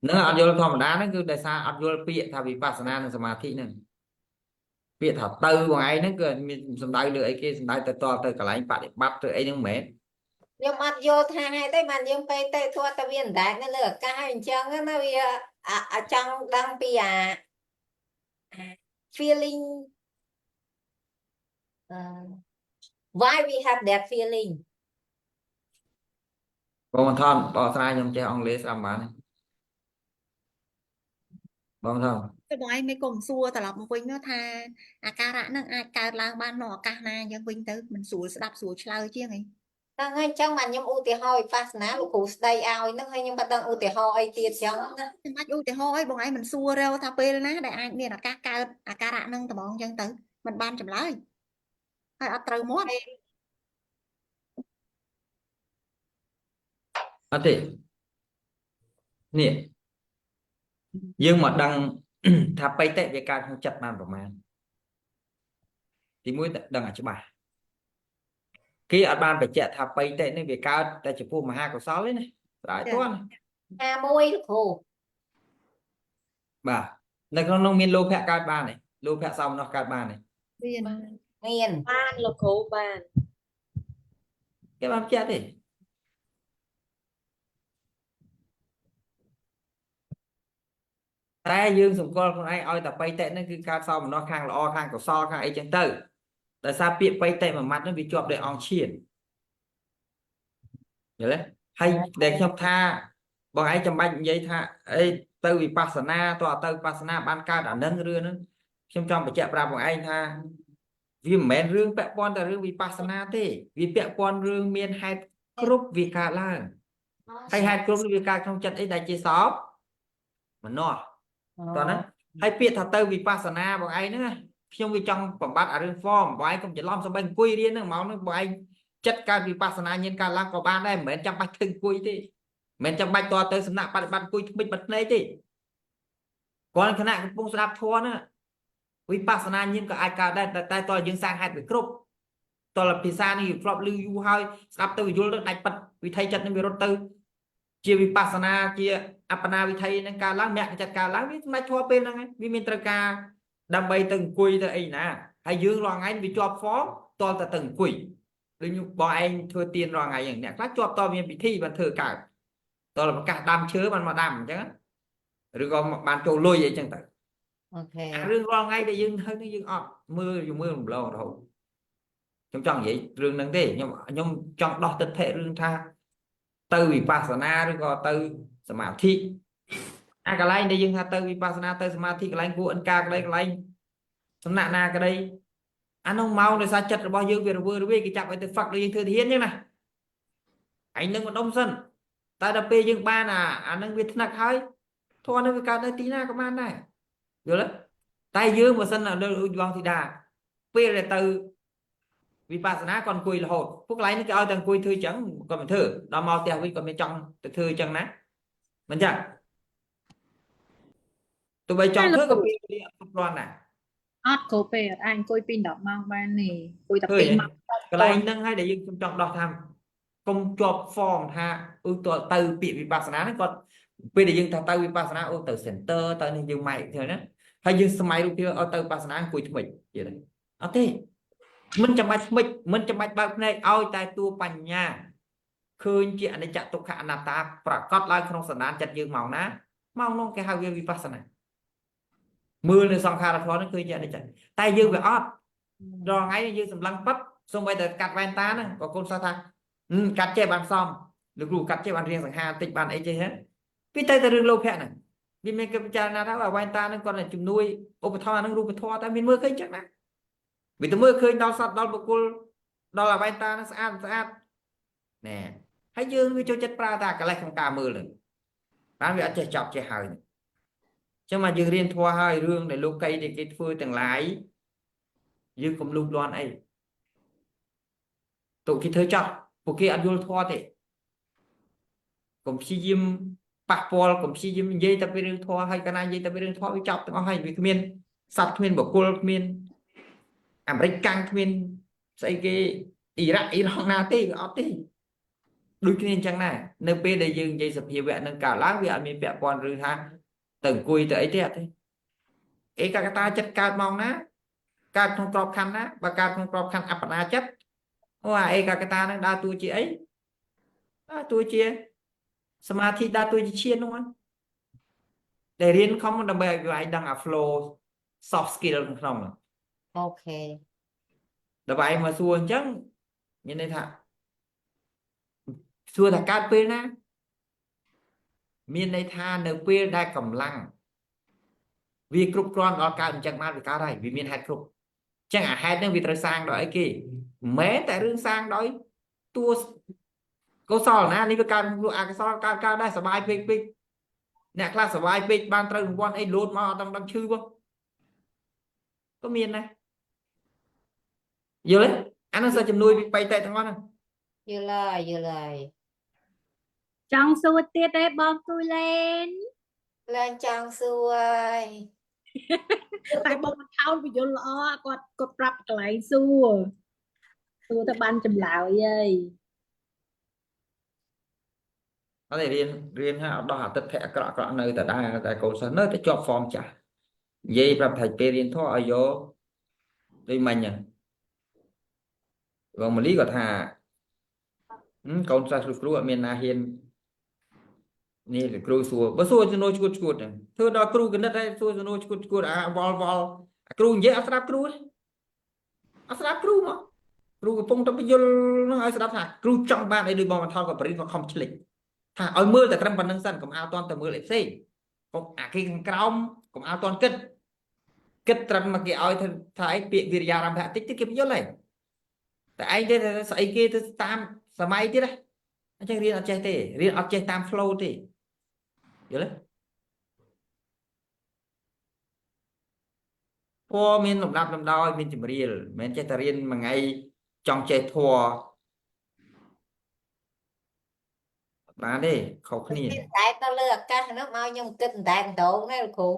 នឹងអត់យល់ធម្មតាហ្នឹងគឺដោយសារអត់យល់ពាក្យថាវិបស្សនានិងសមាធិហ្នឹងពាក្យថាទៅបងឯងហ្នឹងគឺមានសំដៅលើអីគេសំដៅទៅតទៅកន្លែងបដិបត្តិទៅអីហ្នឹងមិនមែន ខ្ញុំអត់យល់ថាហេតុអីបានយើងពេលទៅធ្វើតែវាអណ្ដែតនៅលើអាកាសអញ្ចឹងណាវាចង់ដឹងពីអា feeling why we have that feeling បងថនបកស្រាយខ្ញុំចេះអង់គ្លេសស្ដាប់បានទេបងថន តែបងឯងមិនក៏មិនសួរត្រឡប់មកវិញនោះថាអាការៈហ្នឹងអាចកើតឡើងបាននៅឱកាសណាអញ្ចឹងវិញទៅមិនស្រួលស្ដាប់ស្រួលឆ្លើយជាងអី ហ្នឹងហើយអញ្ចឹងបានខ្ញុំឧទាហរណ៍វិបស្សនាលោកគ្រូស្ដីឲ្យហ្នឹងហើយខ្ញុំបាត់ដឹងឧទាហរណ៍អីទៀតអញ្ចឹងណា មិនបាច់ឧទាហរណ៍អីបងឯងមិនសួររកថាពេលណាដែលអាចមានឱកាសកើតអាការៈហ្នឹងត្មងអញ្ចឹងទៅមិនបានចម្លើយហើយអត់ត្រូវមាត់ អត់ទេនេះយើងមកដឹង ថាបៃតិវាកើតក្នុងចិត្តបានប្រមាណទីមួយដឹងឲ្យច្បាស់គេអត់បានបញ្ជាក់ថាបៃតិនេះវាកើតតែចំពោះមហាកុសលទេណាស្ដាយទាន់ អាមួយលោកគ្រូ បាទនៅក្នុងនោះមានលោភៈកើតបានទេលោភៈសោមនស្សកើតបានទេ មាន បានលោកគ្រូបាន គេបានបញ្ជាក់ទេតែយើងសង្កល់ខ្លួនឯងឲ្យតែបៃតិហ្នឹងគឺកើតសោមនស្សខាងល្អខាងកុសលខាងអីចឹងទៅដោយសារពាក្យបៃតិមួយម៉ាត់ហ្នឹងវាជាប់ដោយអង្គឈានយល់ទេហើយដែលខ្ញុំថាបងឯងចាំបាច់និយាយថាអីទៅវិបស្សនាតើទៅវិបស្សនាបានកើតអានឹងរឿងហ្នឹងខ្ញុំចង់បញ្ជាក់ប្រាប់បងឯងថាវាមិនមែនរឿងពាក់ព័ន្ធតែរឿងវិបស្សនាទេវាពាក់ព័ន្ធរឿងមានហេតុគ្រប់វាកើតឡើងហើយហេតុគ្រប់វាកើតក្នុងចិត្តអីដែលជាសោបមនស្សតោះណាហើយពាក្យថាទៅវិបស្សនាបងឯងហ្នឹងណាខ្ញុំវាចង់បំបត្តិអារឿង form បងឯងកុំច្រឡំសំបីអង្គុយរៀនហ្នឹងមកហ្នឹងបងឯងចិត្តកើតវិបស្សនាញាណកើតឡើងក៏បានដែរមិនមែនចាំបាច់ទៅអង្គុយទេមិនមែនចាំបាច់តទៅសំណាក់បប្រតិបត្តិអង្គុយថ្មិចបាត់ភ្នែកទេគាត់គណៈកំពុងស្ដាប់ធម៌ហ្នឹងវិបស្សនាញាណក៏អាចកើតដែរតែតើយើងសាងហេតុវាគ្រប់តើភាសានេះធ្លាប់ឮយូរហើយស្ដាប់ទៅយល់ទៅដាច់ប៉ិតវិថីចិត្តនឹងវារត់ទៅជាវិបស្សនាជាអបណាវិថីនឹងកើតឡើងអ្នកចិត្តកើតឡើងវាសម្ដេចធម៌ពេលហ្នឹងឯងវាមានត្រូវការដើម្បីទៅអង្គុយទៅអីណាហើយយើងរាល់ថ្ងៃវាជាប់ form តលទៅអង្គុយដូចបងឯងធ្វើទៀនរាល់ថ្ងៃហ្នឹងអ្នកខ្លះជាប់តមានពិធីបានធ្វើកើតតលប្រកាសដាំឈើបានមកដាំអញ្ចឹងឬក៏បានចូលលុយអីចឹងទៅ អូខេ រឿងរាល់ថ្ងៃដែលយើងហើយយើងអត់មើលយូរមើលរំលងរហូតខ្ញុំចង់និយាយរឿងហ្នឹងទេខ្ញុំចង់ដោះទិដ្ឋិរឿងថាទៅវិបស្សនាឬក៏ទៅសមាធិអាកន្លែងដែលយើងថាទៅវិបស្សនាទៅសមាធិកន្លែងគួរអិនការកន្លែងសំណាក់ណាក្ដីអានោះមកដោយសារចិត្តរបស់យើងវារវើរវាយគេចាប់ឲ្យទៅហ្វឹកដូចយើងធ្វើធានអញ្ចឹងណាឯងនឹងម្ដុំសិនតែដល់ពេលយើងបានអានឹងវាថ្នឹកហើយធម៌នឹងវាកើតនៅទីណាក៏បានដែរយល់ទេតែយើងបើសិននៅបងធីតាពេលដែលទៅវិបស្សនាគាត់អង្គុយរហូតពួកកន្លែងនេះគេឲ្យតែអង្គុយធ្វើអញ្ចឹងគាត់មិនធ្វើដល់មកផ្ទះវិញគាត់មិនចង់ទៅធ្វើអញ្ចឹងណាមិនចឹងទោះបីចង់ធ្វើក៏ពេលវេលាអត់គ្រប់គ្រាន់ដែរ អត់គ្រប់ពេលអត់អាចអង្គុយពី10ម៉ោងបានទេអង្គុយតែ2ម៉ោង កន្លែងហ្នឹងហើយដែលយើងខ្ញុំចង់ដោះថាកុំជាប់ form ថាទៅពាក្យវិបស្សនាហ្នឹងគាត់ពេលដែលយើងថាទៅវិបស្សនាទៅ center ទៅនេះយើងម៉ែកធ្វើណាហើយយើងសម័យរូបភាពឲ្យទៅវិបស្សនាអង្គុយថ្មិចយល់ទេអត់ទេមិនចាំបាច់ថ្មិចមិនចាំបាច់បើកភ្នែកឲ្យតែតួបញ្ញា คืนជាអនិច្ចទុក្ខអនត្តាប្រកបឡើងក្នុងសន្តានចិត្តយើងមកណាមកនោះគេហៅវាវិបស្សនាមើលនៅសង្ខារធម៌ហ្នឹងគឺជាអនិច្ចតែយើងវាអត់ដល់ថ្ងៃយើងសម្លឹងប៉ិតសូម្បីតែកាត់វ៉ែនតាហ្នឹងក៏កូនសិស្សថាកាត់ចេះបានសមលោកគ្រូកាត់ចេះបានរៀងសង្ហាតិចបានអីចេះហ្នឹងពីទៅរឿងលោភៈហ្នឹងវាមានគេពិចារណាថាវ៉ែនតាហ្នឹងគាត់តែជំនួយឧបត្ថម្ភហ្នឹងរូបធម៌តែមានមើលឃើញចឹងណាវាទៅមើលឃើញដល់សត្វដល់បុគ្គលដល់វ៉ែនតាហ្នឹងស្អាតណែហើយយើងវាចូលចិត្តប្រើតែកលេសក្នុងការមើលហ្នឹងបានវាអត់ចេះចប់ចេះហើយចឹងមកយើងរៀនធម៌ហើយរឿងដែលលោកីដែលគេធ្វើទាំងឡាយយើងកុំលូកលាន់អីតើគេធ្វើចប់ពួកគេអត់យល់ធម៌ទេកុំព្យាយាមប៉ះពាល់កុំព្យាយាមនិយាយតែពីរឿងធម៌ហើយកណានិយាយតែពីរឿងធម៌វាចប់ទាំងអស់ហើយវាគ្មានសត្វគ្មានបុគ្គលគ្មានអាមេរិកកាំងគ្មានស្អីគេអ៊ីរ៉ាក់អ៊ីរ៉ង់ណាទេវាអត់ទេដូចគ្នាអញ្ចឹងដែរនៅពេលដែលយើងនិយាយសភាវៈនឹងកើតឡើងវាអត់មានពាក់ព័ន្ធឬថាទៅអង្គុយទៅអីទេអត់ទេឯកកតាចិត្តកើតមកណាកើតក្នុងក្របខ័ណ្ឌណាបើកើតក្នុងក្របខ័ណ្ឌអបណាចិត្តអូអាឯកកតានឹងដើរតួជាអីតួជាសមាធិដើរតួជាឈាននោះតែរៀនខំដើម្បីឲ្យវាឲ្យដឹងអា flow soft skill ក្នុងនោះអូខេ ដើម្បីមកសួរអញ្ចឹងមានន័យថាសួរថាកើតពេលណាមានន័យថានៅពេលដែលកម្លាំងវាគ្រប់គ្រាន់ដល់កើតអញ្ចឹងបានវាកើតហើយវាមានហេតុគ្រប់អញ្ចឹងអាហេតុហ្នឹងវាត្រូវសាងដោយអីគេមិនមែនតែរឿងសាងដោយតួកុសលណានេះវាកើតក្នុងអកុសលកើតដែរសុបាយពេកអ្នកខ្លះសុបាយពេកបានត្រូវរង្វាន់អីលោតមកអត់ដឹងឈឺបងក៏មានដែរយល់ទេអានោះសិស្សជំនួយពីបៃតេទាំងអស់ហ្នឹងយល់ហើយ ចង់សួរទៀតទេបងគូលែន lên trang xuôi តែបងមិនខោនបញ្យល់ល្អគាត់ប្រាប់កន្លែងសួរទៅបានចម្លើយហើយ អត់ទេរៀនហើយអត់ដោះអតិថិអាក្រក់នៅតែដែរតែកូនសិស្សនៅតែជាប់ហ្វមចាស់និយាយប្រាប់ថាពេលរៀនធម៌ឲ្យយកដូចមិញហ្នឹងបងម៉ាលីក៏ថាកូនសិស្សគ្រូអត់មានណាហ៊ាននេះគ្រូសួរបើសួរជំនួយឈួតហ្នឹងធ្វើដល់គ្រូគណិតហើយសួរជំនួយឈួតវល់គ្រូនិយាយអត់ស្ដាប់គ្រូទេអត់ស្ដាប់គ្រូមកគ្រូកំពុងតែបញ្យល់នឹងឲ្យស្ដាប់ថាគ្រូចង់បានអីដូចបងបន្ថលក៏បរិញ្ញាបត្រខំឆ្លេចថាឲ្យមើលតែត្រឹមប៉ុណ្្នឹងសិនកុំឲ្យតន់ទៅមើលអីផ្សេងកុំអាគេខាងក្រោមកុំឲ្យតន់គិតត្រឹមមកគេឲ្យថាអីពាក្យវិរិយារម្ភៈតិចទៀតគេបញ្យល់ហើយតែឯងទេស្អីគេទៅតាមសម័យទៀតអញ្ចឹងរៀនអត់ចេះទេរៀនអត់ចេះតាម flow ទេយល់ទេពណ៌មានលំដាប់លំដោយមានចម្រៀលមិនមែនចេះតែរៀនមួយថ្ងៃចង់ចេះធัวបានទេខុសគ្នា តែទៅលើអាកាសនោះមកខ្ញុំគិតតែម្ដងណាលោកគ្រូ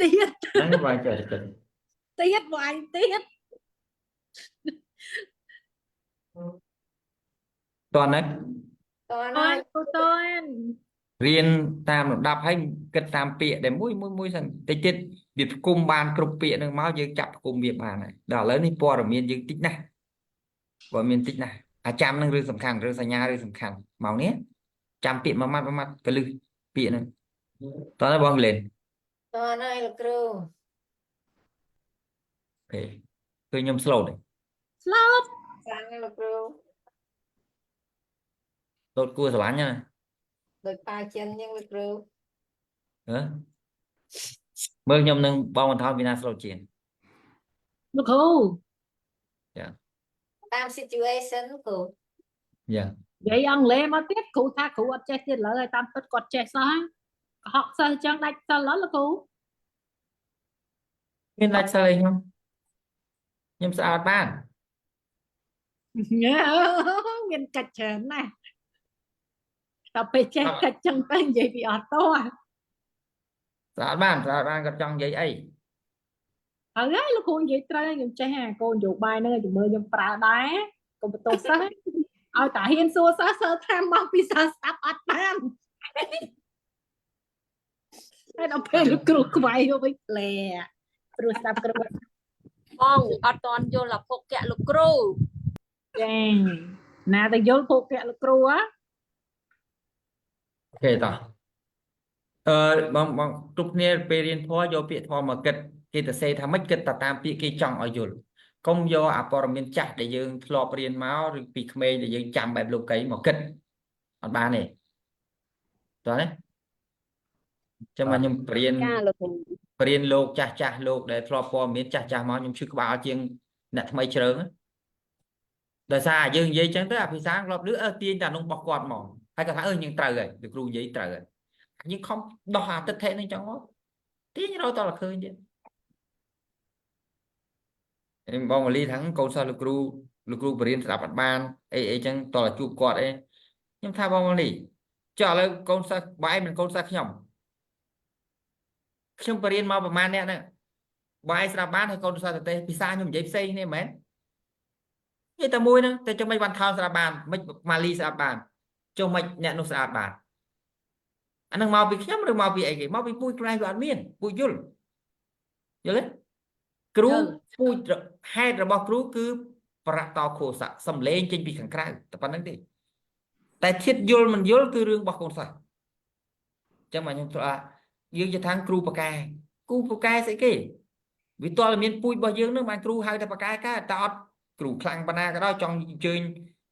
ទៀត ហ្នឹងបើចេះគិត ទៀតបងទៀត តោះណា តើ អ ណា ើយគូតន រៀនតាមលំដាប់ហើយគិតតាមពាក្យដែលមួយសិនតិចទៀតវាផ្គុំបានគ្រប់ពាក្យនឹងមកយើងចាប់ផ្គុំវាបានហើយដល់ឥឡូវនេះព័ត៌មានយើងតិចណាស់ព័ត៌មានតិចណាស់អាចាំនឹងរឿងសំខាន់រឿងសញ្ញារឿងសំខាន់មកនេះចាំពាក្យមួយម៉ាត់កលឹះពាក្យហ្នឹងតោះណាបងលេន តើណាលោកគ្រូ ឃើញខ្ញុំ slow ទេ ស្លូត សាំងលោកគ្រូ លោតគួរស្រឡាញ់ណា ដូចប៉ាចិនយ៉ាងលោកគ្រូ ហ៎មើលខ្ញុំនឹងបងបន្ថយពីណា slow ជាង លោកគ្រូ តាម situation លោកគ្រូ យ៉ា និយាយអង់គ្លេសមកទៀតគ្រូថាគ្រូអត់ចេះទៀតឡើយហើយតាមពិតគាត់ចេះសោះហើយកុហកសិស្សអញ្ចឹងដាច់សិលឡើយលោកគ្រូ មានដាច់សិលអីខ្ញុំស្អាតបាន មានកិច្ចច្រើនណាស់តែពេលចេះកិច្ចចឹងទៅនិយាយពីអត់តោះ ស្អាតបានគាត់ចង់និយាយអី ហើយលោកគ្រូនិយាយត្រូវខ្ញុំចេះអាគោលនយោបាយហ្នឹងឲ្យមើលខ្ញុំប្រើដែរកុំបន្ទោសសិស្សឲ្យតាហ៊ានសួរសិស្សសិស្សថាមកពីសិស្សស្ដាប់អត់បានតែដល់ពេលលោកគ្រូខ្វាយទៅវិញផ្លែព្រោះស្ដាប់គ្រូ បងអត់តន់យល់អាភពកៈលោកគ្រូ ចា ណាទៅយល់ភោគៈលោកគ្រូហ៎ អូខេតោះបងគ្រប់គ្នាពេលរៀនធម៌យកពាក្យធម៌មកគិតគេទៅសេថាម៉េចគិតតែតាមពាក្យគេចង់ឲ្យយល់កុំយកអាព័ត៌មានចាស់ដែលយើងធ្លាប់រៀនមកឬពីក្មេងដែលយើងចាំបែបលោកីមកគិតអត់បានទេតោះណាចាំមកខ្ញុំបរៀន ចាលោកគ្រូ បរៀនលោកចាស់លោកដែលធ្លាប់ព័ត៌មានចាស់មកខ្ញុំឈឺក្បាលជាងអ្នកថ្មីជ្រើងដោយសារយើងនិយាយចឹងទៅអាភាសាធ្លាប់លឺទាញតែក្នុងរបស់គាត់មកហើយគាត់ថាយើងត្រូវហើយលោកគ្រូនិយាយត្រូវហើយយើងខំដោះអាទិដ្ឋិនឹងចឹងមកទាញរកតលឃើញទៀតបងមលីថាកូនសិស្សលោកគ្រូបរៀនស្ដាប់អត់បានអីចឹងតលជួបគាត់អីខ្ញុំថាបងមលីចុះឥឡូវកូនសិស្សបាយមិនកូនសិស្សខ្ញុំបរៀនមកប្រហែលអ្នកហ្នឹងបាយស្ដាប់បានហើយកូនសិស្សទៅភាសាខ្ញុំនិយាយផ្សេងគ្នាមែននិយាយតែមួយហ្នឹងតែចុះមិនបានថោស្ដាប់បានមិនម៉ាលីស្ដាប់បានចុះមិនអ្នកនោះស្ដាប់បានអានឹងមកពីខ្ញុំឬមកពីអីគេមកពីពូជខ្លួនឯងវាអត់មានពូជយល់ទេគ្រូពូជហេតុរបស់គ្រូគឺប្រតោខោសៈសំលេងចេញពីខាងក្រៅតែប៉ុណ្្នឹងទេតែធៀបយល់មិនយល់គឺរឿងរបស់កូនសិស្សអញ្ចឹងមកខ្ញុំtrorយើងจะថាគ្រូបកែស្អីគេវាតើមានពូជរបស់យើងនឹងបានគ្រូហៅតែបកែកើតតែអត់គ្រូខ្លាំងប៉ុណ្ណាក៏ដោយចង់អញ្ជើញ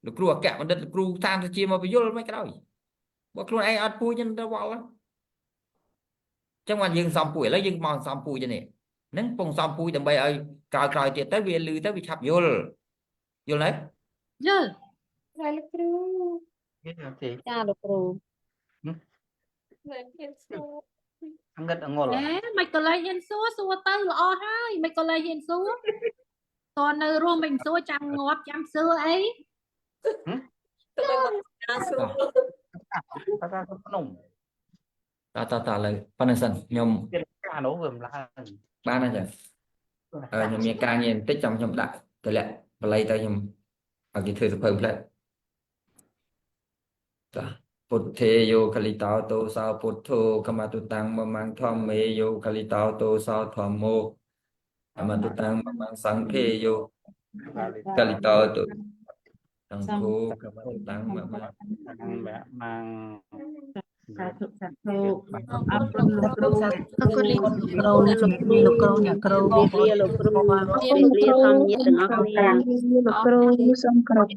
លោកគ្រូអគ្គបណ្ឌិតលោកគ្រូតាមទៅជាមកបញ្យល់មិនក៏ដោយបើខ្លួនឯងអត់ពូជនឹងទៅវល់អញ្ចឹងមកយើងសំពូជឥឡូវយើងមកសំពូជនេះហ្នឹងពងសំពូជដើម្បីឲ្យក្រោយទៀតទៅវាលឺទៅវាឆាប់យល់ទេ យល់ ហើយលោកគ្រូ ចាលោកគ្រូ មិនហ៊ានសួរ អង្កត់អងល់ មិនក៏លែងហ៊ានសួរទៅល្អហើយមិនក៏លែងហ៊ានសួរតើនៅរួមមិនសួរចាំងាប់ចាំសួរអី ទៅមកសួរ តាក្នុង តលើប៉ុណ្្នឹងសិនខ្ញុំ ការនោះវាមិនឡើង បានហើយខ្ញុំមានការងារបន្តិចចាំខ្ញុំដាក់ទម្លាក់បល័យទៅខ្ញុំឲ្យគេធ្វើសភៅផ្លែតោះពុទ្ធេយោកលិតោតោសោពុទ្ធោកមតុតាំងមមាំងធម្មេយោកលិតោតោសោធម្មោកមតុតាំងមមាំងសង្ឃេយោកលិតោតោសង្ឃោកមតុតាំងមមាំង mang សាធុសាធុ អរគុណលោកគ្រូអរគុណលោកគ្រូអ្នកគ្រូវិទ្យាលោកគ្រូវិទ្យាធម្មញាទាំងអស់គ្នា លោកគ្រូសូមគោរព